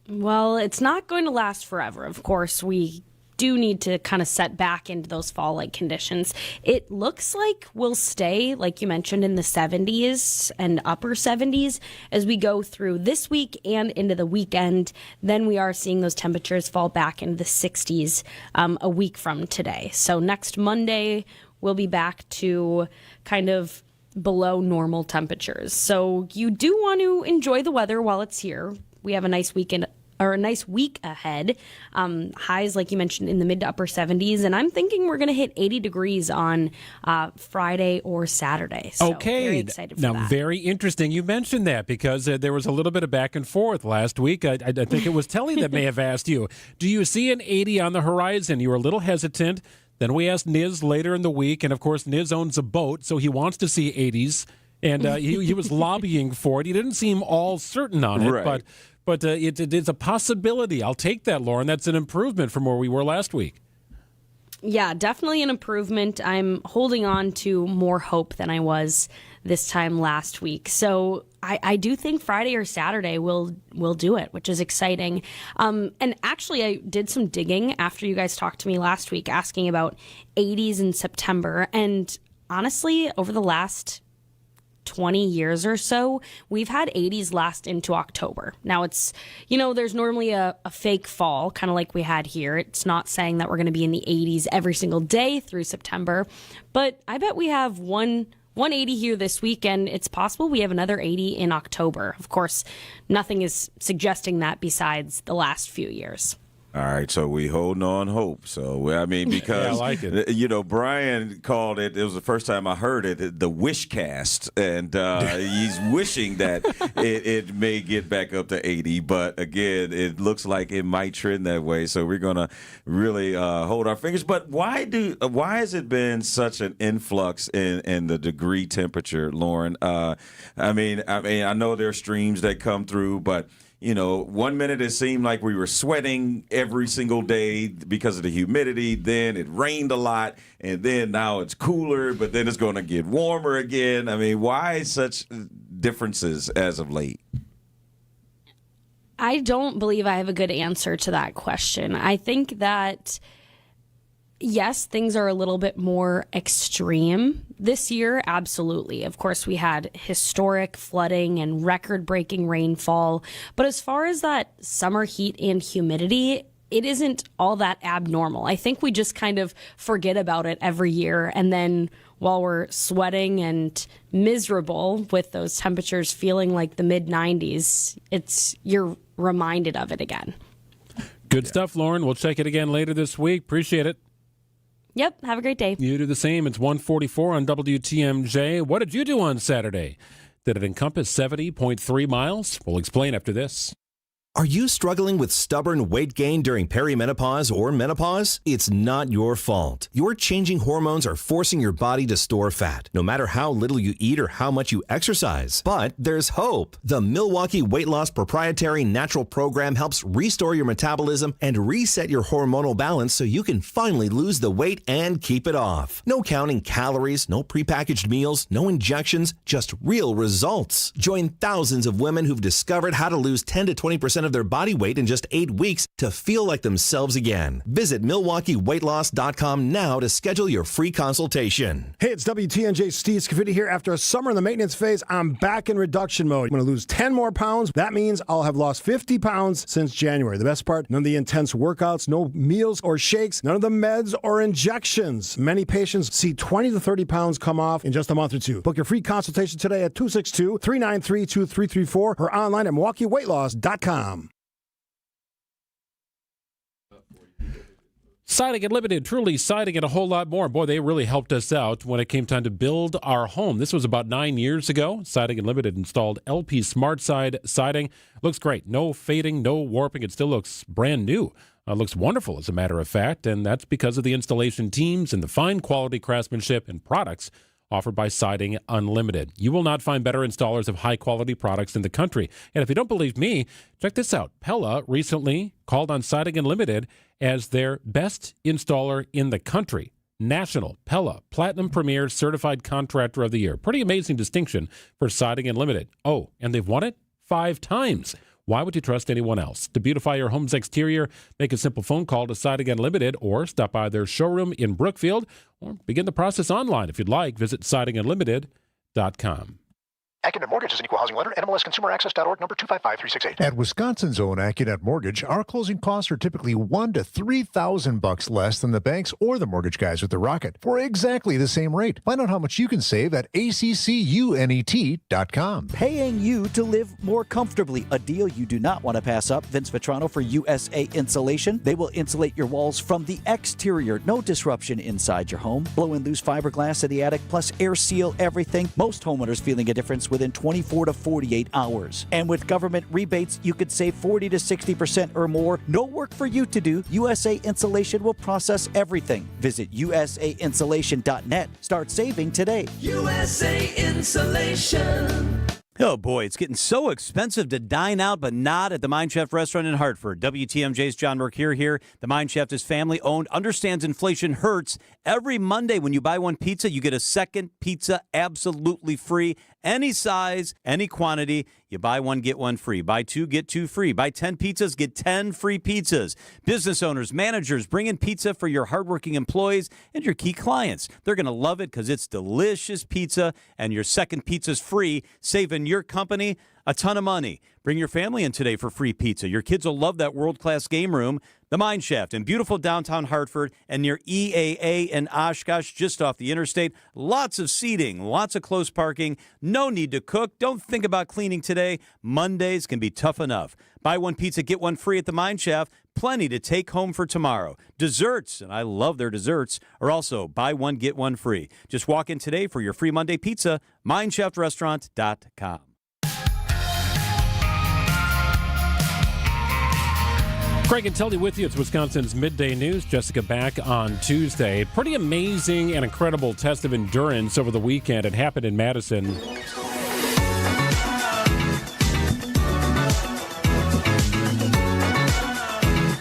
Well, it's not going to last forever. Of course, we do need to kind of set back into those fall-like conditions. It looks like we'll stay, like you mentioned, in the 70s and upper 70s as we go through this week and into the weekend. Then we are seeing those temperatures fall back into the 60s a week from today. So next Monday, we'll be back to kind of below normal temperatures. So you do want to enjoy the weather while it's here. We have a nice weekend or a nice week ahead. Highs, like you mentioned, in the mid to upper 70s. And I'm thinking we're going to hit 80 degrees on Friday or Saturday. So okay. Very excited for now, that. Very interesting you mentioned that because there was a little bit of back and forth last week. I think it was Telly that may have asked you, do you see an 80 on the horizon? You were a little hesitant. Then we asked Niz later in the week. And, of course, Niz owns a boat, so he wants to see 80s. And he was lobbying for it. He didn't seem all certain on it, right. But it's a possibility. I'll take that, Lauren. That's an improvement from where we were last week. Yeah, definitely an improvement. I'm holding on to more hope than I was this time last week. So I do think Friday or Saturday we'll do it, which is exciting. And actually, I did some digging after you guys talked to me last week asking about 80s in September. And honestly, over the last 20 years or so, we've had 80s last into October. Now it's, there's normally a fake fall, kind of like we had here. It's not saying that we're going to be in the 80s every single day through September, but I bet we have 180 here this weekend. It's possible we have another 80 in October. Of course, nothing is suggesting that besides the last few years. All right, so we holding on hope. So, I mean, because, yeah, I like it. Brian called it was the first time I heard it, the wish cast. And he's wishing that it may get back up to 80. But, again, it looks like it might trend that way. So we're going to really hold our fingers. But why has it been such an influx in the degree temperature, Lauren? I know there are streams that come through, but 1 minute it seemed like we were sweating every single day because of the humidity. Then it rained a lot, and then now it's cooler, but then it's going to get warmer again. I mean, why such differences as of late? I don't believe I have a good answer to that question. I think that yes, things are a little bit more extreme this year. Absolutely. Of course, we had historic flooding and record-breaking rainfall. But as far as that summer heat and humidity, it isn't all that abnormal. I think we just kind of forget about it every year. And then while we're sweating and miserable with those temperatures feeling like the mid-90s, you're reminded of it again. Good stuff, Lauren. We'll check it again later this week. Appreciate it. Yep. Have a great day. You do the same. It's 1:44 on WTMJ. What did you do on Saturday? Did it encompass 70.3 miles? We'll explain after this. Are you struggling with stubborn weight gain during perimenopause or menopause? It's not your fault. Your changing hormones are forcing your body to store fat, no matter how little you eat or how much you exercise. But there's hope. The Milwaukee Weight Loss Proprietary Natural Program helps restore your metabolism and reset your hormonal balance so you can finally lose the weight and keep it off. No counting calories, no prepackaged meals, no injections, just real results. Join thousands of women who've discovered how to lose 10 to 20% of their body weight in just 8 weeks to feel like themselves again. Visit MilwaukeeWeightLoss.com now to schedule your free consultation. Hey, it's WTNJ Steve Scafidi here. After a summer in the maintenance phase, I'm back in reduction mode. I'm going to lose 10 more pounds. That means I'll have lost 50 pounds since January. The best part, none of the intense workouts, no meals or shakes, none of the meds or injections. Many patients see 20 to 30 pounds come off in just a month or two. Book your free consultation today at 262-393-2334 or online at MilwaukeeWeightLoss.com. Siding Unlimited, truly siding and a whole lot more. Boy, they really helped us out when it came time to build our home. This was about 9 years ago. Siding Unlimited installed LP Smart Side siding. Looks great. No fading, no warping. It still looks brand new. Looks wonderful, as a matter of fact, and that's because of the installation teams and the fine quality craftsmanship and products offered by Siding Unlimited. You will not find better installers of high-quality products in the country. And if you don't believe me, check this out. Pella recently called on Siding Unlimited as their best installer in the country. National Pella Platinum Premier Certified Contractor of the Year. Pretty amazing distinction for Siding Unlimited. Oh, and they've won it 5 times. Why would you trust anyone else? To beautify your home's exterior, make a simple phone call to Siding Unlimited or stop by their showroom in Brookfield or begin the process online if you'd like. Visit sidingunlimited.com. AccuNet Mortgage is an equal housing lender. NMLSConsumerAccess.org, number 255368. At Wisconsin's own AccuNet Mortgage, our closing costs are typically $1,000 to $3,000 less than the banks or the mortgage guys with the Rocket for exactly the same rate. Find out how much you can save at ACCUNET.com. Paying you to live more comfortably. A deal you do not want to pass up. Vince Vetrano for USA Insulation. They will insulate your walls from the exterior. No disruption inside your home. Blow in loose fiberglass in the attic, plus air seal everything. Most homeowners feeling a difference within 24 to 48 hours. And with government rebates, you could save 40 to 60% or more. No work for you to do. USA Insulation will process everything. Visit usainsulation.net. Start saving today. USA Insulation. Oh boy, it's getting so expensive to dine out, but not at the Mine Shaft restaurant in Hartford. WTMJ's John Mercure here. The Mine Shaft is family-owned, understands inflation hurts. Every Monday when you buy one pizza, you get a second pizza absolutely free. Any size, any quantity, you buy one, get one free. Buy 2, get 2 free. Buy 10 pizzas, get 10 free pizzas. Business owners, managers, bring in pizza for your hardworking employees and your key clients. They're going to love it because it's delicious pizza and your second pizza's free, saving your company a ton of money. Bring your family in today for free pizza. Your kids will love that world-class game room. The Mine Shaft in beautiful downtown Hartford and near EAA in Oshkosh, just off the interstate. Lots of seating, lots of close parking. No need to cook. Don't think about cleaning today. Mondays can be tough enough. Buy one pizza, get one free at the Mine Shaft. Plenty to take home for tomorrow. Desserts, and I love their desserts, are also buy one, get one free. Just walk in today for your free Monday pizza, MineShaftRestaurant.com. Craig and Telly with you. It's Wisconsin's Midday News. Jessica back on Tuesday. Pretty amazing and incredible test of endurance over the weekend. It happened in Madison.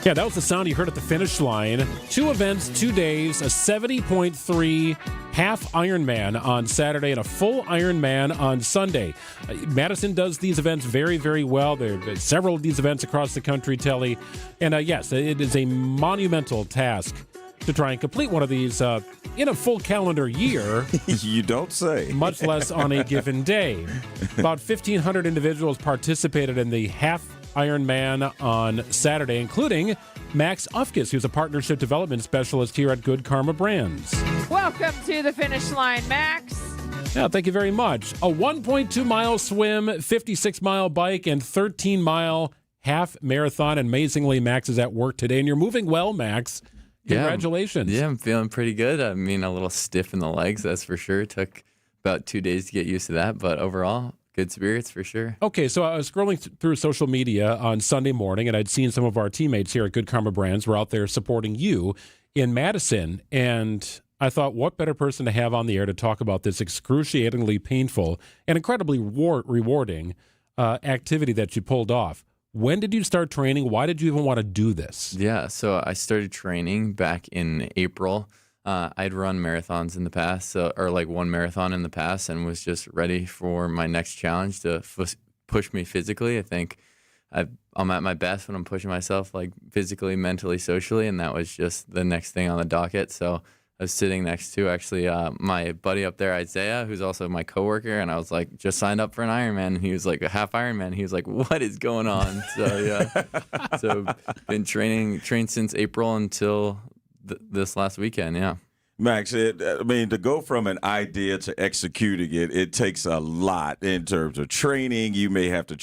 Yeah, that was the sound you heard at the finish line. 2 events, 2 days, a 70.3 half Ironman on Saturday and a full Ironman on Sunday. Madison does these events very, very well. There are several of these events across the country, Telly. And yes, it is a monumental task to try and complete one of these in a full calendar year. You don't say. Much less on a given day. About 1,500 individuals participated in the half Ironman on Saturday, including Max Ufkes, who's a partnership development specialist here at Good Karma Brands. Welcome to the finish line, Max. Yeah, thank you very much. A 1.2-mile swim, 56-mile bike, and 13-mile half marathon. Amazingly, Max is at work today, and you're moving well, Max. Congratulations. Yeah, I'm feeling pretty good. I mean, a little stiff in the legs, that's for sure. It took about 2 days to get used to that, but overall, good spirits for sure. Okay, so I was scrolling through social media on Sunday morning, and I'd seen some of our teammates here at Good Karma Brands were out there supporting you in Madison, and I thought, what better person to have on the air to talk about this excruciatingly painful and incredibly rewarding activity that you pulled off. When did you start training? Why did you even want to do this? Yeah, so I started training back in April. I'd run marathons in the past, or like one marathon in the past, and was just ready for my next challenge to push me physically. I think I'm at my best when I'm pushing myself, like physically, mentally, socially, and that was just the next thing on the docket. So I was sitting next to actually my buddy up there, Isaiah, who's also my coworker, and I was like, just signed up for an Ironman. And he was like, a half Ironman. He was like, what is going on? So yeah, so been trained since April until this last weekend. Yeah. Max, to go from an idea to executing it takes a lot in terms of training. You may have to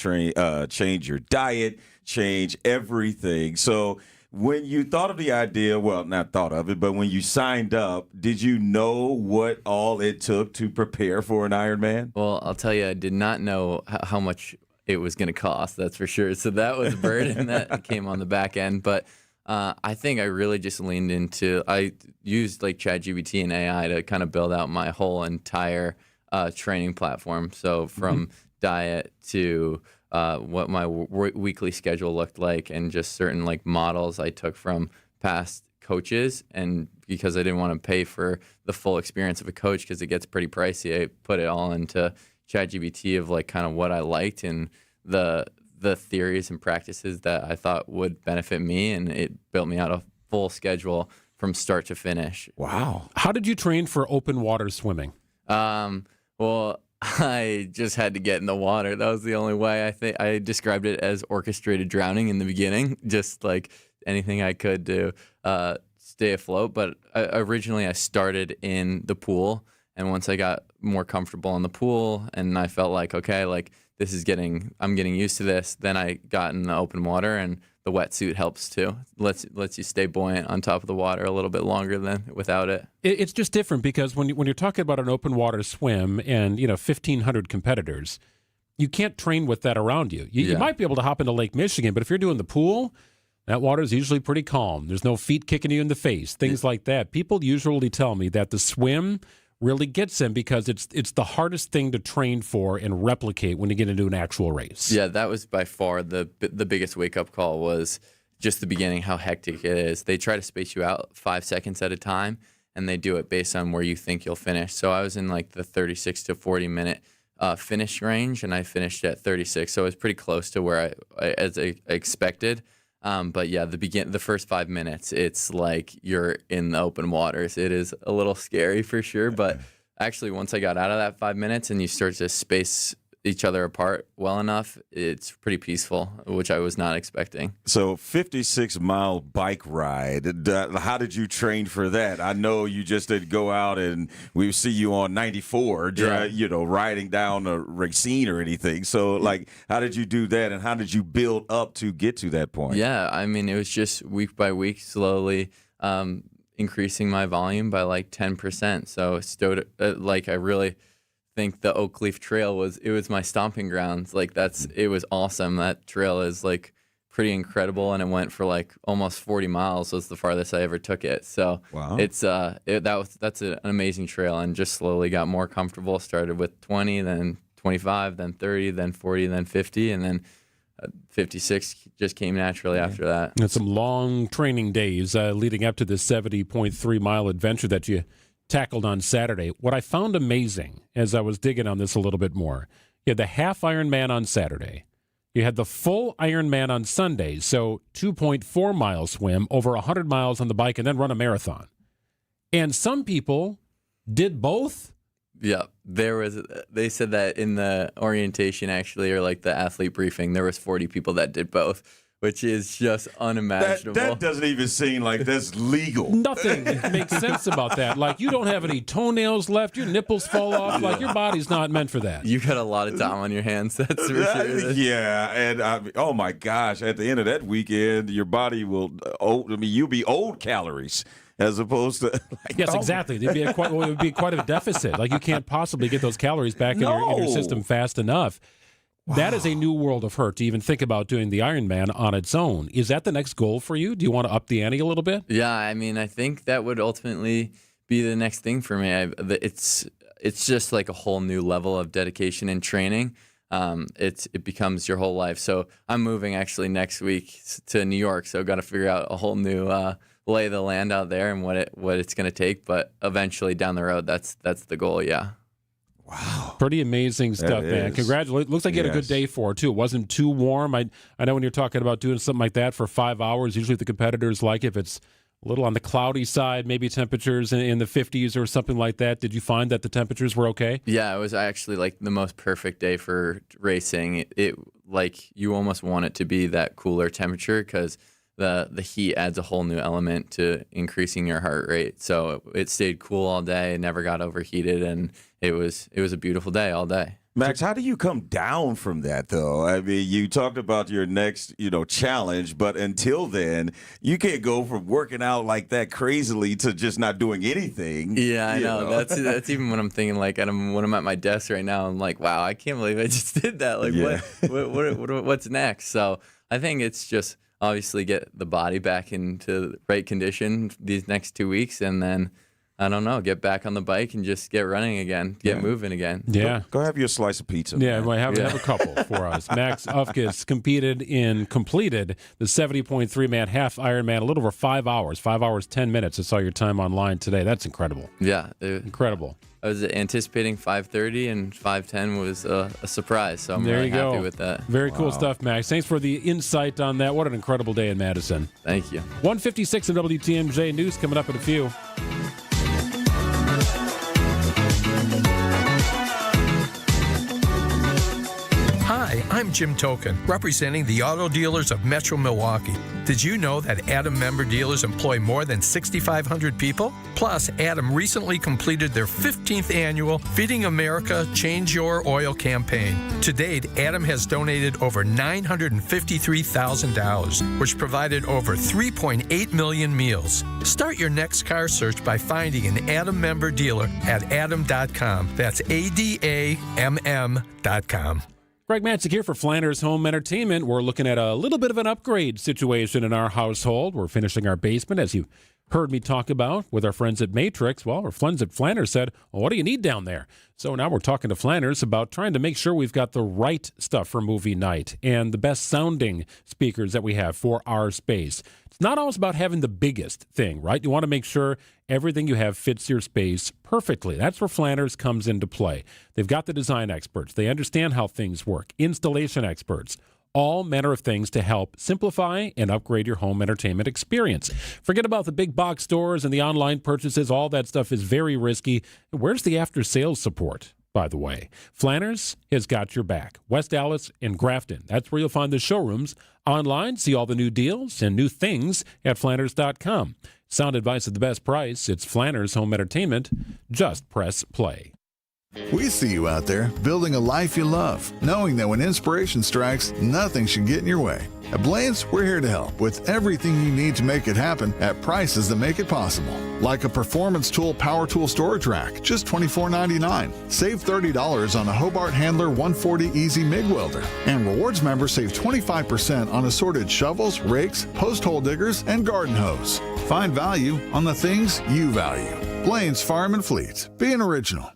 change your diet, change everything. So when you thought of the idea, well, not thought of it, but when you signed up, did you know what all it took to prepare for an Ironman? Well, I'll tell you, I did not know how much it was going to cost, that's for sure. So that was a burden that came on the back end. But I think I really just leaned into, I used like ChatGPT and AI to kind of build out my whole entire training platform. So from diet to what my weekly schedule looked like, and just certain like models I took from past coaches. And because I didn't want to pay for the full experience of a coach because it gets pretty pricey, I put it all into ChatGPT of like kind of what I liked and the theories and practices that I thought would benefit me, and it built me out a full schedule from start to finish. Wow. How did you train for open water swimming? Well, I just had to get in the water. That was the only way. I think I described it as orchestrated drowning in the beginning, just like anything I could to stay afloat. But originally I started in the pool, and once I got more comfortable in the pool and I felt like, okay, like I'm getting used to this, then I got in the open water, and the wetsuit helps too. Lets you stay buoyant on top of the water a little bit longer than without it. It's just different because when you're talking about an open water swim and 1,500 competitors, you can't train with that around you. You might be able to hop into Lake Michigan, but if you're doing the pool, that water is usually pretty calm. There's no feet kicking you in the face, things like that. People usually tell me that the swim really gets them because it's the hardest thing to train for and replicate when you get into an actual race. Yeah, that was by far the biggest wake-up call, was just the beginning, how hectic it is. They try to space you out 5 seconds at a time, and they do it based on where you think you'll finish. So I was in like the 36 to 40 minute finish range, and I finished at 36. So it was pretty close to where I expected. But yeah, the first 5 minutes, it's like you're in the open waters. It is a little scary for sure, but actually once I got out of that 5 minutes and you start to space each other apart well enough, it's pretty peaceful, which I was not expecting. So 56-mile bike ride. How did you train for that? I know you just didn't go out and we see you on 94, riding down a Racine or anything. So, like, how did you do that, and how did you build up to get to that point? Yeah, I mean, it was just week by week, slowly increasing my volume by like 10%. So, I really think the Oak Leaf Trail was my stomping grounds. Like it was awesome. That trail is like pretty incredible, and it went for like almost 40 miles was the farthest I ever took it. So wow. That's an amazing trail, and just slowly got more comfortable. Started with 20, then 25, then 30, then 40, then 50, and then 56 just came naturally after that. And some long training days leading up to this 70.3 mile adventure that you tackled on Saturday. What I found amazing as I was digging on this a little bit more, you had the half Ironman on Saturday. You had the full Ironman on Sunday, so 2.4 mile swim, over 100 miles on the bike, and then run a marathon. And some people did both. Yeah, they said that in the orientation, actually, or like the athlete briefing, there was 40 people that did both, which is just unimaginable. That doesn't even seem like that's legal. Nothing makes sense about that. Like, you don't have any toenails left. Your nipples fall off. Like, your body's not meant for that. You got a lot of time on your hands. That's for sure. Yeah, and oh my gosh, at the end of that weekend, your body will, you'll be old calories. As opposed to, yes, exactly. It would be quite a deficit. Like, you can't possibly get those calories back in your system fast enough. Wow. That is a new world of hurt to even think about doing the Ironman on its own. Is that the next goal for you? Do you want to up the ante a little bit? Yeah, I mean, I think that would ultimately be the next thing for me. It's just like a whole new level of dedication and training. It becomes your whole life. So I'm moving actually next week to New York, so got to figure out a whole new lay of the land out there and what it's going to take. But eventually down the road, that's the goal. Yeah. Wow. Pretty amazing stuff, man. Congratulations. Looks like you had a good day for it, too. It wasn't too warm. I know when you're talking about doing something like that for 5 hours, usually the competitors like if it's a little on the cloudy side, maybe temperatures in the 50s or something like that. Did you find that the temperatures were okay? Yeah, it was actually like the most perfect day for racing. It like you almost want it to be that cooler temperature because the heat adds a whole new element to increasing your heart rate. So it stayed cool all day, never got overheated, and it was a beautiful day all day. Max, how do you come down from that, though? I mean, you talked about your next, challenge, but until then, you can't go from working out like that crazily to just not doing anything. Yeah, I know. That's even when I'm thinking, like, when I'm at my desk right now, I'm like, wow, I can't believe I just did that. Like, what's next? So I think it's just obviously get the body back into the right condition these next 2 weeks, and then I don't know, get back on the bike and just get running again, get moving again. Yeah. Go have you a slice of pizza. Yeah, well, have a couple for us. Max Ufkes completed the 70.3 man half Ironman, a little over 5 hours, 5 hours, 10 minutes. I saw your time online today. That's incredible. Yeah. Incredible. I was anticipating 5:30, and 5:10 was a surprise, so I'm really happy with that. Very cool stuff, Max. Thanks for the insight on that. What an incredible day in Madison. Thank you. 1:56 in WTMJ News coming up in a few. Hi, I'm Jim Token, representing the auto dealers of Metro Milwaukee. Did you know that Adam member dealers employ more than 6,500 people? Plus, Adam recently completed their 15th annual Feeding America Change Your Oil campaign. To date, Adam has donated over $953,000, which provided over 3.8 million meals. Start your next car search by finding an Adam member dealer at adam.com. That's ADAMM.com. Greg Matzek here for Flanders Home Entertainment. We're looking at a little bit of an upgrade situation in our household. We're finishing our basement, as you heard me talk about with our friends at Matrix. Well, our friends at Flanders said, well, what do you need down there? So now we're talking to Flanders about trying to make sure we've got the right stuff for movie night and the best sounding speakers that we have for our space. It's not always about having the biggest thing, right? You want to make sure everything you have fits your space perfectly. That's where Flanders comes into play. They've got the design experts. They understand how things work. Installation experts. All manner of things to help simplify and upgrade your home entertainment experience. Forget about the big box stores and the online purchases. All that stuff is very risky. Where's the after-sales support, by the way? Flanders has got your back. West Dallas and Grafton. That's where you'll find the showrooms. Online, see all the new deals and new things at Flanders.com. Sound advice at the best price. It's Flanders Home Entertainment. Just press play. We see you out there building a life you love, knowing that when inspiration strikes, nothing should get in your way. At Blaine's, we're here to help with everything you need to make it happen at prices that make it possible. Like a Performance Tool Power Tool Storage Rack, just $24.99. Save $30 on a Hobart Handler 140 Easy MIG Welder. And Rewards members save 25% on assorted shovels, rakes, post hole diggers, and garden hose. Find value on the things you value. Blaine's Farm and Fleet. Being original.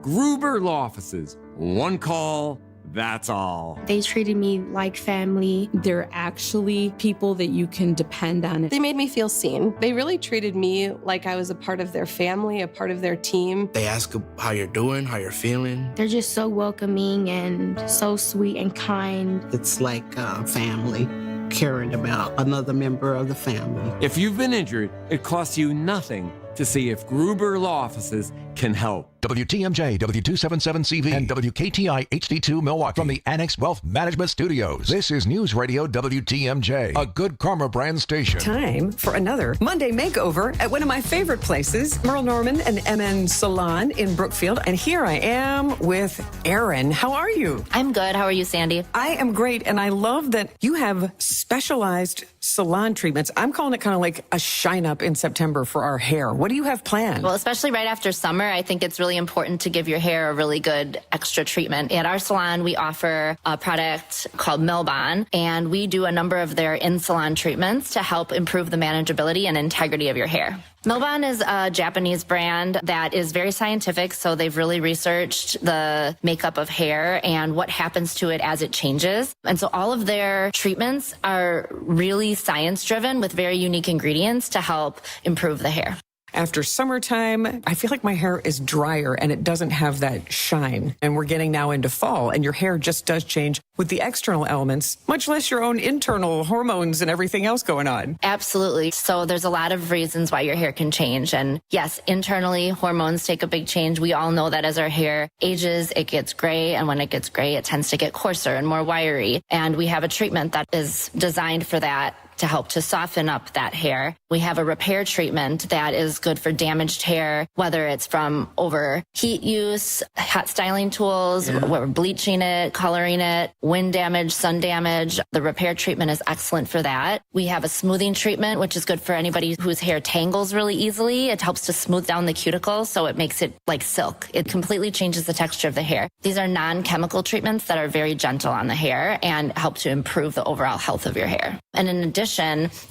Gruber Law Offices. One call, that's all. They treated me like family. They're actually people that you can depend on. They made me feel seen. They really treated me like I was a part of their family, a part of their team. They ask how you're doing, how you're feeling. They're just so welcoming and so sweet and kind. It's like family, caring about another member of the family. If you've been injured, it costs you nothing to see if Gruber Law Offices can help. WTMJ, W277CV, and WKTI HD2 Milwaukee from the Annex Wealth Management Studios. This is News Radio WTMJ, a good karma brand station. Time for another Monday makeover at one of my favorite places, Merle Norman and MN Salon in Brookfield. And here I am with Erin. How are you? I'm good. How are you, Sandy? I am great, and I love that you have specialized salon treatments. I'm calling it kind of like a shine up in September for our hair. What do you have planned? Well, especially right after summer, I think it's really important to give your hair a really good extra treatment. At our salon, we offer a product called Milbon, and we do a number of their in-salon treatments to help improve the manageability and integrity of your hair. Milbon is a Japanese brand that is very scientific, so they've really researched the makeup of hair and what happens to it as it changes. And so all of their treatments are really science-driven with very unique ingredients to help improve the hair. After summertime, I feel like my hair is drier and it doesn't have that shine. And we're getting now into fall, and your hair just does change with the external elements, much less your own internal hormones and everything else going on. Absolutely. So there's a lot of reasons why your hair can change. And yes, internally, hormones take a big change. We all know that as our hair ages, it gets gray. And when it gets gray, it tends to get coarser and more wiry. And we have a treatment that is designed for that, to help to soften up that hair. We have a repair treatment that is good for damaged hair, whether it's from over heat use, hot styling tools, we're bleaching it, coloring it, wind damage, sun damage. The repair treatment is excellent for that. We have a smoothing treatment, which is good for anybody whose hair tangles really easily. It helps to smooth down the cuticle, so it makes it like silk. It completely changes the texture of the hair. These are non-chemical treatments that are very gentle on the hair and help to improve the overall health of your hair. And in addition,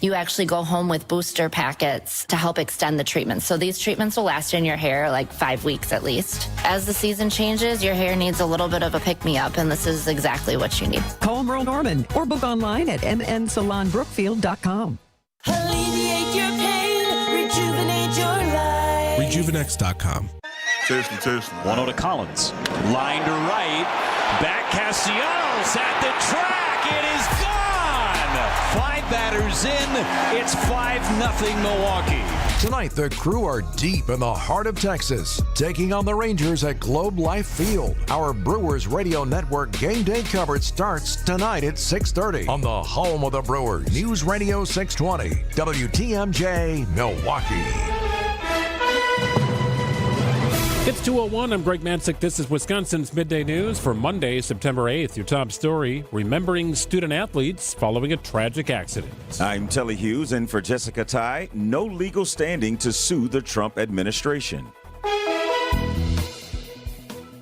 you actually go home with booster packets to help extend the treatment. So these treatments will last in your hair like 5 weeks at least. As the season changes, your hair needs a little bit of a pick-me-up, and this is exactly what you need. Call Merle Norman or book online at mnsalonbrookfield.com. Alleviate your pain, rejuvenate your life. Rejuvenex.com. Seriously. 1-0 to Collins. Line to right. Back Castellanos at the track. It is gone. 5 batters in. It's 5-0 Milwaukee. Tonight, the Crew are deep in the heart of Texas, taking on the Rangers at Globe Life Field. Our Brewers Radio Network game day coverage starts tonight at 6:30 on the home of the Brewers. News Radio 620, WTMJ, Milwaukee. It's 2:01. I'm Greg Matzek. This is Wisconsin's Midday News for Monday, September 8th. Your top story, remembering student athletes following a tragic accident. I'm Telly Hughes, and for Jessica Ty, no legal standing to sue the Trump administration.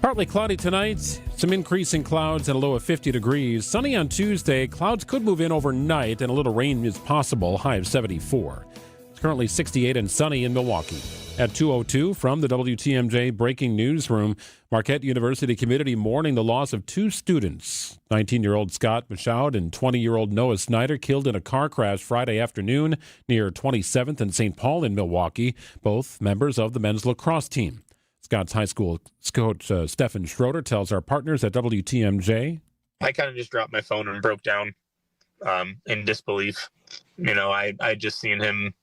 Partly cloudy tonight, some increasing clouds and a low of 50 degrees. Sunny on Tuesday. Clouds could move in overnight and a little rain is possible, high of 74. It's currently 68 and sunny in Milwaukee. At 2:02 from the WTMJ Breaking Newsroom, Marquette University community mourning the loss of 2 students. 19-year-old Scott Michaud and 20-year-old Noah Snyder killed in a car crash Friday afternoon near 27th and St. Paul in Milwaukee, both members of the men's lacrosse team. Scott's high school coach Stefan Schroeder tells our partners at WTMJ. I kind of just dropped my phone and broke down in disbelief. I just seen him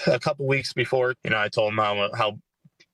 a couple weeks before. I told him how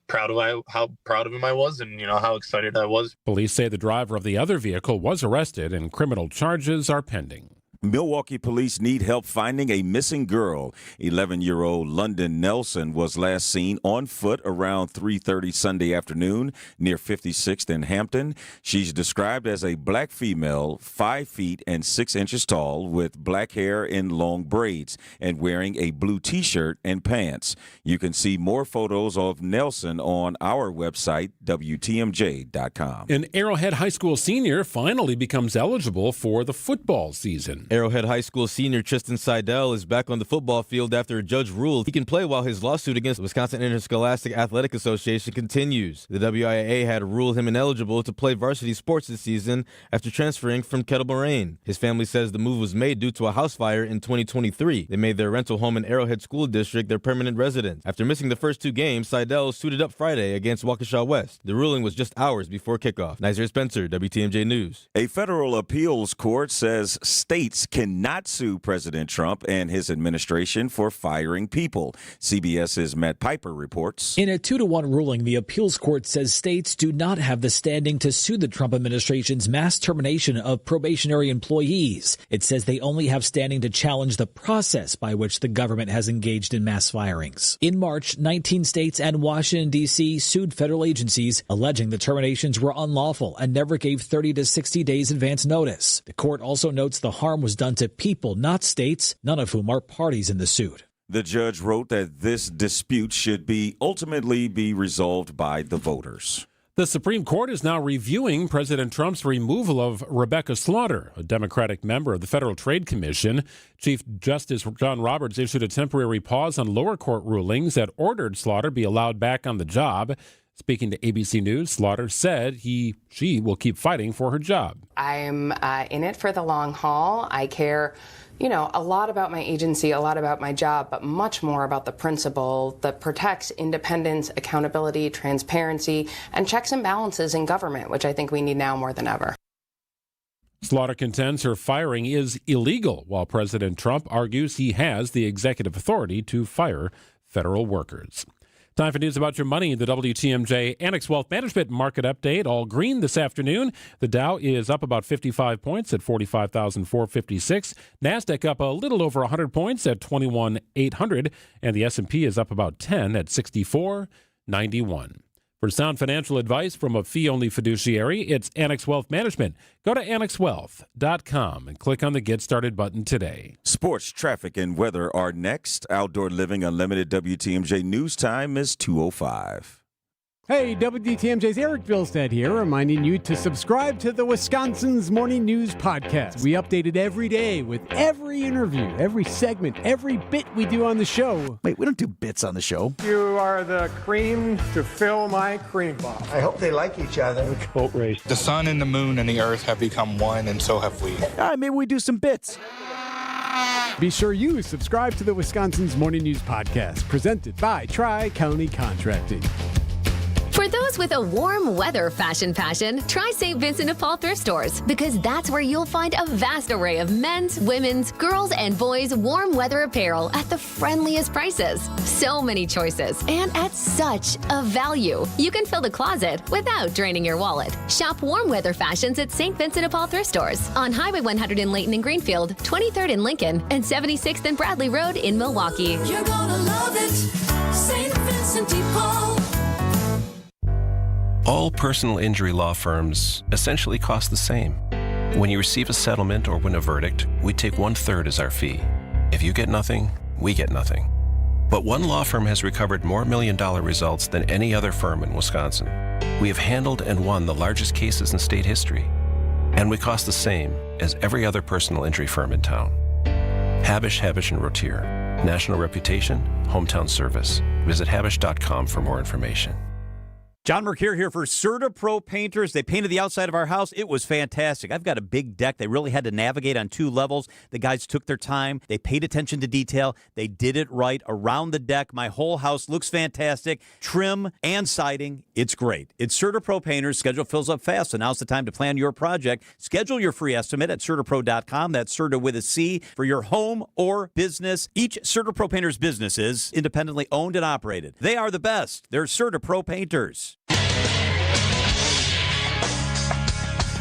proud of him I was, and how excited I was. Police say the driver of the other vehicle was arrested and criminal charges are pending. Milwaukee police need help finding a missing girl. 11-year-old London Nelson was last seen on foot around 3:30 Sunday afternoon near 56th and Hampton. She's described as a black female, 5 feet and 6 inches tall, with black hair in long braids and wearing a blue T-shirt and pants. You can see more photos of Nelson on our website, WTMJ.com. An Arrowhead High School senior finally becomes eligible for the football season. Arrowhead High School senior Tristan Seidel is back on the football field after a judge ruled he can play while his lawsuit against the Wisconsin Interscholastic Athletic Association continues. The WIAA had ruled him ineligible to play varsity sports this season after transferring from Kettle Moraine. His family says the move was made due to a house fire in 2023. They made their rental home in Arrowhead School District their permanent residence. After missing the first 2 games, Seidel suited up Friday against Waukesha West. The ruling was just hours before kickoff. Nizer Spencer, WTMJ News. A federal appeals court says states cannot sue President Trump and his administration for firing people. CBS's Matt Piper reports. In a 2-1 ruling, the appeals court says states do not have the standing to sue the Trump administration's mass termination of probationary employees. It says they only have standing to challenge the process by which the government has engaged in mass firings. In March, 19 states and Washington, D.C. sued federal agencies, alleging the terminations were unlawful and never gave 30 to 60 days advance notice. The court also notes the harm was done to people, not states, none of whom are parties in the suit. The judge wrote that this dispute should ultimately be resolved by the voters. The Supreme Court is now reviewing President Trump's removal of Rebecca Slaughter, a Democratic member of the Federal Trade Commission. Chief Justice John Roberts issued a temporary pause on lower court rulings that ordered Slaughter be allowed back on the job. Speaking to ABC News, Slaughter said she will keep fighting for her job. I'm in it for the long haul. I care, a lot about my agency, a lot about my job, but much more about the principle that protects independence, accountability, transparency, and checks and balances in government, which I think we need now more than ever. Slaughter contends her firing is illegal, while President Trump argues he has the executive authority to fire federal workers. Time for news about your money. The WTMJ Annex Wealth Management Market Update. All green this afternoon. The Dow is up about 55 points at 45,456. NASDAQ up a little over 100 points at 21,800. And the S&P is up about 10 at 64,91. For sound financial advice from a fee-only fiduciary, it's Annex Wealth Management. Go to annexwealth.com and click on the Get Started button today. Sports, traffic, and weather are next. Outdoor Living Unlimited WTMJ News Time is 2:05. Hey, WTMJ's Eric Bilstead here, reminding you to subscribe to the Wisconsin's Morning News Podcast. We update it every day with every interview, every segment, every bit we do on the show. Wait, we don't do bits on the show. You are the cream to fill my cream box. I hope they like each other. Boat race. The sun and the moon and the earth have become one, and so have we. All right, maybe we do some bits. Be sure you subscribe to the Wisconsin's Morning News Podcast, presented by Tri-County Contracting. For those with a warm weather fashion passion, try St. Vincent de Paul thrift stores, because that's where you'll find a vast array of men's, women's, girls, and boys' warm weather apparel at the friendliest prices. So many choices, and at such a value. You can fill the closet without draining your wallet. Shop warm weather fashions at St. Vincent de Paul thrift stores on Highway 100 in Layton and Greenfield, 23rd in Lincoln, and 76th and Bradley Road in Milwaukee. You're gonna love it, St. Vincent de Paul. All personal injury law firms essentially cost the same. When you receive a settlement or win a verdict, we take 1/3 as our fee. If you get nothing, we get nothing. But one law firm has recovered more million-dollar results than any other firm in Wisconsin. We have handled and won the largest cases in state history. And we cost the same as every other personal injury firm in town. Habish, Habish & Rotier. National reputation, hometown service. Visit habish.com for more information. John Mercure here for CertaPro Painters. They painted the outside of our house. It was fantastic. I've got a big deck. They really had to navigate on 2 levels. The guys took their time. They paid attention to detail. They did it right around the deck. My whole house looks fantastic. Trim and siding, it's great. It's CertaPro Painters. Schedule fills up fast, so now's the time to plan your project. Schedule your free estimate at CertaPro.com. That's Certa with a C for your home or business. Each CertaPro Painters business is independently owned and operated. They are the best. They're CertaPro Painters.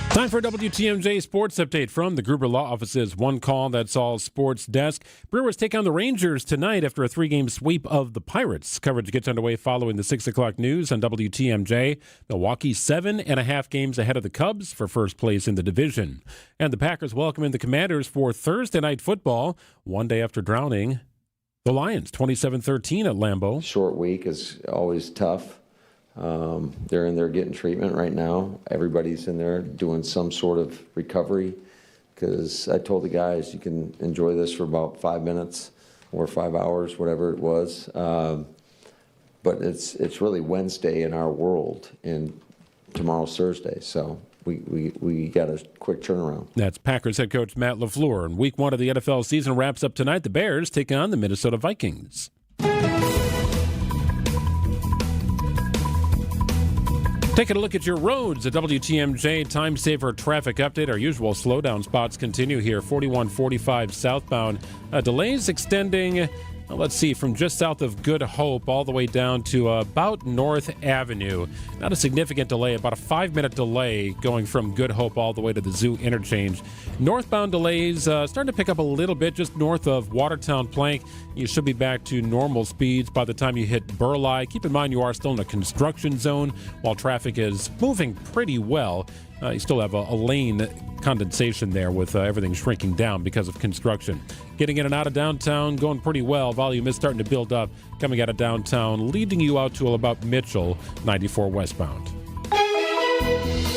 Time for a WTMJ Sports Update from the Gruber Law Office's One Call That's All Sports Desk. Brewers take on the Rangers tonight after a 3-game sweep of the Pirates. Coverage gets underway following the 6 o'clock news on WTMJ. Milwaukee 7.5 games ahead of the Cubs for first place in the division. And the Packers welcome in the Commanders for Thursday night football, one day after drowning the Lions, 27-13 at Lambeau. Short week is always tough. They're in there getting treatment right now. Everybody's in there doing some sort of recovery, because I told the guys you can enjoy this for about 5 minutes or 5 hours, whatever it was. But it's really Wednesday in our world, and tomorrow's Thursday. So we got a quick turnaround. That's Packers head coach Matt LaFleur. And week 1 of the NFL season wraps up tonight. The Bears take on the Minnesota Vikings. Taking a look at your roads, a WTMJ Time Saver traffic update. Our usual slowdown spots continue here. 4145 southbound. Delays extending, let's see, from just south of Good Hope all the way down to about North Avenue. Not a significant delay, about a 5-minute delay going from Good Hope all the way to the Zoo interchange. Northbound delays starting to pick up a little bit just north of Watertown Plank. You should be back to normal speeds by the time you hit Burleigh. Keep in mind you are still in a construction zone while traffic is moving pretty well. You still have a lane condensation there with everything shrinking down because of construction. Getting in and out of downtown going pretty well. Volume is starting to build up coming out of downtown, leading you out to about Mitchell, 94 westbound.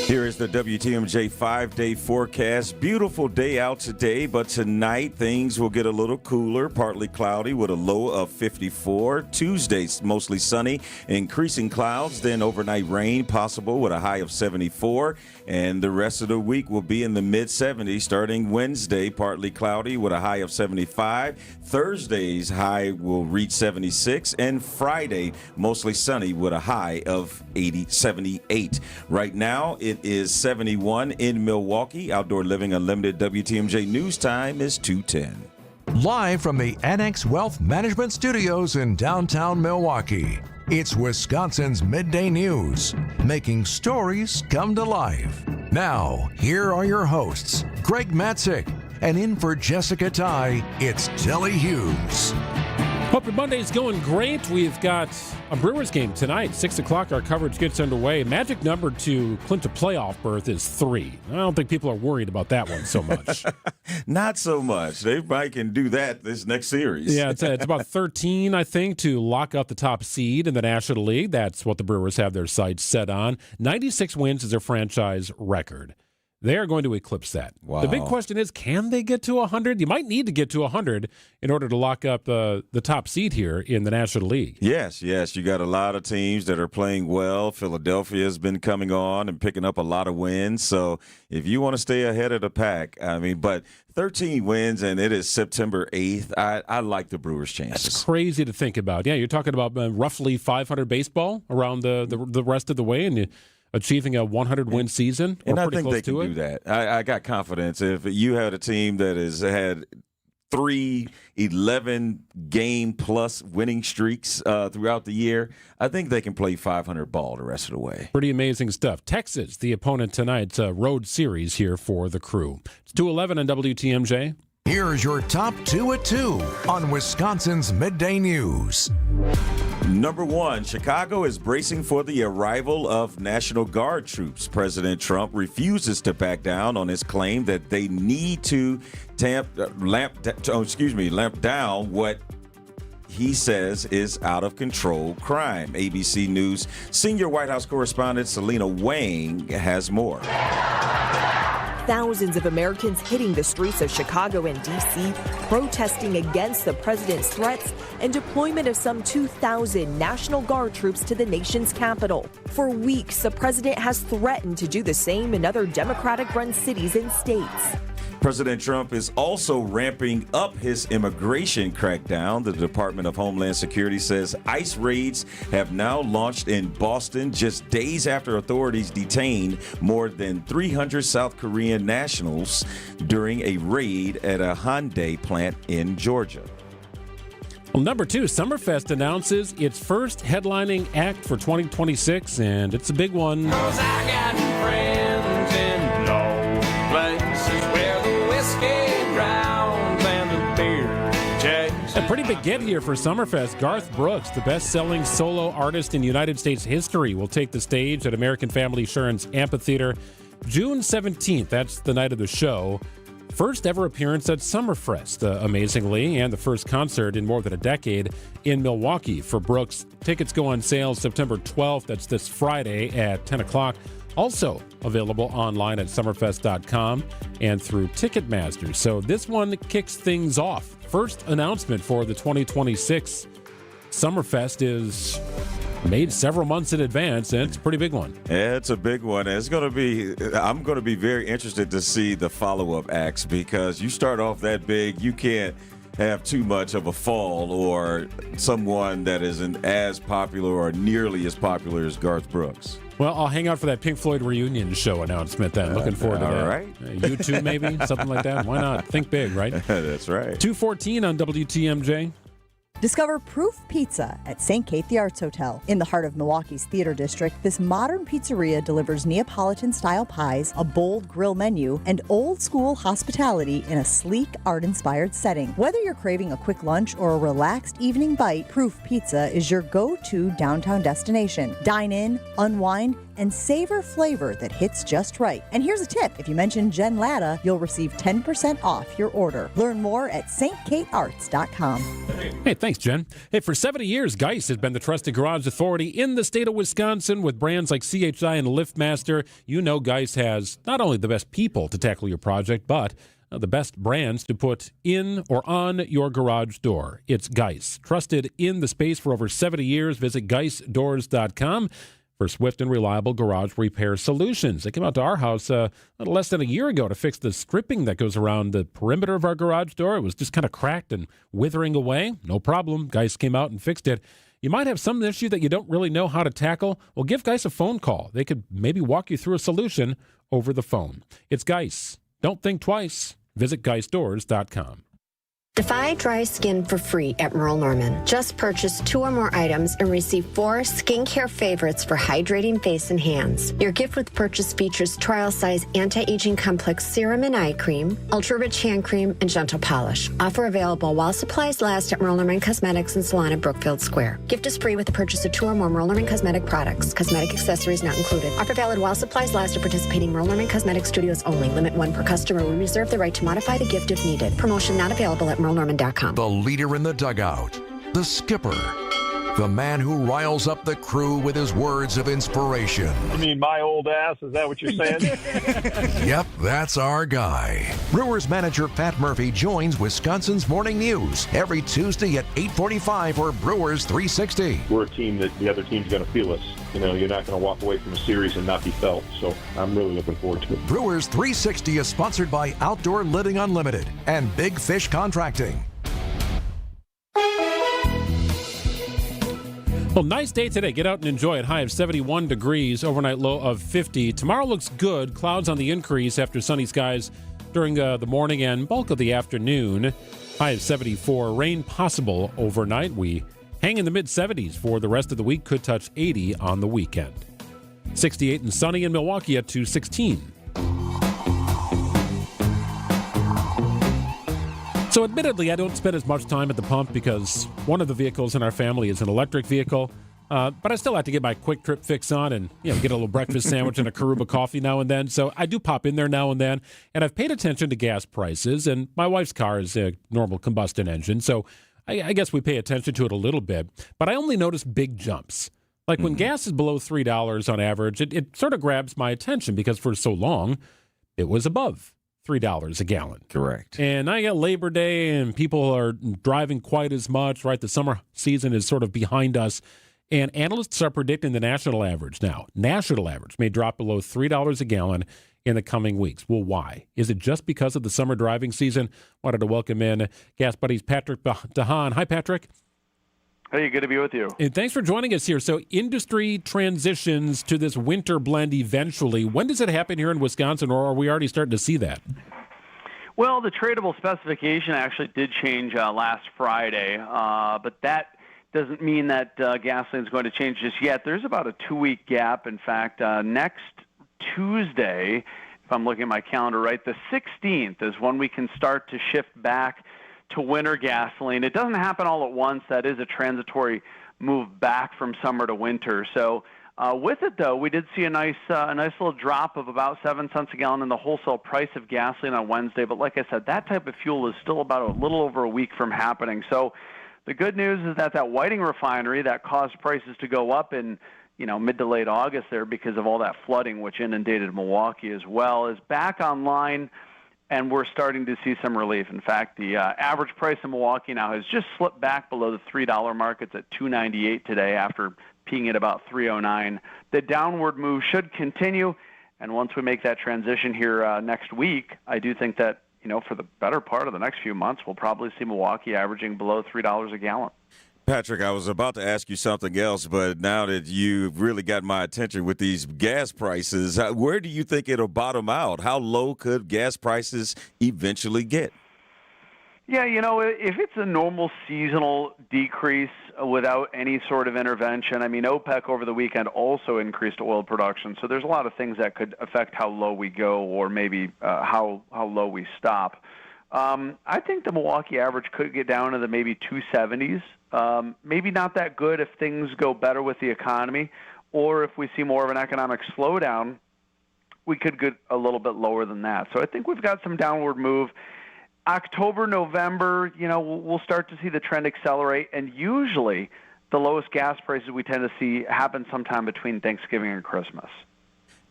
Here is the WTMJ 5-day forecast. Beautiful day out today, but tonight things will get a little cooler, partly cloudy with a low of 54. Tuesday, mostly sunny, increasing clouds, then overnight rain possible with a high of 74. And the rest of the week will be in the mid-70s, starting Wednesday, partly cloudy with a high of 75. Thursday's high will reach 76. And Friday, mostly sunny with a high of 78. Right now, it is 71 in Milwaukee. Outdoor Living Unlimited WTMJ News Time is 2:10. Live from the Annex Wealth Management Studios in downtown Milwaukee, It's Wisconsin's Midday News, making stories come to life. Now, here are your hosts, Greg Matzek, and in for Jessica Ty, it's Telly Hughes. Hope your Monday's going great. We've got a Brewers game tonight, 6 o'clock. Our coverage gets underway. Magic number to clinch a playoff berth is 3. I don't think people are worried about that one so much. Not so much. They probably can do that this next series. Yeah, it's about 13, I think, to lock up the top seed in the National League. That's what the Brewers have their sights set on. 96 wins is their franchise record. They are going to eclipse that. Wow. The big question is, can they get to 100? You might need to get to 100 in order to lock up the top seed here in the National League. Yes. You got a lot of teams that are playing well. Philadelphia has been coming on and picking up a lot of wins. So if you want to stay ahead of the pack, but 13 wins and it is September 8th. I like the Brewers' chances. That's crazy to think about. Yeah, you're talking about roughly 500 baseball around the rest of the way, and achieving a 100-win season, and I think they can do that. I got confidence. If you had a team that has had 3 11-game-plus winning streaks throughout the year, I think they can play 500 ball the rest of the way. Pretty amazing stuff. Texas, the opponent tonight's road series here for the Crew. It's 2:11 on WTMJ. Here's your top 2 at 2 on Wisconsin's Midday News. Number 1, Chicago is bracing for the arrival of National Guard troops. President Trump refuses to back down on his claim that they need to lamp down what he says is out-of-control crime. ABC News senior White House correspondent Selena Wang has more. Thousands of Americans hitting the streets of Chicago and D.C., protesting against the president's threats and deployment of some 2,000 National Guard troops to the nation's capital. For weeks, the president has threatened to do the same in other Democratic-run cities and states. President Trump is also ramping up his immigration crackdown. The Department of Homeland Security says ICE raids have now launched in Boston just days after authorities detained more than 300 South Korean nationals during a raid at a Hyundai plant in Georgia. Well, number 2, Summerfest announces its first headlining act for 2026, and it's a big one. 'Cause I got friends in low places where the whiskey drowns and the beer chases. A pretty big get here for Summerfest. Garth Brooks, the best-selling solo artist in United States history, will take the stage at American Family Insurance Amphitheater June 17th. That's the night of the show. First ever appearance at Summerfest, amazingly, and the first concert in more than a decade in Milwaukee for Brooks. Tickets go on sale September 12th. That's this Friday at 10 o'clock. Also available online at summerfest.com and through Ticketmaster. So this one kicks things off. First announcement for the 2026 Summerfest is made several months in advance, and it's a pretty big one. Yeah, it's a big one. I'm going to be very interested to see the follow-up acts, because you start off that big, you can't have too much of a fall or someone that isn't as popular or nearly as popular as Garth Brooks. Well, I'll hang out for that Pink Floyd reunion show announcement then. Looking forward to that. All right. U2 maybe, something like that. Why not? Think big, right? That's right. 2:14 on WTMJ. Discover Proof Pizza at St. Kate the Arts Hotel. In the heart of Milwaukee's Theater District, this modern pizzeria delivers Neapolitan-style pies, a bold grill menu, and old-school hospitality in a sleek, art-inspired setting. Whether you're craving a quick lunch or a relaxed evening bite, Proof Pizza is your go-to downtown destination. Dine in, unwind, and savor flavor that hits just right. And here's a tip. If you mention Jen Latta, you'll receive 10% off your order. Learn more at stkatearts.com. Hey, thanks, Jen. Hey, for 70 years, Geis has been the trusted garage authority in the state of Wisconsin with brands like CHI and LiftMaster. You know Geis has not only the best people to tackle your project, but the best brands to put in or on your garage door. It's Geis. Trusted in the space for over 70 years. Visit geisdoors.com for swift and reliable garage repair solutions. They came out to our house a little less than a year ago to fix the stripping that goes around the perimeter of our garage door. It was just kind of cracked and withering away. No problem. Geis came out and fixed it. You might have some issue that you don't really know how to tackle. Well, give Geis a phone call. They could maybe walk you through a solution over the phone. It's Geis. Don't think twice. Visit geisdoors.com. Defy dry skin for free at Merle Norman. Just purchase 2 or more items and receive 4 skincare favorites for hydrating face and hands. Your gift with purchase features trial size anti-aging complex serum and eye cream, ultra rich hand cream, and gentle polish. Offer available while supplies last at Merle Norman Cosmetics and Salon at Brookfield Square. Gift is free with the purchase of 2 or more Merle Norman cosmetic products. Cosmetic accessories not included. Offer valid while supplies last at participating Merle Norman Cosmetic Studios only. Limit 1 per customer. We reserve the right to modify the gift if needed. Promotion not available at merlenorman.com. The leader in the dugout, the skipper, the man who riles up the crew with his words of inspiration. You mean my old ass? Is that what you're saying? Yep, that's our guy. Brewers manager Pat Murphy joins Wisconsin's Morning News every Tuesday at 8:45 for Brewers 360. We're a team that the other team's going to feel us. You know, you're not going to walk away from a series and not be felt. So I'm really looking forward to it. Brewers 360 is sponsored by Outdoor Living Unlimited and Big Fish Contracting. Well, nice day today. Get out and enjoy it. High of 71 degrees, overnight low of 50. Tomorrow looks good. Clouds on the increase after sunny skies during the morning and bulk of the afternoon. High of 74. Rain possible overnight. We hang in the mid-70s for the rest of the week. Could touch 80 on the weekend. 68 and sunny in Milwaukee at 216. So admittedly, I don't spend as much time at the pump because one of the vehicles in our family is an electric vehicle. But I still have to get my quick trip fix on and get a little breakfast sandwich and a Karuba coffee now and then. So I do pop in there now and then. And I've paid attention to gas prices. And my wife's car is a normal combustion engine. So I guess we pay attention to it a little bit. But I only notice big jumps. Like when gas is below $3 on average, it sort of grabs my attention because for so long it was above $3 a gallon. Correct. And I got Labor Day and people are driving quite as much, right? The summer season is sort of behind us. And analysts are predicting the national average may drop below $3 a gallon in the coming weeks. Well, why? Is it just because of the summer driving season? Wanted to welcome in Gas Buddies Patrick DeHaan. Hi, Patrick. Hey, good to be with you. And thanks for joining us here. So industry transitions to this winter blend eventually. When does it happen here in Wisconsin, or are we already starting to see that? Well, the tradable specification actually did change last Friday, but that doesn't mean that gasoline is going to change just yet. There's about a 2-week gap. In fact, next Tuesday, if I'm looking at my calendar right, the 16th is when we can start to shift back to winter gasoline. It doesn't happen all at once. That is a transitory move back from summer to winter. So with it, though, we did see a nice little drop of about 7 cents a gallon in the wholesale price of gasoline on Wednesday. But like I said, that type of fuel is still about a little over a week from happening. So the good news is that Whiting refinery that caused prices to go up in mid to late August there because of all that flooding, which inundated Milwaukee as well, is back online. And we're starting to see some relief. In fact, the average price in Milwaukee now has just slipped back below the $3 mark. It's at $2.98 today after peaking at about $3.09. The downward move should continue. And once we make that transition here next week, I do think that, for the better part of the next few months, we'll probably see Milwaukee averaging below $3 a gallon. Patrick, I was about to ask you something else, but now that you've really got my attention with these gas prices, where do you think it'll bottom out? How low could gas prices eventually get? Yeah, if it's a normal seasonal decrease without any sort of intervention, I mean, OPEC over the weekend also increased oil production, so there's a lot of things that could affect how low we go or maybe how low we stop. I think the Milwaukee average could get down to the maybe 270s. Maybe not that good if things go better with the economy, or if we see more of an economic slowdown, we could get a little bit lower than that. So I think we've got some downward move. October, November, we'll start to see the trend accelerate, and usually the lowest gas prices we tend to see happen sometime between Thanksgiving and Christmas.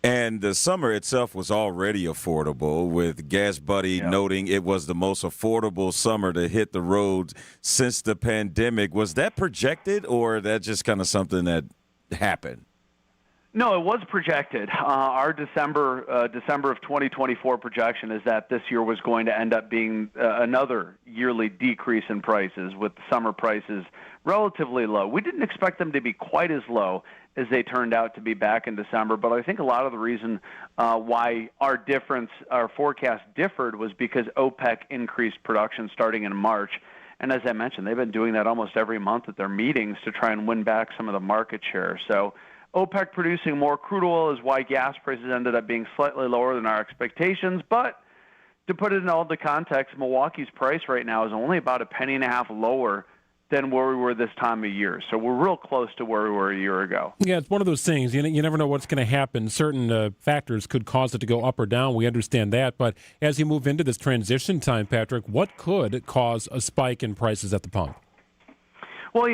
And the summer itself was already affordable, with Gas Buddy noting it was the most affordable summer to hit the roads since the pandemic. Was that projected, or that just kind of something that happened? No, it was projected. Our December of 2024 projection is that this year was going to end up being another yearly decrease in prices, with summer prices relatively low. We didn't expect them to be quite as low as they turned out to be back in December, but I think a lot of the reason why our forecast differed was because OPEC increased production starting in March. And as I mentioned, they've been doing that almost every month at their meetings to try and win back some of the market share. So OPEC producing more crude oil is why gas prices ended up being slightly lower than our expectations. But to put it in all the context, Milwaukee's price right now is only about $0.015 lower than where we were this time of year. So we're real close to where we were a year ago. Yeah, it's one of those things. You never know what's going to happen. Certain factors could cause it to go up or down. We understand that. But as you move into this transition time, Patrick, what could cause a spike in prices at the pump? Well,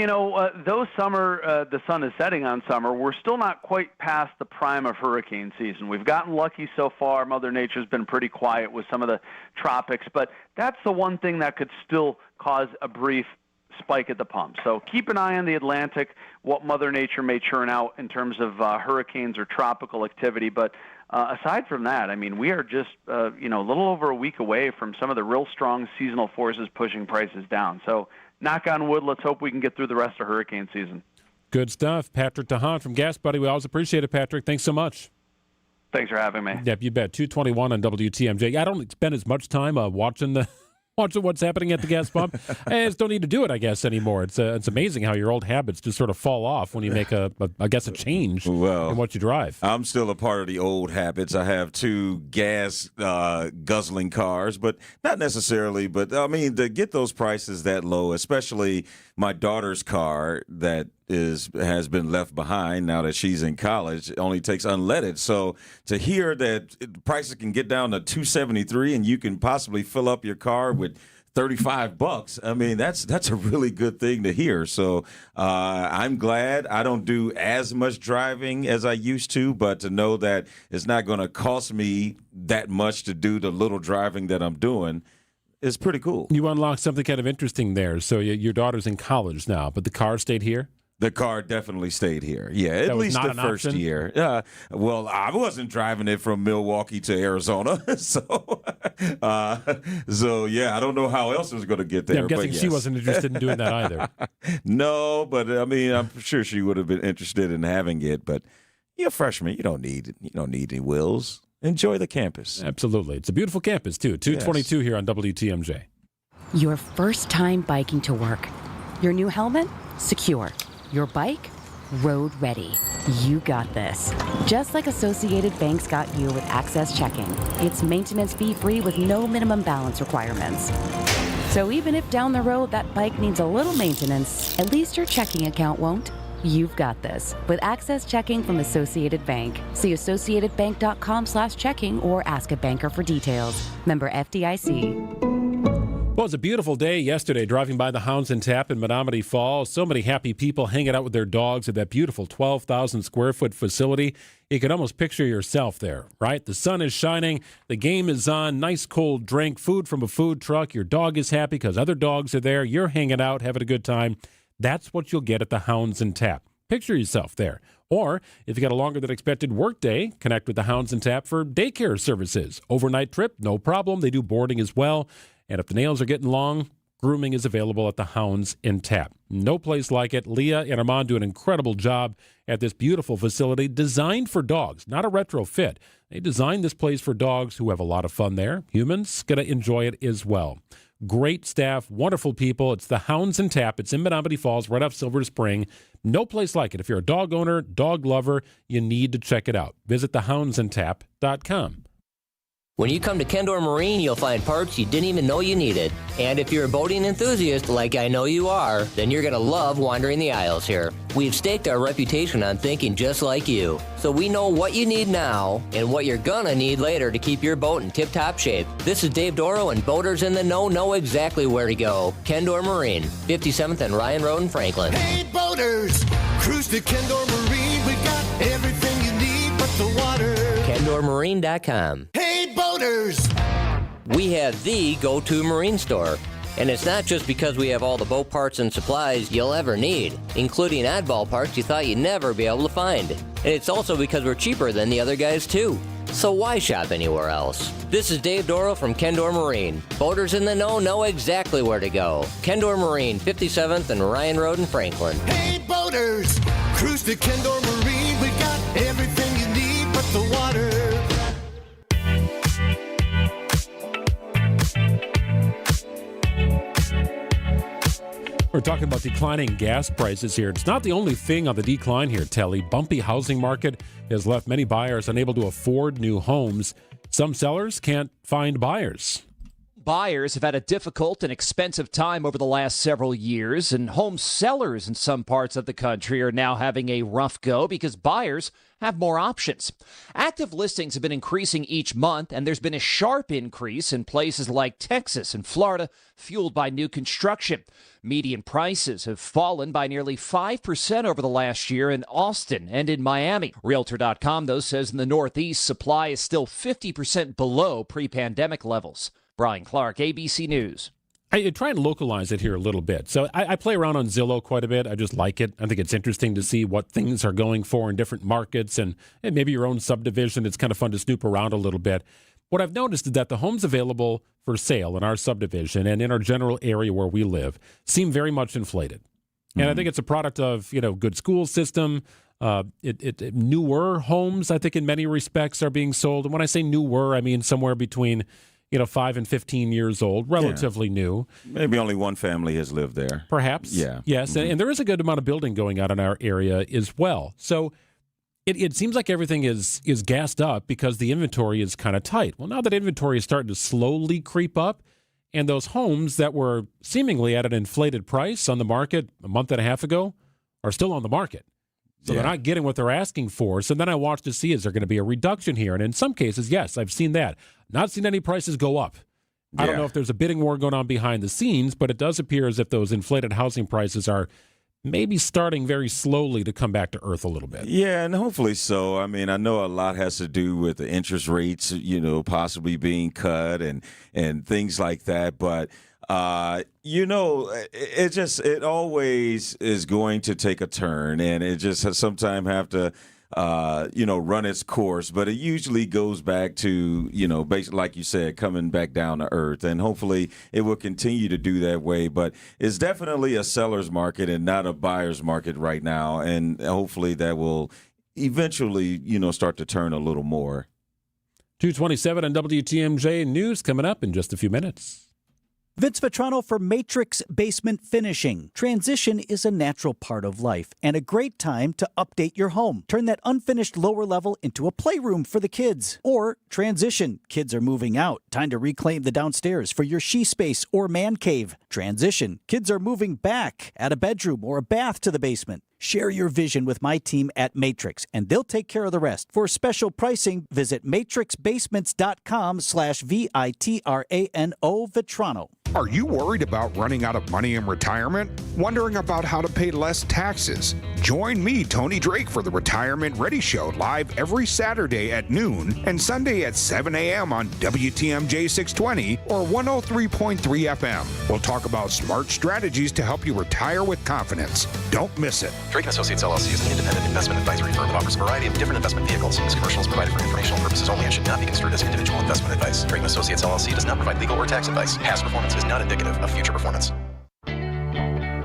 though the sun is setting on summer, we're still not quite past the prime of hurricane season. We've gotten lucky so far. Mother Nature's been pretty quiet with some of the tropics, but that's the one thing that could still cause a brief spike at the pump. So keep an eye on the Atlantic, what Mother Nature may churn out in terms of hurricanes or tropical activity. But aside from that, I mean, we are just a little over a week away from some of the real strong seasonal forces pushing prices down. So knock on wood, let's hope we can get through the rest of hurricane season. Good stuff. Patrick DeHaan from Gas Buddy. We always appreciate it, Patrick. Thanks so much. Thanks for having me. Yep, you bet. 2:21 on WTMJ. I don't spend as much time watching what's happening at the gas pump. I just don't need to do it, I guess, anymore. It's amazing how your old habits just sort of fall off when you make a change in what you drive. I'm still a part of the old habits. I have 2 gas guzzling cars, but not necessarily. But I mean, to get those prices that low, especially my daughter's car that has been left behind now that she's in college, only takes unleaded. So to hear that prices can get down to $273 and you can possibly fill up your car with $35, I mean, that's a really good thing to hear. So I'm glad I don't do as much driving as I used to, but to know that it's not going to cost me that much to do the little driving that I'm doing is pretty cool. You unlocked something kind of interesting there. So your daughter's in college now, but the car stayed here? The car definitely stayed here. Yeah, at least the first year. Well, I wasn't driving it from Milwaukee to Arizona, so yeah, I don't know how else it was going to get there. Yeah, I'm guessing she wasn't interested in doing that either. No, but I mean, I'm sure she would have been interested in having it. But you're a freshman, you don't need any wheels. Enjoy the campus. Absolutely, it's a beautiful campus too. 2:22 here on WTMJ. Your first time biking to work. Your new helmet? Secure. Your bike? Road ready. You got this. Just like Associated Bank's got you with Access Checking. It's maintenance fee-free with no minimum balance requirements. So even if down the road that bike needs a little maintenance, at least your checking account won't. You've got this with Access Checking from Associated Bank. See associatedbank.com/checking or ask a banker for details. Member FDIC. Well, it's a beautiful day yesterday driving by the Hounds and Tap in Menominee Falls. So many happy people hanging out with their dogs at that beautiful 12,000 square foot facility. You can almost picture yourself there, right? The sun is shining, the game is on, nice cold drink, food from a food truck. Your dog is happy because other dogs are there. You're hanging out, having a good time. That's what you'll get at the Hounds and Tap. Picture yourself there. Or if you got a longer than expected work day, connect with the Hounds and Tap for daycare services. Overnight trip, no problem. They do boarding as well. And if the nails are getting long, grooming is available at the Hounds and Tap. No place like it. Leah and Armand do an incredible job at this beautiful facility designed for dogs, not a retrofit. They designed this place for dogs who have a lot of fun there. Humans going to enjoy it as well. Great staff, wonderful people. It's the Hounds and Tap. It's in Menominee Falls, right off Silver Spring. No place like it. If you're a dog owner, dog lover, you need to check it out. Visit thehoundsandtap.com. When you come to Kendor Marine, you'll find parts you didn't even know you needed. And if you're a boating enthusiast, like I know you are, then you're going to love wandering the aisles here. We've staked our reputation on thinking just like you. So we know what you need now and what you're going to need later to keep your boat in tip-top shape. This is Dave Doro, and boaters in the know exactly where to go. Kendor Marine, 57th and Ryan Road in Franklin. Hey, boaters, cruise to Kendor Marine. We got everything you need but the water. KendorMarine.com. Hey, boaters! We have the go-to marine store. And it's not just because we have all the boat parts and supplies you'll ever need, including oddball parts you thought you'd never be able to find. And it's also because we're cheaper than the other guys, too. So why shop anywhere else? This is Dave Doro from Kendor Marine. Boaters in the know exactly where to go. Kendor Marine, 57th and Ryan Road in Franklin. Hey, boaters, cruise to Kendor Marine. We got everything you need but the water. We're talking about declining gas prices here. It's not the only thing on the decline here, Telly. Bumpy housing market has left many buyers unable to afford new homes. Some sellers can't find buyers. Buyers have had a difficult and expensive time over the last several years, and home sellers in some parts of the country are now having a rough go because buyers have more options. Active listings have been increasing each month, and there's been a sharp increase in places like Texas and Florida, fueled by new construction. Median prices have fallen by nearly 5% over the last year in Austin and in Miami. Realtor.com, though, says in the Northeast, supply is still 50% below pre-pandemic levels. Brian Clark, ABC News. I try and localize it here a little bit. So I play around on Zillow quite a bit. I just like it. I think it's interesting to see what things are going for in different markets and maybe your own subdivision. It's kind of fun to snoop around a little bit. What I've noticed is that the homes available for sale in our subdivision and in our general area where we live seem very much inflated. And I think it's a product of, good school system. Newer homes, I think in many respects, are being sold. And when I say newer, I mean somewhere between 5 and 15 years old, relatively new. Maybe only one family has lived there. Perhaps. Yeah. Yes, and there is a good amount of building going on in our area as well. So it seems like everything is gassed up because the inventory is kind of tight. Well, now that inventory is starting to slowly creep up, and those homes that were seemingly at an inflated price on the market a month and a half ago are still on the market. So they're not getting what they're asking for. So then I watch to see, is there going to be a reduction here? And in some cases, yes, I've seen that. Not seen any prices go up. I don't know if there's a bidding war going on behind the scenes, but it does appear as if those inflated housing prices are maybe starting very slowly to come back to earth a little bit. Yeah, and hopefully so. I mean, I know a lot has to do with the interest rates, possibly being cut and things like that. But, it always is going to take a turn, and it just has sometimes have to, run its course. But it usually goes back to, basically, like you said, coming back down to earth. And hopefully it will continue to do that way. But it's definitely a seller's market and not a buyer's market right now. And hopefully that will eventually, start to turn a little more. 2:27 on WTMJ News coming up in just a few minutes. Vince Vetrano for Matrix Basement Finishing. Transition is a natural part of life and a great time to update your home. Turn that unfinished lower level into a playroom for the kids. Or transition. Kids are moving out. Time to reclaim the downstairs for your she space or man cave. Transition. Kids are moving back. Add a bedroom or a bath to the basement. Share your vision with my team at Matrix, and they'll take care of the rest. For special pricing, visit matrixbasements.com/VITRANO Vetrano. Are you worried about running out of money in retirement? Wondering about how to pay less taxes? Join me, Tony Drake, for the Retirement Ready Show, live every Saturday at noon and Sunday at 7 a.m. on WTMJ 620 or 103.3 FM. We'll talk about smart strategies to help you retire with confidence. Don't miss it. Drake & Associates LLC is an independent investment advisory firm that offers a variety of different investment vehicles. This commercial is provided for informational purposes only and should not be construed as individual investment advice. Drake & Associates LLC does not provide legal or tax advice. Past performance is not indicative of future performance.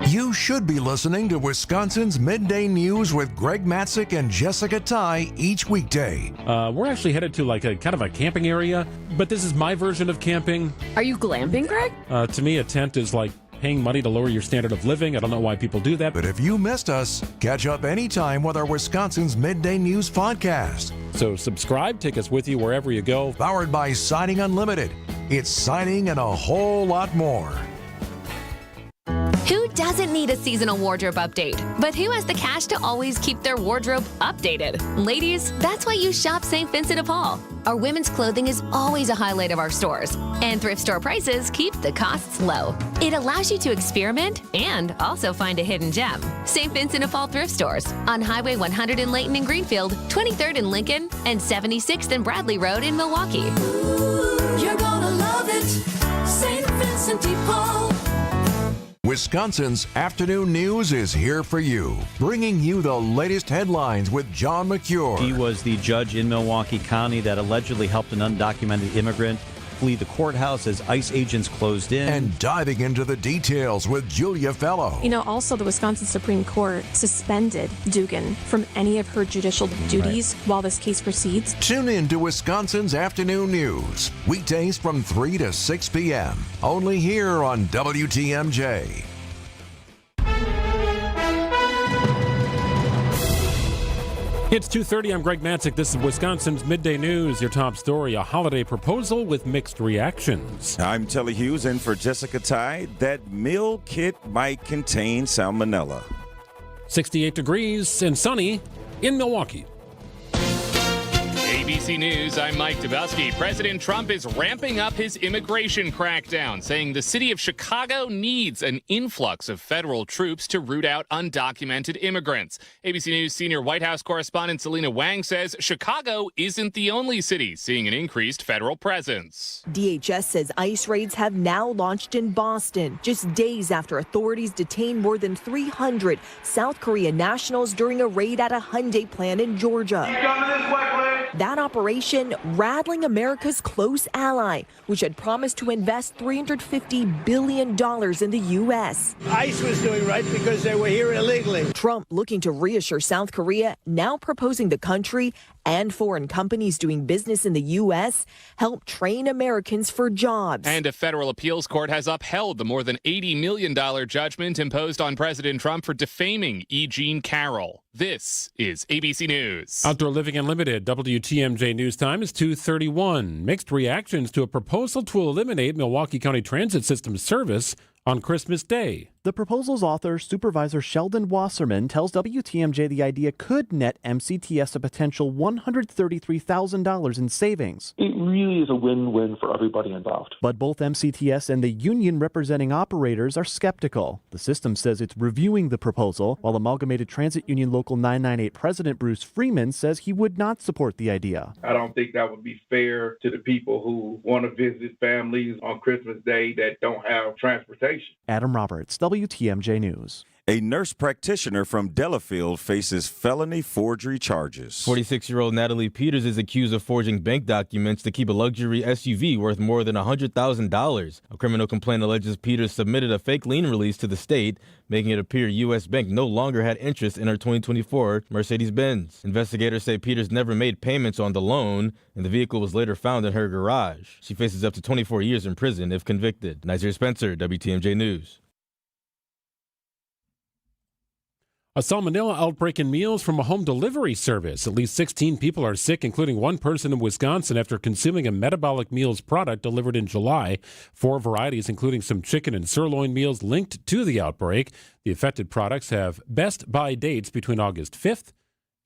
You should be listening to Wisconsin's Midday News with Greg Matzek and Jessica Ty each weekday. We're actually headed to like a kind of a camping area, but this is my version of camping. Are you glamping, Greg? To me, a tent is like paying money to lower your standard of living. I don't know why people do that. But if you missed us, catch up anytime with our Wisconsin's Midday News podcast. So subscribe, take us with you wherever you go. Powered by Siding Unlimited. It's siding and a whole lot more. Who doesn't need a seasonal wardrobe update? But who has the cash to always keep their wardrobe updated? Ladies, that's why you shop St. Vincent de Paul. Our women's clothing is always a highlight of our stores, and thrift store prices keep the costs low. It allows you to experiment and also find a hidden gem. St. Vincent de Paul thrift stores on Highway 100 in Layton and Greenfield, 23rd in Lincoln, and 76th and Bradley Road in Milwaukee. Ooh, you're gonna love it, St. Vincent de Paul. Wisconsin's afternoon news is here for you, bringing you the latest headlines with John McCure. He was the judge in Milwaukee County that allegedly helped an undocumented immigrant flee the courthouse as ICE agents closed in. And diving into the details with Julia Fellow. You know, also the Wisconsin Supreme Court suspended Dugan from any of her judicial duties while this case proceeds. Tune in to Wisconsin's afternoon news, weekdays from 3 to 6 p.m., only here on WTMJ. It's 2:30. I'm Greg Matzek. This is Wisconsin's Midday News. Your top story, a holiday proposal with mixed reactions. I'm Telly Hughes in for Jessica Tide. That meal kit might contain salmonella. 68 degrees and sunny in Milwaukee. ABC News, I'm Mike Dubowski. President Trump is ramping up his immigration crackdown, saying the city of Chicago needs an influx of federal troops to root out undocumented immigrants. ABC News senior White House correspondent Selena Wang says Chicago isn't the only city seeing an increased federal presence. DHS says ICE raids have now launched in Boston, just days after authorities detained more than 300 South Korean nationals during a raid at a Hyundai plant in Georgia. That operation rattling America's close ally, which had promised to invest $350 billion in the U.S. ICE was doing right because they were here illegally. Trump looking to reassure South Korea, now proposing the country and foreign companies doing business in the U.S. help train Americans for jobs. And a federal appeals court has upheld the more than $80 million judgment imposed on President Trump for defaming E. Jean Carroll. This is ABC News. Outdoor Living Unlimited, WTMJ News Time is 2:31. Mixed reactions to a proposal to eliminate Milwaukee County Transit System service on Christmas Day. The proposal's author, Supervisor Sheldon Wasserman, tells WTMJ the idea could net MCTS a potential $133,000 in savings. It really is a win-win for everybody involved. But both MCTS and the union representing operators are skeptical. The system says it's reviewing the proposal, while Amalgamated Transit Union Local 998 President Bruce Freeman says he would not support the idea. I don't think that would be fair to the people who want to visit families on Christmas Day that don't have transportation. Adam Roberts, WTMJ News. A nurse practitioner from Delafield faces felony forgery charges. 46-year-old Natalie Peters is accused of forging bank documents to keep a luxury SUV worth more than $100,000. A criminal complaint alleges Peters submitted a fake lien release to the state, making it appear U.S. Bank no longer had interest in her 2024 Mercedes-Benz. Investigators say Peters never made payments on the loan, and the vehicle was later found in her garage. She faces up to 24 years in prison if convicted. Nazir Spencer, WTMJ News. A salmonella outbreak in meals from a home delivery service. At least 16 people are sick, including one person in Wisconsin, after consuming a metabolic meals product delivered in July. 4 varieties, including some chicken and sirloin meals, linked to the outbreak. The affected products have best buy dates between August 5th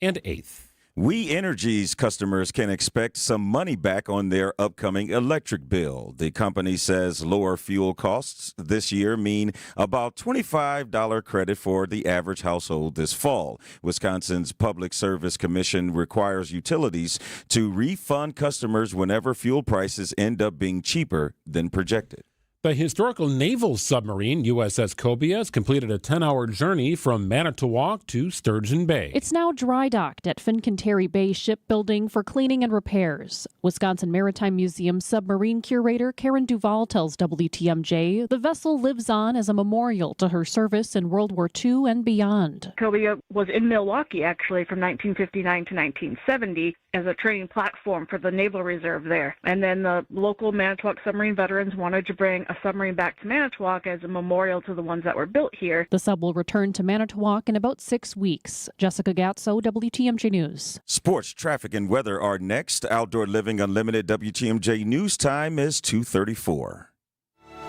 and 8th. We Energy's customers can expect some money back on their upcoming electric bill. The company says lower fuel costs this year mean about $25 credit for the average household this fall. Wisconsin's Public Service Commission requires utilities to refund customers whenever fuel prices end up being cheaper than projected. The historical naval submarine USS Cobia has completed a 10-hour journey from Manitowoc to Sturgeon Bay. It's now dry docked at Fincanterre Bay Shipbuilding for cleaning and repairs. Wisconsin Maritime Museum submarine curator Karen Duval tells WTMJ the vessel lives on as a memorial to her service in World War II and beyond. Cobia was in Milwaukee, actually, from 1959 to 1970 as a training platform for the Naval Reserve there. And then the local Manitowoc submarine veterans wanted to bring a submarine back to Manitowoc as a memorial to the ones that were built here. The sub will return to Manitowoc in about 6 weeks. Jessica Gatso, WTMJ News. Sports, traffic, and weather are next. Outdoor Living Unlimited WTMJ News Time is 2:34.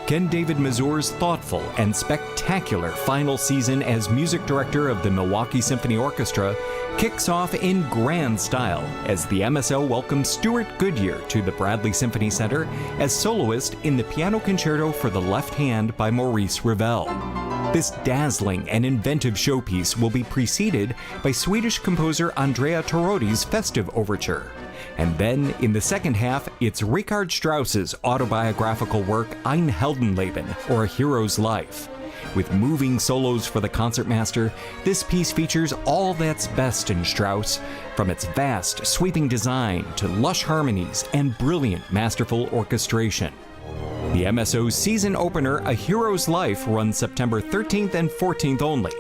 Ken David Mazur's thoughtful and spectacular final season as music director of the Milwaukee Symphony Orchestra kicks off in grand style as the MSO welcomes Stuart Goodyear to the Bradley Symphony Center as soloist in the Piano Concerto for the Left Hand by Maurice Ravel. This dazzling and inventive showpiece will be preceded by Swedish composer Andrea Torotti's Festive Overture. And then, in the second half, it's Richard Strauss's autobiographical work Ein Heldenleben, or A Hero's Life. With moving solos for the concertmaster, this piece features all that's best in Strauss, from its vast, sweeping design to lush harmonies and brilliant, masterful orchestration. The MSO's season opener, A Hero's Life, runs September 13th and 14th only.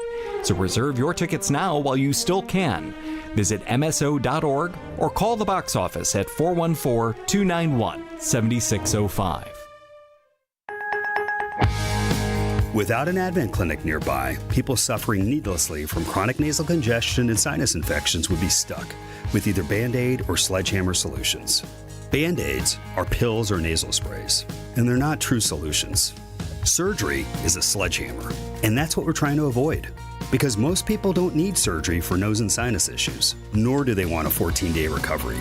So reserve your tickets now while you still can. Visit MSO.org or call the box office at 414-291-7605. Without an Advent clinic nearby, people suffering needlessly from chronic nasal congestion and sinus infections would be stuck with either Band-Aid or Sledgehammer solutions. Band-Aids are pills or nasal sprays, and they're not true solutions. Surgery is a sledgehammer, and that's what we're trying to avoid. Because most people don't need surgery for nose and sinus issues, nor do they want a 14-day recovery.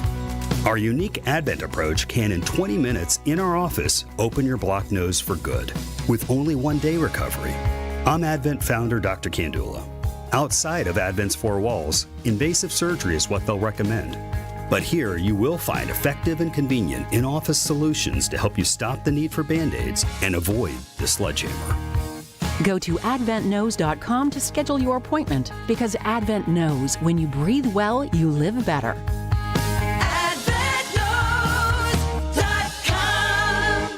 Our unique Advent approach can, in 20 minutes in our office, open your blocked nose for good, with only 1-day recovery. I'm Advent founder Dr. Kandula. Outside of Advent's four walls, invasive surgery is what they'll recommend. But here you will find effective and convenient in-office solutions to help you stop the need for Band-Aids and avoid the sledgehammer. Go to adventknows.com to schedule your appointment, because Advent knows when you breathe well, you live better.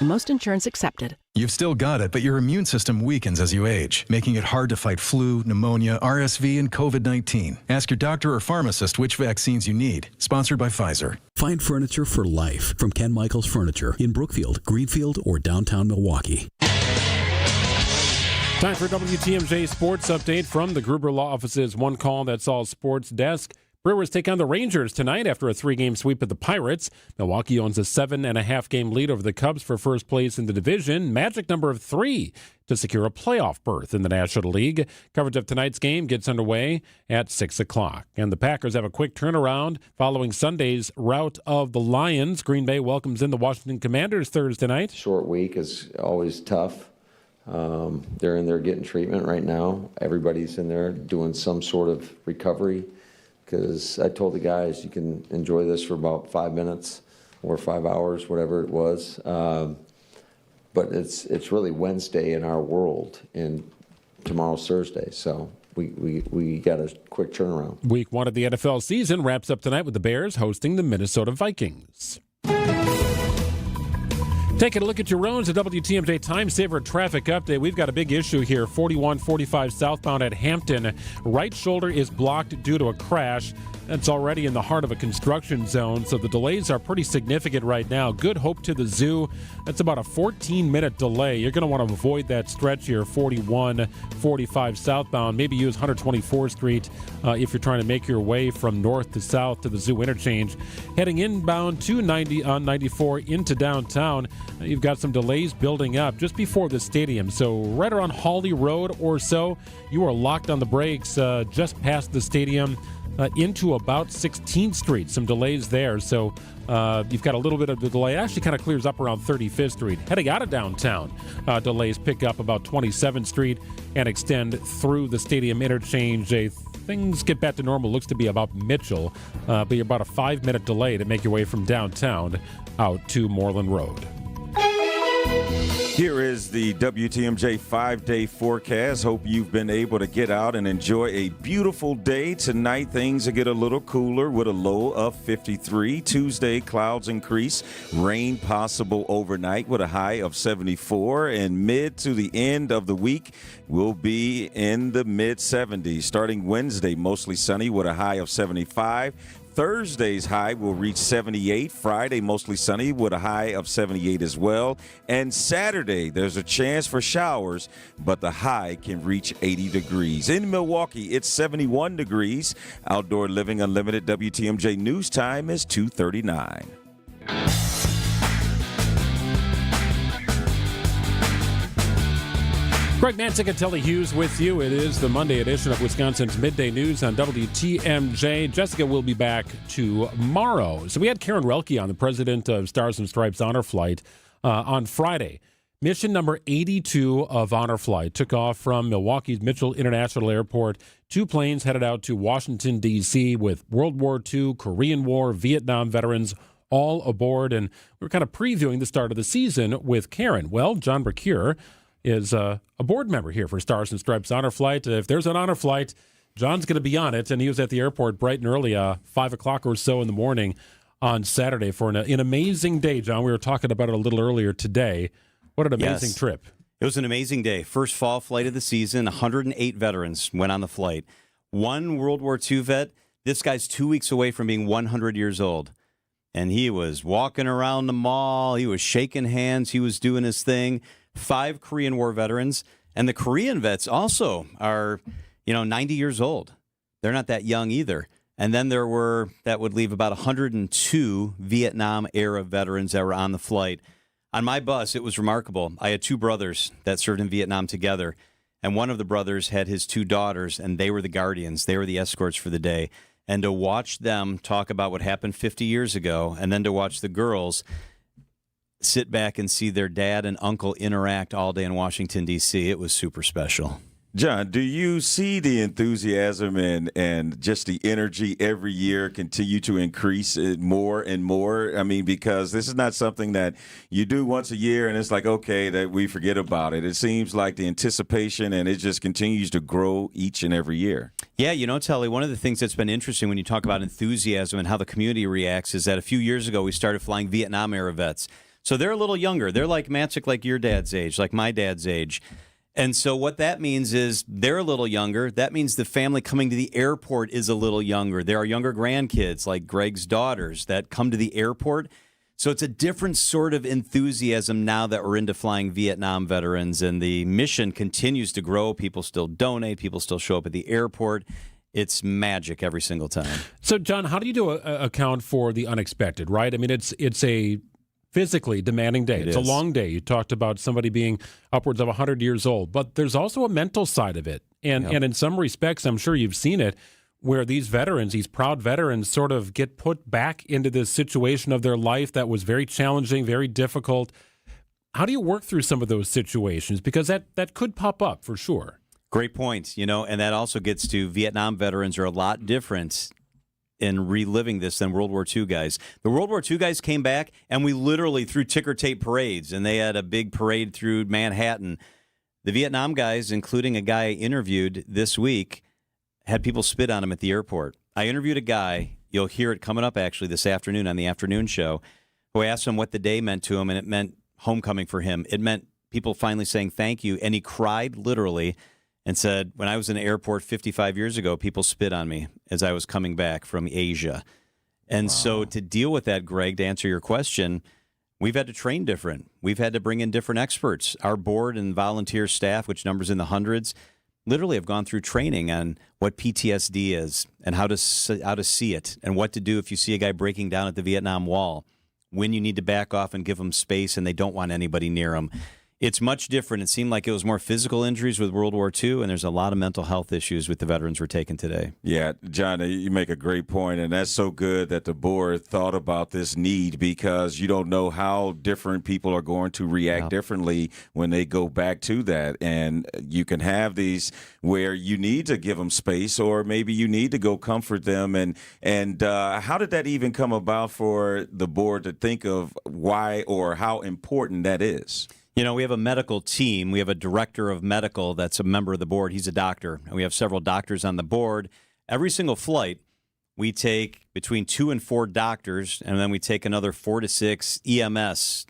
Most insurance accepted. You've still got it, but your immune system weakens as you age, making it hard to fight flu, pneumonia, RSV, and COVID-19. Ask your doctor or pharmacist which vaccines you need. Sponsored by Pfizer. Find furniture for life from Ken Michaels Furniture in Brookfield, Greenfield, or downtown Milwaukee. Time for WTMJ Sports Update from the Gruber Law Office's One Call That's All Sports desk. Brewers take on the Rangers tonight after a 3-game sweep of the Pirates. Milwaukee owns a 7.5-game lead over the Cubs for first place in the division. Magic number of 3 to secure a playoff berth in the National League. Coverage of tonight's game gets underway at 6 o'clock. And the Packers have a quick turnaround following Sunday's rout of the Lions. Green Bay welcomes in the Washington Commanders Thursday night. Short week is always tough. They're in there getting treatment right now. Everybody's in there doing some sort of recovery, because I told the guys you can enjoy this for about 5 minutes or 5 hours, whatever it was. But it's really Wednesday in our world, and tomorrow's Thursday. So we got a quick turnaround. Week 1 of the NFL season wraps up tonight with the Bears hosting the Minnesota Vikings. Taking a look at your roads, a WTMJ Time Saver traffic update. We've got a big issue here. 4145 southbound at Hampton. Right shoulder is blocked due to a crash. That's already in the heart of a construction zone, so the delays are pretty significant right now. Good Hope to the Zoo, that's about a 14-minute delay. You're going to want to avoid that stretch here, 4145 southbound. Maybe use 124th Street if you're trying to make your way from north to south to the Zoo interchange. Heading inbound to 90 on 94 into downtown, you've got some delays building up just before the stadium. So right around Hawley Road or so, you are locked on the brakes just past the stadium. Into about 16th Street. Some delays there, so you've got a little bit of the delay. It actually kind of clears up around 35th Street. Heading out of downtown, delays pick up about 27th Street and extend through the stadium interchange. Things get back to normal. Looks to be about Mitchell, but you're about a 5-minute delay to make your way from downtown out to Moreland Road. Here is the WTMJ 5-day forecast. Hope you've been able to get out and enjoy a beautiful day. Tonight, things will get a little cooler with a low of 53. Tuesday, clouds increase. Rain possible overnight with a high of 74. And mid to the end of the week, we'll be in the mid-70s. Starting Wednesday, mostly sunny with a high of 75. Thursday's high will reach 78. Friday, mostly sunny with a high of 78 as well. And Saturday, there's a chance for showers, but the high can reach 80 degrees. In Milwaukee, it's 71 degrees. Outdoor Living Unlimited WTMJ News Time is 2:39. Greg Matzek and Telly Hughes with you. It is the Monday edition of Wisconsin's Midday News on WTMJ. Jessica will be back tomorrow. So we had Karen Relke on, the president of Stars and Stripes Honor Flight, on Friday. Mission number 82 of Honor Flight took off from Milwaukee's Mitchell International Airport. 2 planes headed out to Washington, D.C. with World War II, Korean War, Vietnam veterans all aboard. And we were kind of previewing the start of the season with Karen. Well, John Bracure is a board member here for Stars and Stripes Honor Flight. If there's an honor flight, John's going to be on it, and he was at the airport bright and early, 5 o'clock or so in the morning on Saturday for an amazing day, John. We were talking about it a little earlier today. What an amazing trip. It was an amazing day. First fall flight of the season. 108 veterans went on the flight. One World War II vet. This guy's 2 weeks away from being 100 years old. And he was walking around the mall. He was shaking hands. He was doing his thing. 5 Korean War veterans. And the Korean vets also are, 90 years old. They're not that young either. And then that would leave about 102 Vietnam-era veterans that were on the flight. On my bus, it was remarkable. I had 2 brothers that served in Vietnam together, and one of the brothers had his 2 daughters, and they were the guardians. They were the escorts for the day. And to watch them talk about what happened 50 years ago, and then to watch the girls sit back and see their dad and uncle interact all day in Washington, D.C., it was super special. John, do you see the enthusiasm and just the energy every year continue to increase more and more? I mean, because this is not something that you do once a year and it's like, okay, that we forget about it. It seems like the anticipation and it just continues to grow each and every year. Yeah, Telly, one of the things that's been interesting when you talk about enthusiasm and how the community reacts is that a few years ago we started flying Vietnam-era vets. So they're a little younger. They're like Matzek, like your dad's age, like my dad's age. And so what that means is they're a little younger. That means the family coming to the airport is a little younger. There are younger grandkids like Greg's daughters that come to the airport. So it's a different sort of enthusiasm now that we're into flying Vietnam veterans, and the mission continues to grow. People still donate. People still show up at the airport. It's magic every single time. So, John, how do you account for the unexpected, right? I mean, it's a physically demanding day. It's a long day. You talked about somebody being upwards of 100 years old, but there's also a mental side of it. And in some respects, I'm sure you've seen it, where these veterans, these proud veterans, sort of get put back into this situation of their life that was very challenging, very difficult. How do you work through some of those situations? Because that could pop up for sure. Great point. And that also gets to Vietnam veterans are a lot different in reliving this than World War II guys. The World War II guys came back, and we literally threw ticker tape parades, and they had a big parade through Manhattan. The Vietnam guys, including a guy I interviewed this week, had people spit on him at the airport. I interviewed a guy, you'll hear it coming up actually this afternoon on the afternoon show, who asked him what the day meant to him, and it meant homecoming for him. It meant people finally saying thank you, and he cried literally and said, when I was in the airport 55 years ago, people spit on me as I was coming back from Asia. And so to deal with that, Greg, to answer your question, we've had to train different. We've had to bring in different experts. Our board and volunteer staff, which numbers in the hundreds, literally have gone through training on what PTSD is and how to see it and what to do if you see a guy breaking down at the Vietnam Wall, when you need to back off and give them space and they don't want anybody near them. It's much different. It seemed like it was more physical injuries with World War II, and there's a lot of mental health issues with the veterans we're taking today. Yeah, John, you make a great point, and that's so good that the board thought about this need, because you don't know how different people are going to react differently when they go back to that. And you can have these where you need to give them space, or maybe you need to go comfort them. And how did that even come about for the board to think of why or how important that is? We have a medical team. We have a director of medical that's a member of the board. He's a doctor. And we have several doctors on the board. Every single flight, we take between 2 and 4 doctors, and then we take another 4 to 6 EMS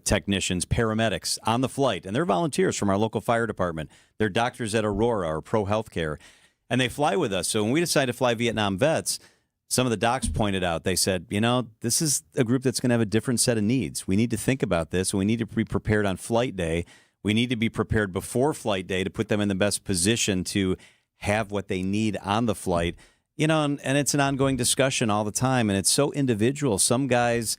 technicians, paramedics on the flight. And they're volunteers from our local fire department. They're doctors at Aurora or Pro Healthcare. And they fly with us. So when we decided to fly Vietnam vets, some of the docs pointed out, they said, this is a group that's going to have a different set of needs. We need to think about this, and we need to be prepared on flight day. We need to be prepared before flight day to put them in the best position to have what they need on the flight. And it's an ongoing discussion all the time, and it's so individual. Some guys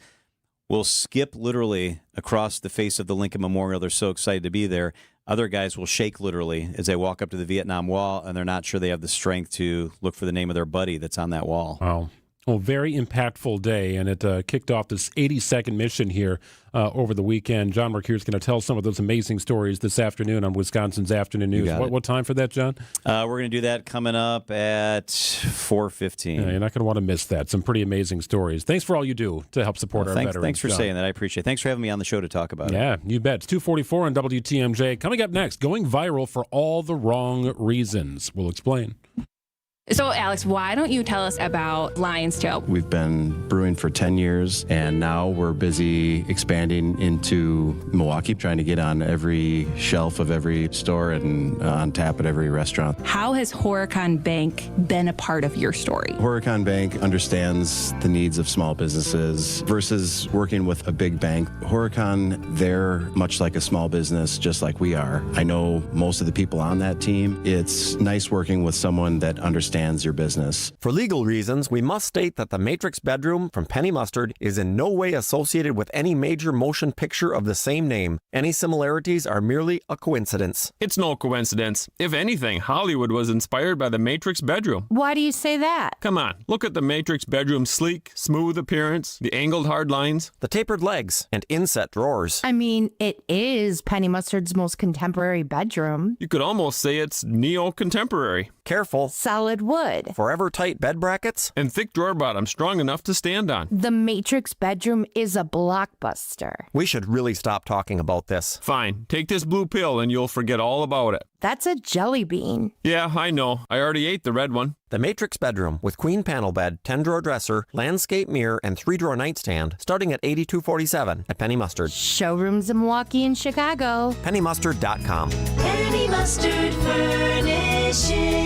will skip literally across the face of the Lincoln Memorial. They're so excited to be there. Other guys will shake literally as they walk up to the Vietnam Wall, and they're not sure they have the strength to look for the name of their buddy that's on that wall. Wow. Well, very impactful day, and it kicked off this 82nd mission here over the weekend. John Mercure is going to tell some of those amazing stories this afternoon on Wisconsin's Afternoon News. What time for that, John? We're going to do that coming up at 4:15. Yeah, you're not going to want to miss that. Some pretty amazing stories. Thanks for all you do to help support our veterans. Thanks for John. saying that. I appreciate it. Thanks for having me on the show to talk about it. Yeah, you bet. It's 2:44 on WTMJ. Coming up next, going viral for all the wrong reasons. We'll explain. So, Alex, why don't you tell us about Lion's Tail? We've been brewing for 10 years, and now we're busy expanding into Milwaukee, trying to get on every shelf of every store and on tap at every restaurant. How has Horicon Bank been a part of your story? Horicon Bank understands the needs of small businesses versus working with a big bank. Horicon, they're much like a small business, just like we are. I know most of the people on that team. It's nice working with someone that understands your business. For legal reasons, we must state that the Matrix Bedroom from Penny Mustard is in no way associated with any major motion picture of the same name. Any similarities are merely a coincidence. It's no coincidence. If anything, Hollywood was inspired by the Matrix Bedroom. Why do you say that? Come on, look at the Matrix Bedroom's sleek, smooth appearance, the angled hard lines, the tapered legs, and inset drawers. I mean, it is Penny Mustard's most contemporary bedroom. You could almost say it's neo-contemporary. Careful. Solid wood. Forever tight bed brackets. And thick drawer bottoms strong enough to stand on. The Matrix Bedroom is a blockbuster. We should really stop talking about this. Fine. Take this blue pill and you'll forget all about it. That's a jelly bean. Yeah, I know. I already ate the red one. The Matrix Bedroom with queen panel bed, 10-drawer dresser, landscape mirror, and 3-drawer nightstand, starting at $82.47 at Penny Mustard. Showrooms in Milwaukee and Chicago. PennyMustard.com. Penny Mustard Furnishing.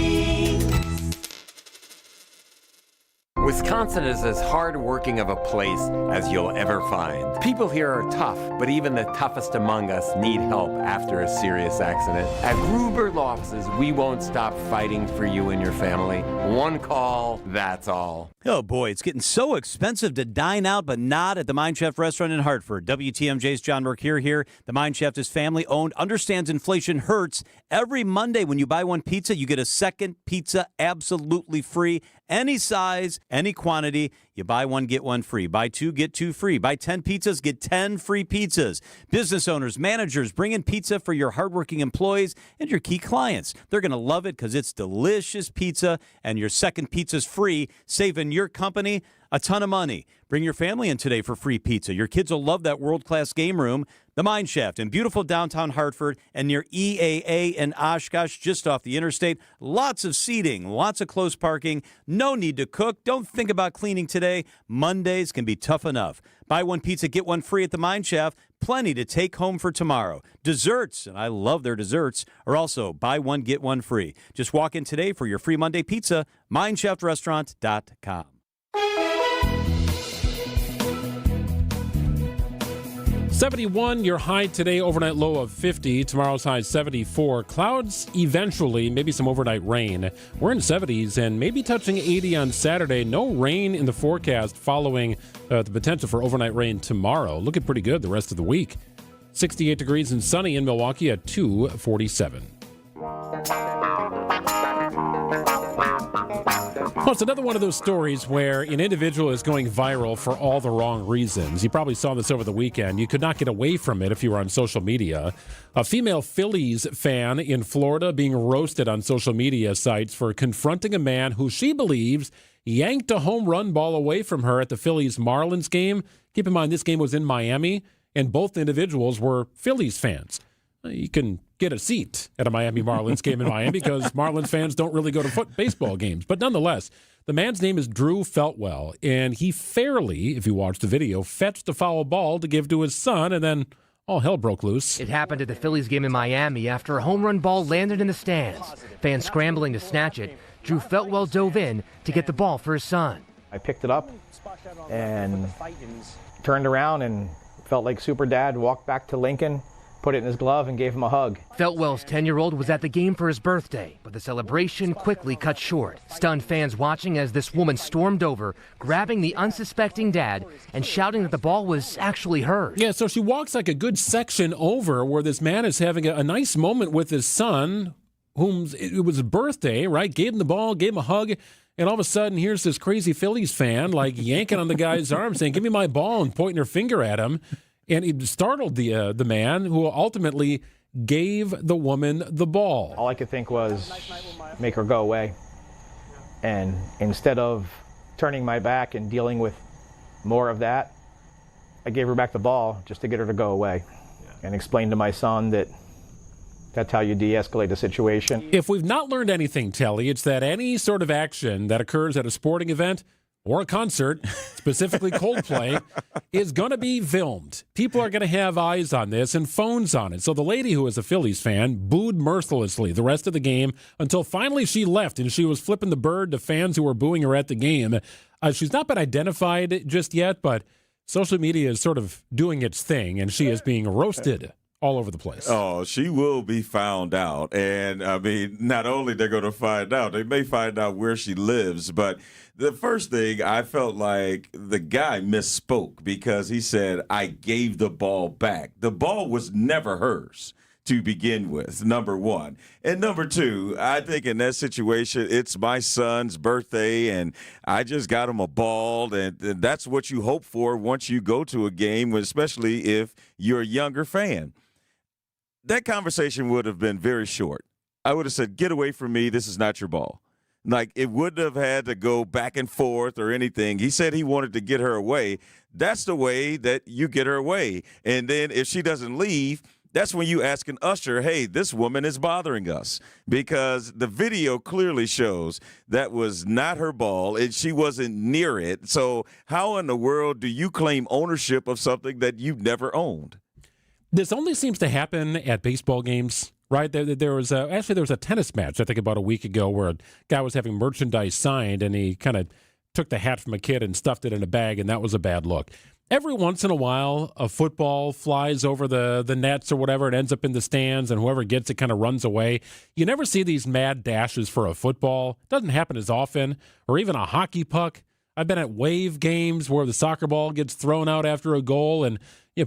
Wisconsin is as hard-working of a place as you'll ever find. People here are tough, but even the toughest among us need help after a serious accident. At Gruber Law Offices, we won't stop fighting for you and your family. One call, that's all. Oh boy, it's getting so expensive to dine out, but not at the Mind Chef restaurant in Hartford. WTMJ's John Mercure here. The Mind Chef is family-owned, understands inflation hurts. Every Monday when you buy one pizza, you get a second pizza absolutely free. Any size, any quantity, you buy one, get one free. Buy two, get two free. Buy 10 pizzas, get 10 free pizzas. Business owners, managers, bring in pizza for your hardworking employees and your key clients. They're going to love it because it's delicious pizza and your second pizza's free, saving your company a ton of money. Bring your family in today for free pizza. Your kids will love that world-class game room. The Mine Shaft in beautiful downtown Hartford and near EAA in Oshkosh, just off the interstate. Lots of seating, lots of close parking. No need to cook. Don't think about cleaning today. Mondays can be tough enough. Buy one pizza, get one free at the Mine Shaft. Plenty to take home for tomorrow. Desserts, and I love their desserts, are also buy one, get one free. Just walk in today for your free Monday pizza. MineshaftRestaurant.com. 71, your high today, overnight low of 50. Tomorrow's high 74. Clouds eventually, maybe some overnight rain. We're in 70s and maybe touching 80 on Saturday. No rain in the forecast following the potential for overnight rain tomorrow. Looking pretty good the rest of the week. 68 degrees and sunny in Milwaukee at 2:47. Well, it's another one of those stories where an individual is going viral for all the wrong reasons. You probably saw this over the weekend. You could not get away from it if you were on social media. A female Phillies fan in Florida being roasted on social media sites for confronting a man who she believes yanked a home run ball away from her at the Phillies-Marlins game. Keep in mind, this game was in Miami, and both individuals were Phillies fans. You can get a seat at a Miami Marlins game in Miami because Marlins fans don't really go to baseball games. But nonetheless, the man's name is Drew Feltwell, and he fairly, if you watch the video, fetched a foul ball to give to his son, and then all hell broke loose. It happened at the Phillies game in Miami after a home run ball landed in the stands. Fans scrambling to snatch it. Drew Feltwell dove in to get the ball for his son. I picked it up and turned around and felt like Super Dad, walked back to Lincoln, put it in his glove, and gave him a hug. Feltwell's 10-year-old was at the game for his birthday, but the celebration quickly cut short. Stunned fans watching as this woman stormed over, grabbing the unsuspecting dad and shouting that the ball was actually hers. Yeah, so she walks like a good section over where this man is having a nice moment with his son, whom it was his birthday, right? Gave him the ball, gave him a hug, And all of a sudden, here's this crazy Phillies fan, like, yanking on the guy's arm, saying, give me my ball, and pointing her finger at him. And it startled the man, who ultimately gave the woman the ball. All I could think was make her go away. And instead of turning my back and dealing with more of that, I gave her back the ball just to get her to go away and explain to my son that that's how you de-escalate a situation. If we've not learned anything, Telly, it's that any sort of action that occurs at a sporting event or a concert, specifically Coldplay, is going to be filmed. People are going to have eyes on this and phones on it. So the lady who was a Phillies fan booed mercilessly the rest of the game until finally she left, and she was flipping the bird to fans who were booing her at the game. She's not been identified just yet, but social media is sort of doing its thing, and she is being roasted all over the place. Oh, she will be found out. And, I mean, not only they're going to find out, they may find out where she lives. But the first thing, I felt like the guy misspoke because he said, I gave the ball back. The ball was never hers to begin with, number one. And number two, I think in that situation, it's my son's birthday, and I just got him a ball, and that's what you hope for once you go to a game, especially if you're a younger fan. That conversation would have been very short. I would have said, get away from me. This is not your ball. Like, it wouldn't have had to go back and forth or anything. He said he wanted to get her away. That's the way that you get her away. And then if she doesn't leave, that's when you ask an usher, hey, this woman is bothering us, because the video clearly shows that was not her ball and she wasn't near it. So how in the world do you claim ownership of something that you've never owned? This only seems to happen at baseball games, right? There was a tennis match, I think, about a week ago where a guy was having merchandise signed, and he kind of took the hat from a kid and stuffed it in a bag, and that was a bad look. Every once in a while, a football flies over the nets or whatever, and ends up in the stands, and whoever gets it kind of runs away. You never see these mad dashes for a football. It doesn't happen as often. Or even a hockey puck. I've been at wave games where the soccer ball gets thrown out after a goal, and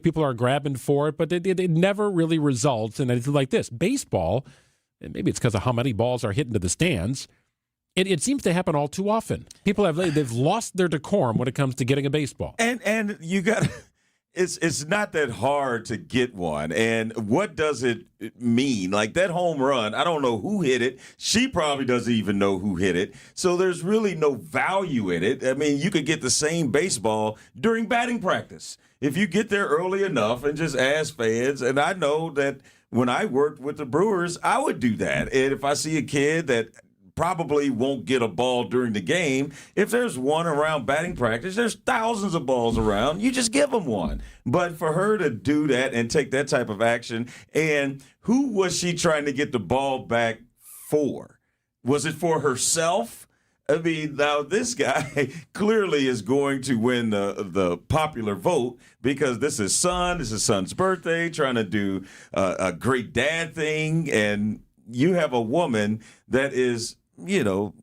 people are grabbing for it, but it never really results. And it's like this. Baseball, and maybe it's because of how many balls are hit into the stands, it seems to happen all too often. People they've lost their decorum when it comes to getting a baseball. And you got it's not that hard to get one. And what does it mean? Like that home run, I don't know who hit it. She probably doesn't even know who hit it. So there's really no value in it. I mean, you could get the same baseball during batting practice if you get there early enough and just ask fans. And I know that when I worked with the Brewers, I would do that. And if I see a kid that probably won't get a ball during the game, if there's one around batting practice, there's thousands of balls around, you just give them one. But for her to do that and take that type of action, and who was she trying to get the ball back for? Was it for herself? I mean, now this guy clearly is going to win the popular vote because this is his son's birthday, trying to do a great dad thing, and you have a woman that is,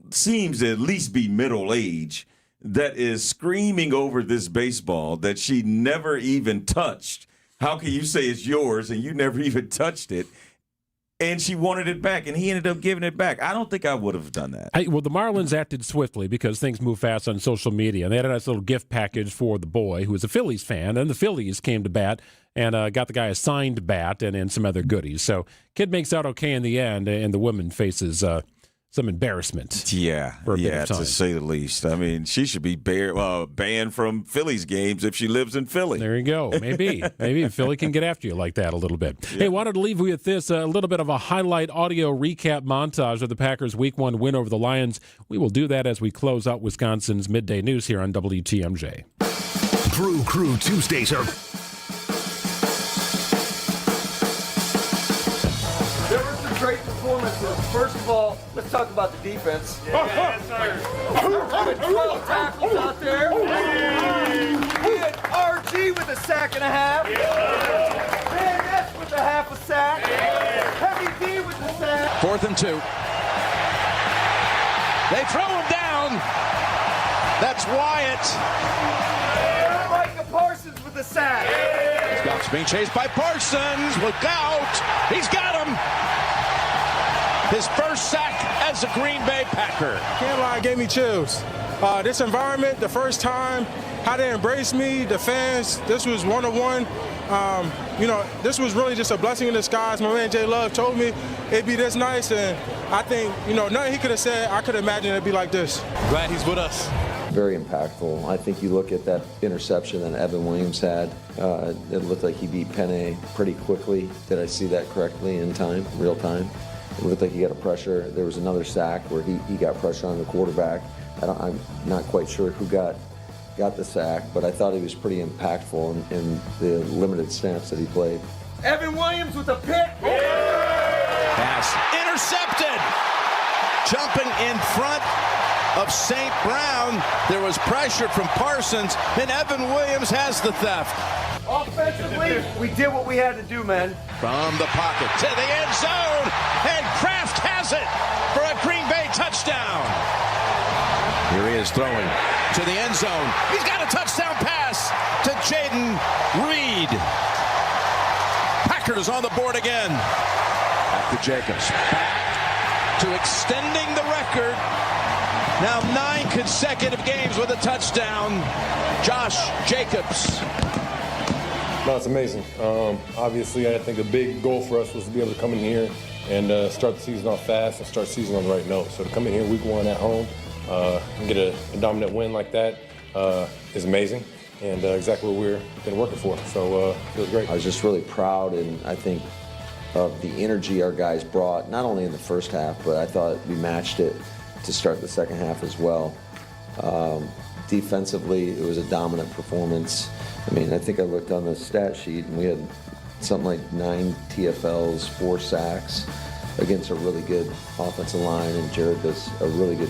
seems to at least be middle age, that is screaming over this baseball that she never even touched. How can you say it's yours and you never even touched it? And she wanted it back, and he ended up giving it back. I don't think I would have done that. Well, the Marlins acted swiftly because things move fast on social media. And they had a nice little gift package for the boy who was a Phillies fan, and the Phillies came to bat and got the guy a signed bat and some other goodies. So kid makes out okay in the end, and the woman faces some embarrassment. Yeah, to say the least. I mean, she should be banned from Phillies games if she lives in Philly. There you go. Maybe Philly can get after you like that a little bit. Yeah. Hey, wanted to leave you with this, a little bit of a highlight audio recap montage of the Packers' Week 1 win over the Lions. We will do that as we close out Wisconsin's Midday News here on WTMJ. Crew Tuesdays are... There were some great performances. First of all, let's talk about the defense. Yeah, sir. 12 tackles out there. Hey. We had RG with a sack and a half. Van Ness with a half a sack. Heavy D with the sack. 4th and 2. They throw him down. That's Wyatt. Micah Parsons with a sack. Scott's being chased by Parsons. Look out. He's got him. his first sack as a Green Bay Packer. Can't lie, it gave me chills. This environment, the first time, how they embraced me, the fans, this was one-on-one. This was really just a blessing in disguise. My man Jay Love told me it'd be this nice, and I think, nothing he could have said, I could imagine it'd be like this. Glad he's with us. Very impactful. I think you look at that interception that Evan Williams had, it looked like he beat Penny pretty quickly. Did I see that correctly in time, real time? It looked like he got a pressure. There was another sack where he got pressure on the quarterback. I'm not quite sure who got the sack, but I thought he was pretty impactful in the limited snaps that he played. Evan Williams with a pick. Pass intercepted. Jumping in front of St. Brown. There was pressure from Parsons, and Evan Williams has the theft. Offensively, we did what we had to do, man. From the pocket to the end zone, and Kraft has it for a Green Bay touchdown. Here he is throwing to the end zone. He's got a touchdown pass to Jaden Reed. Packers on the board again. Back to Jacobs. Back to extending the record. Now 9 consecutive games with a touchdown. Josh Jacobs. No, it's amazing. Obviously, I think a big goal for us was to be able to come in here and start the season off fast and start the season on the right note. So to come in here week 1 at home and get a dominant win like that is amazing and exactly what we're been working for. So it feels great. I was just really proud, and I think of the energy our guys brought, not only in the first half, but I thought we matched it to start the second half as well. Defensively, it was a dominant performance. I mean, I think I looked on the stat sheet and we had something like 9 TFLs, 4 sacks against a really good offensive line, and Jared does a really good